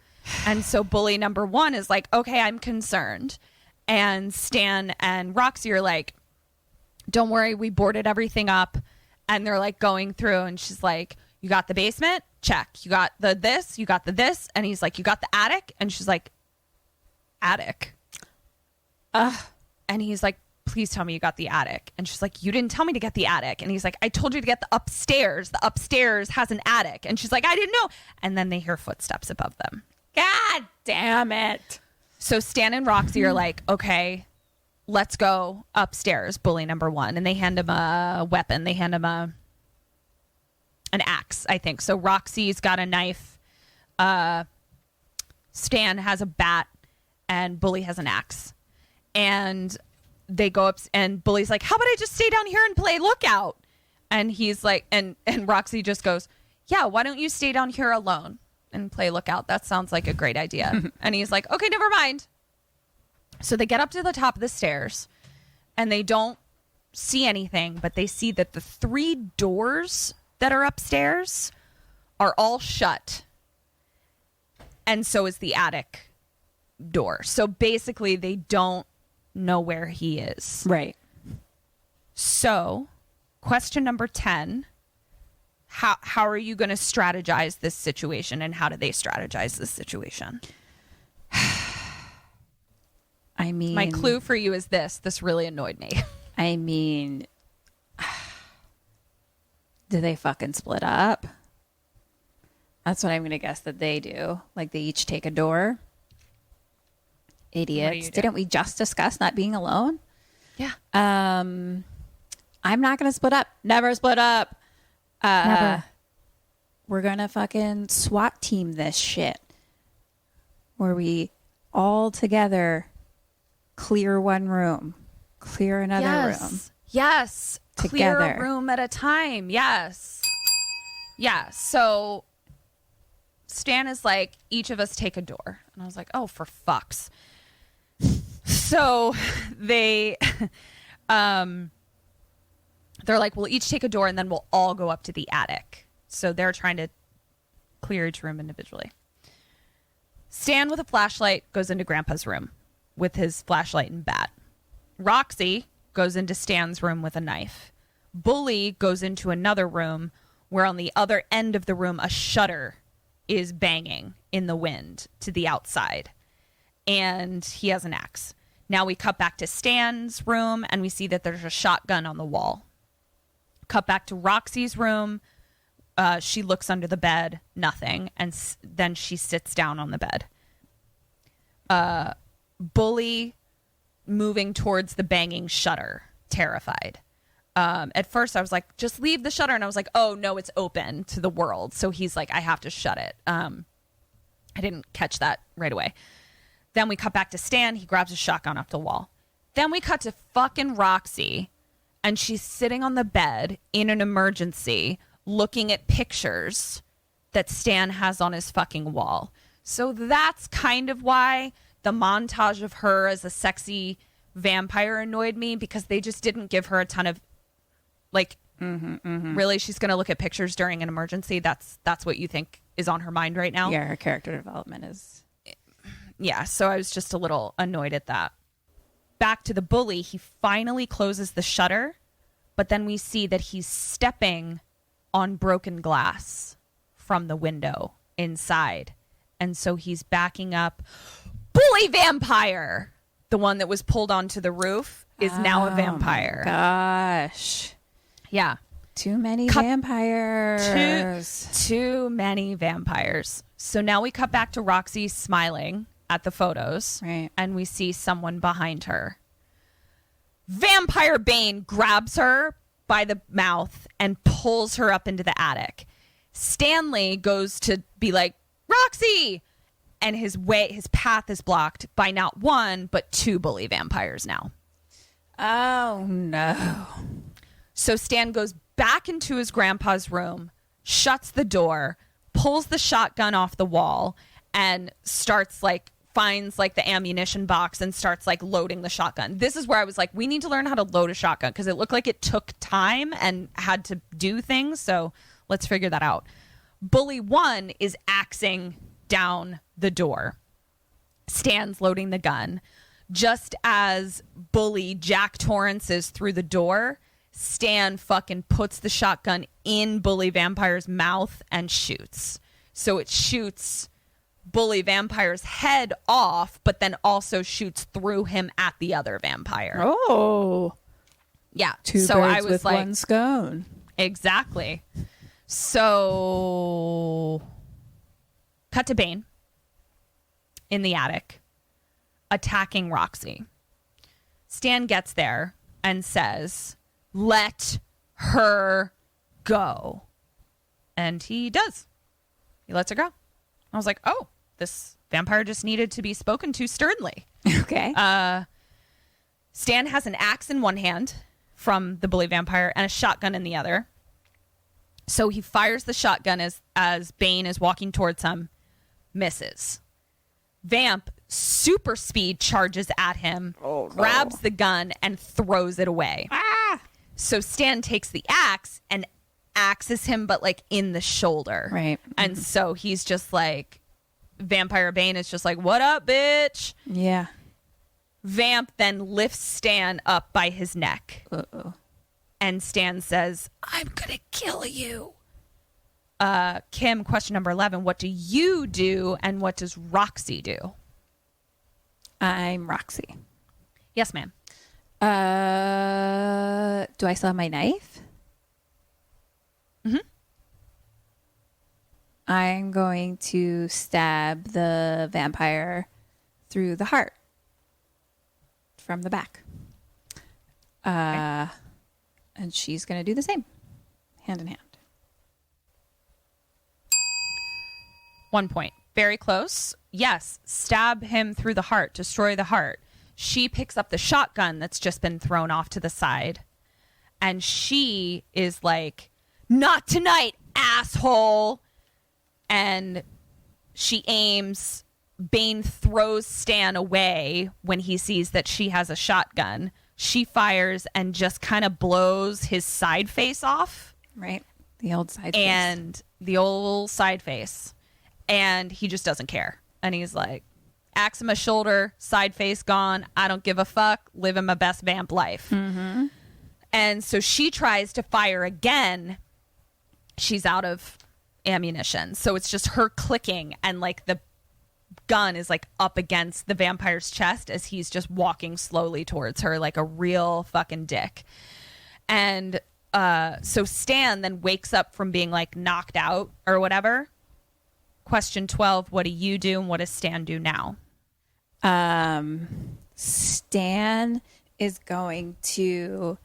And so bully number 1 is like, "Okay, I'm concerned." And Stan and Roxy are like, "Don't worry, we boarded everything up." And they're like going through, and she's like, "You got the basement? Check. You got the this? You got the this?" And he's like, "You got the attic?" And she's like, "Attic?" And he's like, "Please tell me you got the attic." And she's like, "You didn't tell me to get the attic." And he's like, "I told you to get the upstairs. The upstairs has an attic." And she's like, "I didn't know." And then they hear footsteps above them. God damn it. So Stan and Roxy are like, "Okay, let's go upstairs," bully number 1. And they hand him a weapon. They hand him an axe, I think. So Roxy's got a knife. Stan has a bat, and bully has an axe. And they go up, and bully's like, "How about I just stay down here and play lookout?" And he's like, and Roxy just goes, "Yeah, why don't you stay down here alone and play lookout? That sounds like a great idea." And he's like, "Okay, never mind." So they get up to the top of the stairs, and they don't see anything, but they see that the 3 doors that are upstairs are all shut. And so is the attic door. So basically they don't know where he is. Right. So question number 10, how are you going to strategize this situation, and how do they strategize this situation? I mean, My clue for you is this really annoyed me. I mean, do they fucking split up? That's what I'm going to guess that they do. Like they each take a door. Idiots. Didn't we just discuss not being alone? Yeah. I'm not going to split up. Never split up. Never. We're going to fucking SWAT team this shit. Where we all together clear one room, clear another room. Yes. Together. Clear a room at a time. Yes. Yeah. So Stan is like, "Each of us take a door." And I was like, oh, for fucks. So they, they're like, "We'll each take a door and then we'll all go up to the attic." So they're trying to clear each room individually. Stan with a flashlight goes into Grandpa's room with his flashlight and bat. Roxy goes into Stan's room with a knife. Bully goes into another room where on the other end of the room, a shutter is banging in the wind to the outside. And he has an axe. Now we cut back to Stan's room and we see that there's a shotgun on the wall. Cut back to Roxy's room. She looks under the bed, nothing. And then she sits down on the bed. Bully moving towards the banging shutter, terrified. At first I was like, just leave the shutter. And I was like, oh no, it's open to the world. So he's like, I have to shut it. I didn't catch that right away. Then we cut back to Stan. He grabs a shotgun off the wall. Then we cut to fucking Roxy, and she's sitting on the bed in an emergency looking at pictures that Stan has on his fucking wall. So that's kind of why the montage of her as a sexy vampire annoyed me, because they just didn't give her a ton of, like, really, she's going to look at pictures during an emergency? That's what you think is on her mind right now? Yeah, her character development is... Yeah, so I was just a little annoyed at that. Back to the bully, he finally closes the shutter, but then we see that he's stepping on broken glass from the window inside. And so he's backing up. Bully vampire! The one that was pulled onto the roof is now a vampire. Gosh. Yeah. Too many vampires. Too many vampires. So now we cut back to Roxy smiling at the photos. Right. And we see someone behind her. Vampire Bane grabs her by the mouth and pulls her up into the attic. Stanley goes to be like, Roxy! And his path is blocked by not one, but two bully vampires now. Oh, no. So Stan goes back into his grandpa's room, shuts the door, pulls the shotgun off the wall, and finds the ammunition box and starts loading the shotgun. This is where I was like, we need to learn how to load a shotgun, because it looked like it took time and had to do things. So let's figure that out. Bully 1 is axing down the door. Stan's loading the gun. Just as Bully Jack Torrance is through the door, Stan fucking puts the shotgun in Bully Vampire's mouth and shoots. So it shoots Bully Vampire's head off, but then also shoots through him at the other vampire. Oh. Yeah. Two birds with one stone. Exactly. So cut to Bane in the attic, attacking Roxy. Stan gets there and says, let her go. And he does. He lets her go. I was like, oh, this vampire just needed to be spoken to sternly. Okay. Stan has an axe in one hand from the bully vampire and a shotgun in the other. So he fires the shotgun as Bane is walking towards him, misses. Vamp super speed charges at him, grabs the gun, and throws it away. Ah! So Stan takes the axe and axes him, but in the shoulder. Right. And so he's just Vampire Bane is just what up, bitch? Yeah. Vamp then lifts Stan up by his neck. Uh-oh. And Stan says, I'm gonna kill you. Kim, question number 11. What do you do and what does Roxy do? I'm Roxy. Yes, ma'am. Do I still have my knife? Mm-hmm. I'm going to stab the vampire through the heart from the back. Okay. And she's going to do the same, hand in hand. 1 point. Very close. Yes, stab him through the heart, destroy the heart. She picks up the shotgun that's just been thrown off to the side. And she is like, not tonight, asshole. And she aims. Bane throws Stan away when he sees that she has a shotgun. She fires and just kind of blows his side face off. Right. The old side face. And the old side face. And he just doesn't care. And he's like, axe in my shoulder, side face gone. I don't give a fuck. Living my best vamp life. Mm-hmm. And so she tries to fire again. She's out of ammunition. So it's just her clicking, and like the gun is like up against the vampire's chest as he's just walking slowly towards her like a real fucking dick. And so Stan then wakes up from being like knocked out or whatever. Question 12, what do you do and what does Stan do now? Stan is going to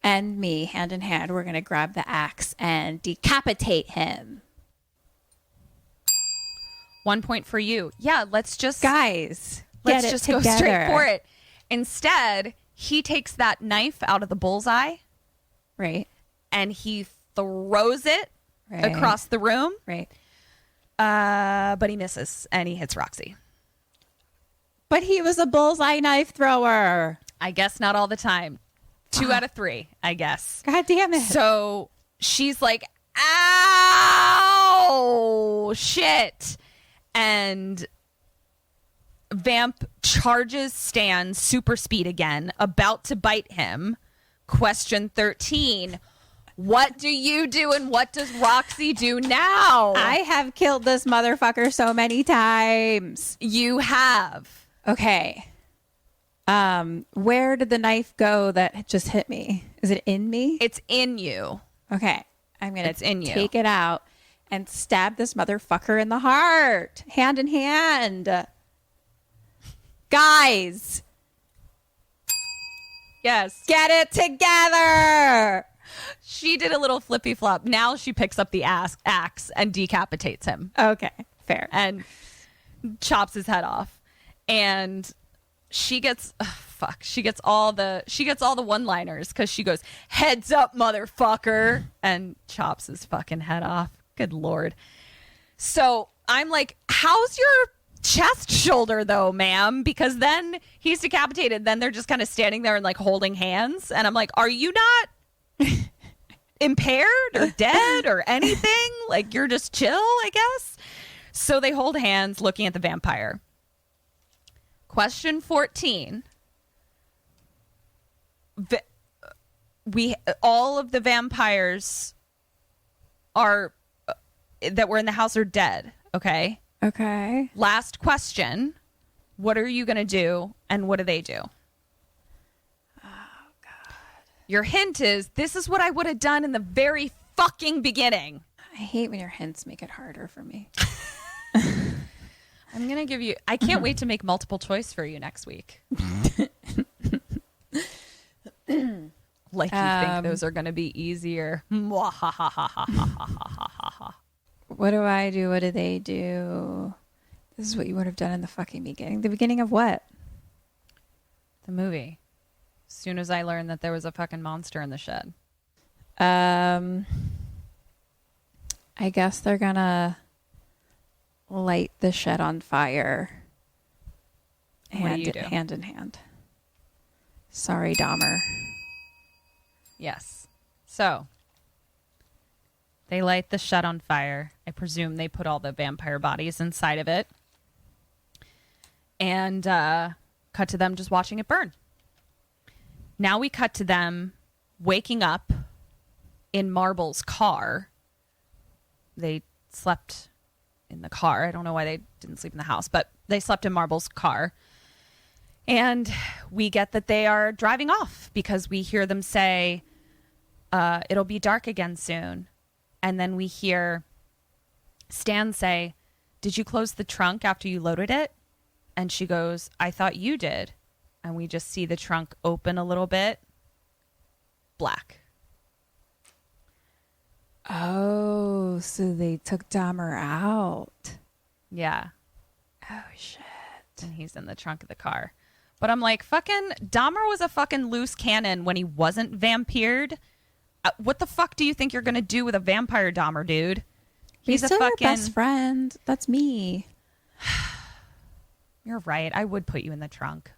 and me hand in hand. We're going to grab the axe and decapitate him. 1 point for you. Yeah, let's just Guys, let's just go straight for it. Instead, he takes that knife out of the bullseye, Right. and he throws it Right. across the room. Right. But he misses and he hits Roxy. But he was a bullseye knife thrower. I guess not all the time. 2 out of 3, I guess. God damn it. So she's like, ow, shit. And Vamp charges Stan super speed again, about to bite him. Question 13. What do you do and what does Roxy do now? I have killed this motherfucker so many times. You have. Okay. Where did the knife go that just hit me? Is it in me? It's in you. Okay. I'm going It's in to you. take it out and stab this motherfucker in the heart. Hand in hand. Guys, Yes. get it together. She did a little flippy flop. Now she picks up the axe and decapitates him Okay. Fair. and chops his head off. And she gets she gets all the one-liners because she goes, "Heads up, motherfucker," and chops his fucking head off. Good Lord. So I'm like, how's your chest shoulder though, ma'am? Because then he's decapitated. Then they're just kind of standing there and like holding hands. And I'm like, are you not impaired or dead or anything? Like, you're just chill, I guess. So they hold hands looking at the vampire. Question 14. All of the vampires that were in the house are dead. Okay. Okay. Last question. What are you going to do and what do they do? Oh, God. Your hint is, this is what I would have done in the very fucking beginning. I hate when your hints make it harder for me. I'm going to give you, I can't wait to make multiple choice for you next week. Like you think those are going to be easier. What do I do? What do they do? This is what you would have done in the fucking beginning. The beginning of what? The movie. As soon as I learned that there was a fucking monster in the shed. I guess they're gonna light the shed on fire. What do you do? Hand in hand. Sorry, Dahmer. Yes. So they light the shed on fire. I presume they put all the vampire bodies inside of it. And cut to them just watching it burn. Now we cut to them waking up in Marble's car. They slept in the car. I don't know why they didn't sleep in the house, but they slept in Marble's car. And we get that they are driving off because we hear them say, it'll be dark again soon. And then we hear Stan say, did you close the trunk after you loaded it? And she goes, I thought you did. And we just see the trunk open a little bit. Black. Oh, so they took Dahmer out. Yeah. Oh, shit. And he's in the trunk of the car. But I'm like, fucking Dahmer was a fucking loose cannon when he wasn't vampired. What the fuck do you think you're going to do with a vampire Dahmer, dude? He's still your best friend. That's me. You're right. I would put you in the trunk.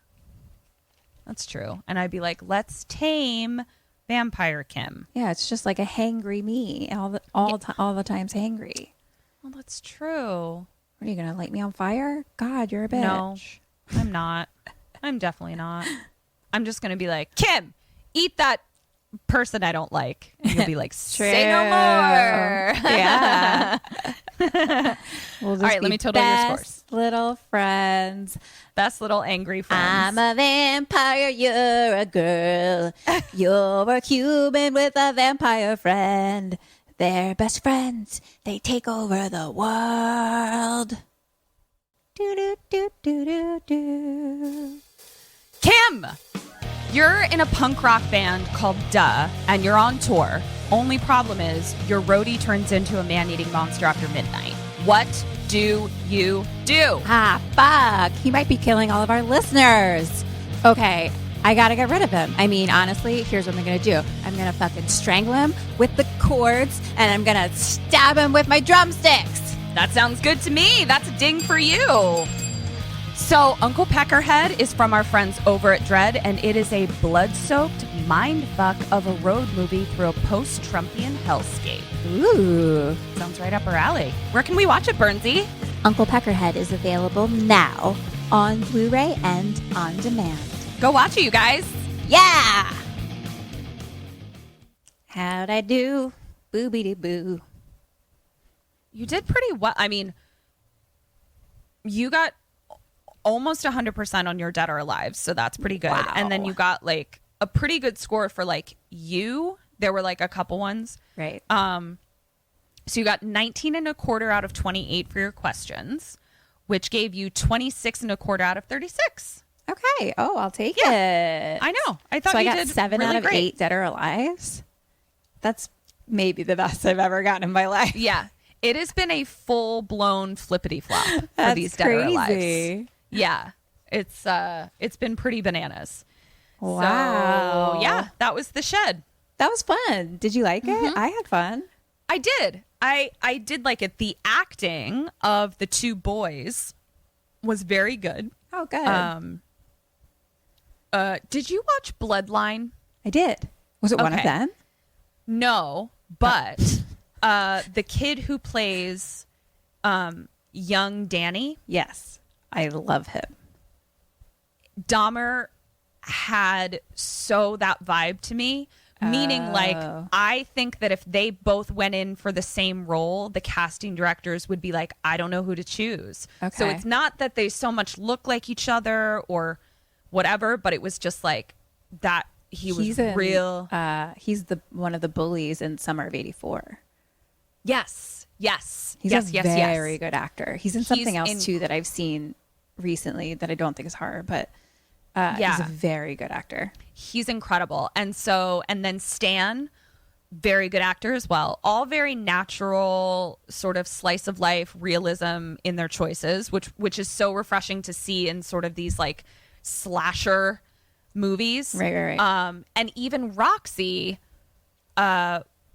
That's true. And I'd be like, let's tame Vampire Kim. Yeah, it's just like a hangry me. All the times hangry. Well, that's true. What are you gonna light me on fire? God, you're a bitch. No, I'm not. I'm definitely not. I'm just going to be like, Kim, eat that person I don't like. And you'll be like, say no more. Yeah. We'll just All right, let be me total your scores. best little friends. Best little angry friends. I'm a vampire, you're a girl. You're a human with a vampire friend. They're best friends. They take over the world. Do, do, do, do, do, do. Kim, you're in a punk rock band called Duh, and you're on tour. Only problem is your roadie turns into a man-eating monster after midnight. What do you do? Ah, fuck. He might be killing all of our listeners. Okay, I gotta get rid of him. I mean, honestly, here's what I'm gonna do. I'm gonna fucking strangle him with the cords, and I'm gonna stab him with my drumsticks. That sounds good to me. That's a ding for you. So, Uncle Peckerhead is from our friends over at Dread, and it is a blood-soaked mindfuck of a road movie through a post-Trumpian hellscape. Ooh. Sounds right up our alley. Where can we watch it, Bernsey? Uncle Peckerhead is available now on Blu-ray and on demand. Go watch it, you guys. Yeah! How'd I do? Boobity-boo. You did pretty well. I mean, you got almost 100% on your Dead or Alive, so that's pretty good. Wow. And then you got like a pretty good score for like you. There were like a couple ones. Right. So you got 19 and a quarter out of 28 for your questions, which gave you 26 and a quarter out of 36. Okay. Oh, I'll take it. I know. I thought So I you got did 7 really out of great. 8 Dead or Alives. That's maybe the best I've ever gotten in my life. Yeah. It has been a full-blown flippity-flop for That's these Dead or Alives. crazy. Yeah. It's been pretty bananas. Wow. So, yeah, that was The Shed. That was fun. Did you like it? I had fun. I did. I did like it. The acting of the two boys was very good. Oh, good. Did you watch Bloodline? I did. Was it one of Okay. them? No, but the kid who plays young Danny, Yes. I love him. Dahmer had so that vibe to me. Meaning, like, I think that if they both went in for the same role, the casting directors would be like, I don't know who to choose. Okay. So it's not that they so much look like each other or whatever, but it was just like that he was real. He's the one of the bullies in Summer of '84. Yes. He's yes, a very good actor. He's in He's something else in- too that I've seen recently that I don't think is horror, but Yeah. he's a very good actor. He's incredible. And then Stan, very good actor as well. All very natural, sort of slice of life realism in their choices, which is so refreshing to see in sort of these like slasher movies. Right. And even Roxy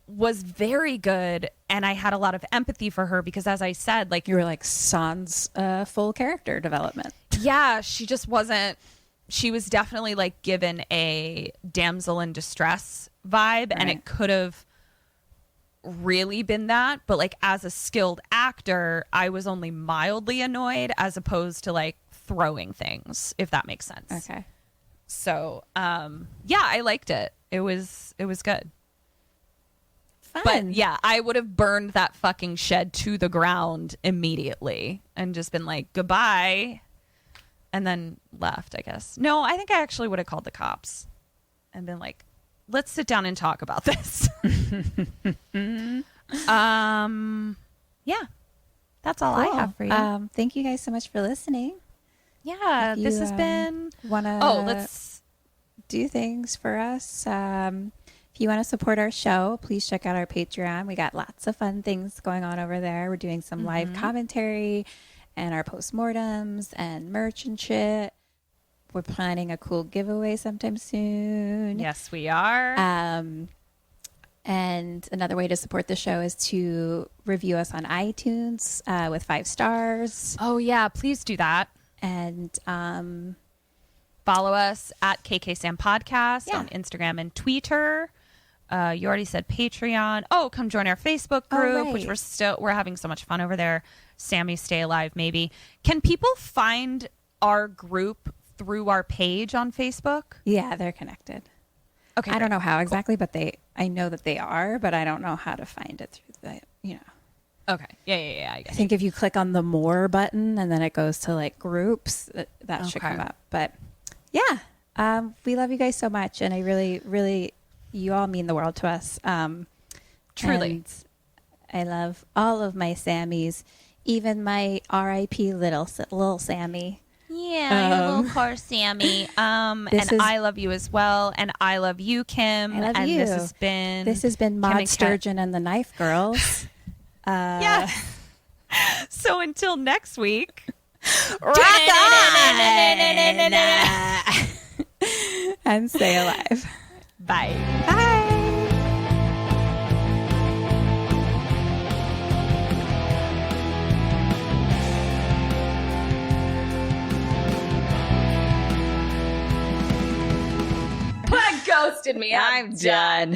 was very good, and I had a lot of empathy for her because, as I said, like, You were like sans full character development. yeah, she just wasn't. She was definitely like given a damsel in distress vibe, and Right. it could have really been that. But like as a skilled actor, I was only mildly annoyed as opposed to like throwing things, if that makes sense. Okay. So, yeah, I liked it. It was good. Fun. But yeah, I would have burned that fucking shed to the ground immediately and just been like, goodbye. And then left, I guess. No, I think I actually would have called the cops and been like, let's sit down and talk about this. Yeah, that's all I have for you. Thank you guys so much for listening. Yeah, If this you, has been. Wanna Let's. do things for us. If you want to support our show, please check out our Patreon. We got lots of fun things going on over there. We're doing some live commentary and our postmortems and merch and shit. We're planning a cool giveaway sometime soon. Yes, we are. And another way to support the show is to review us on iTunes with 5 stars. Oh yeah, please do that. And Follow us at kksampodcast Yeah. on Instagram and Twitter. You already said Patreon. Oh, come join our Facebook group, which right. we're having so much fun over there. Sammy, stay alive, maybe. Can people find our group through our page on Facebook? yeah, they're connected. Okay, I don't know how exactly, but I know that they are, but I don't know how to find it through the. Okay. Yeah. I I think if you click on the more button and then it goes to like groups, that should Okay. come up. But yeah, we love you guys so much. And I really, really, you all mean the world to us. Truly. And I love all of my Sammies, even my RIP little Sammy. Yeah, your little car, Sammy. And I love you as well. And I love you, Kim. I love and you. This has been Maud Kim Sturgeon and the Knife Girls. Yeah. So until next week. And stay alive. Bye. Bye. Ghosted me. I'm done.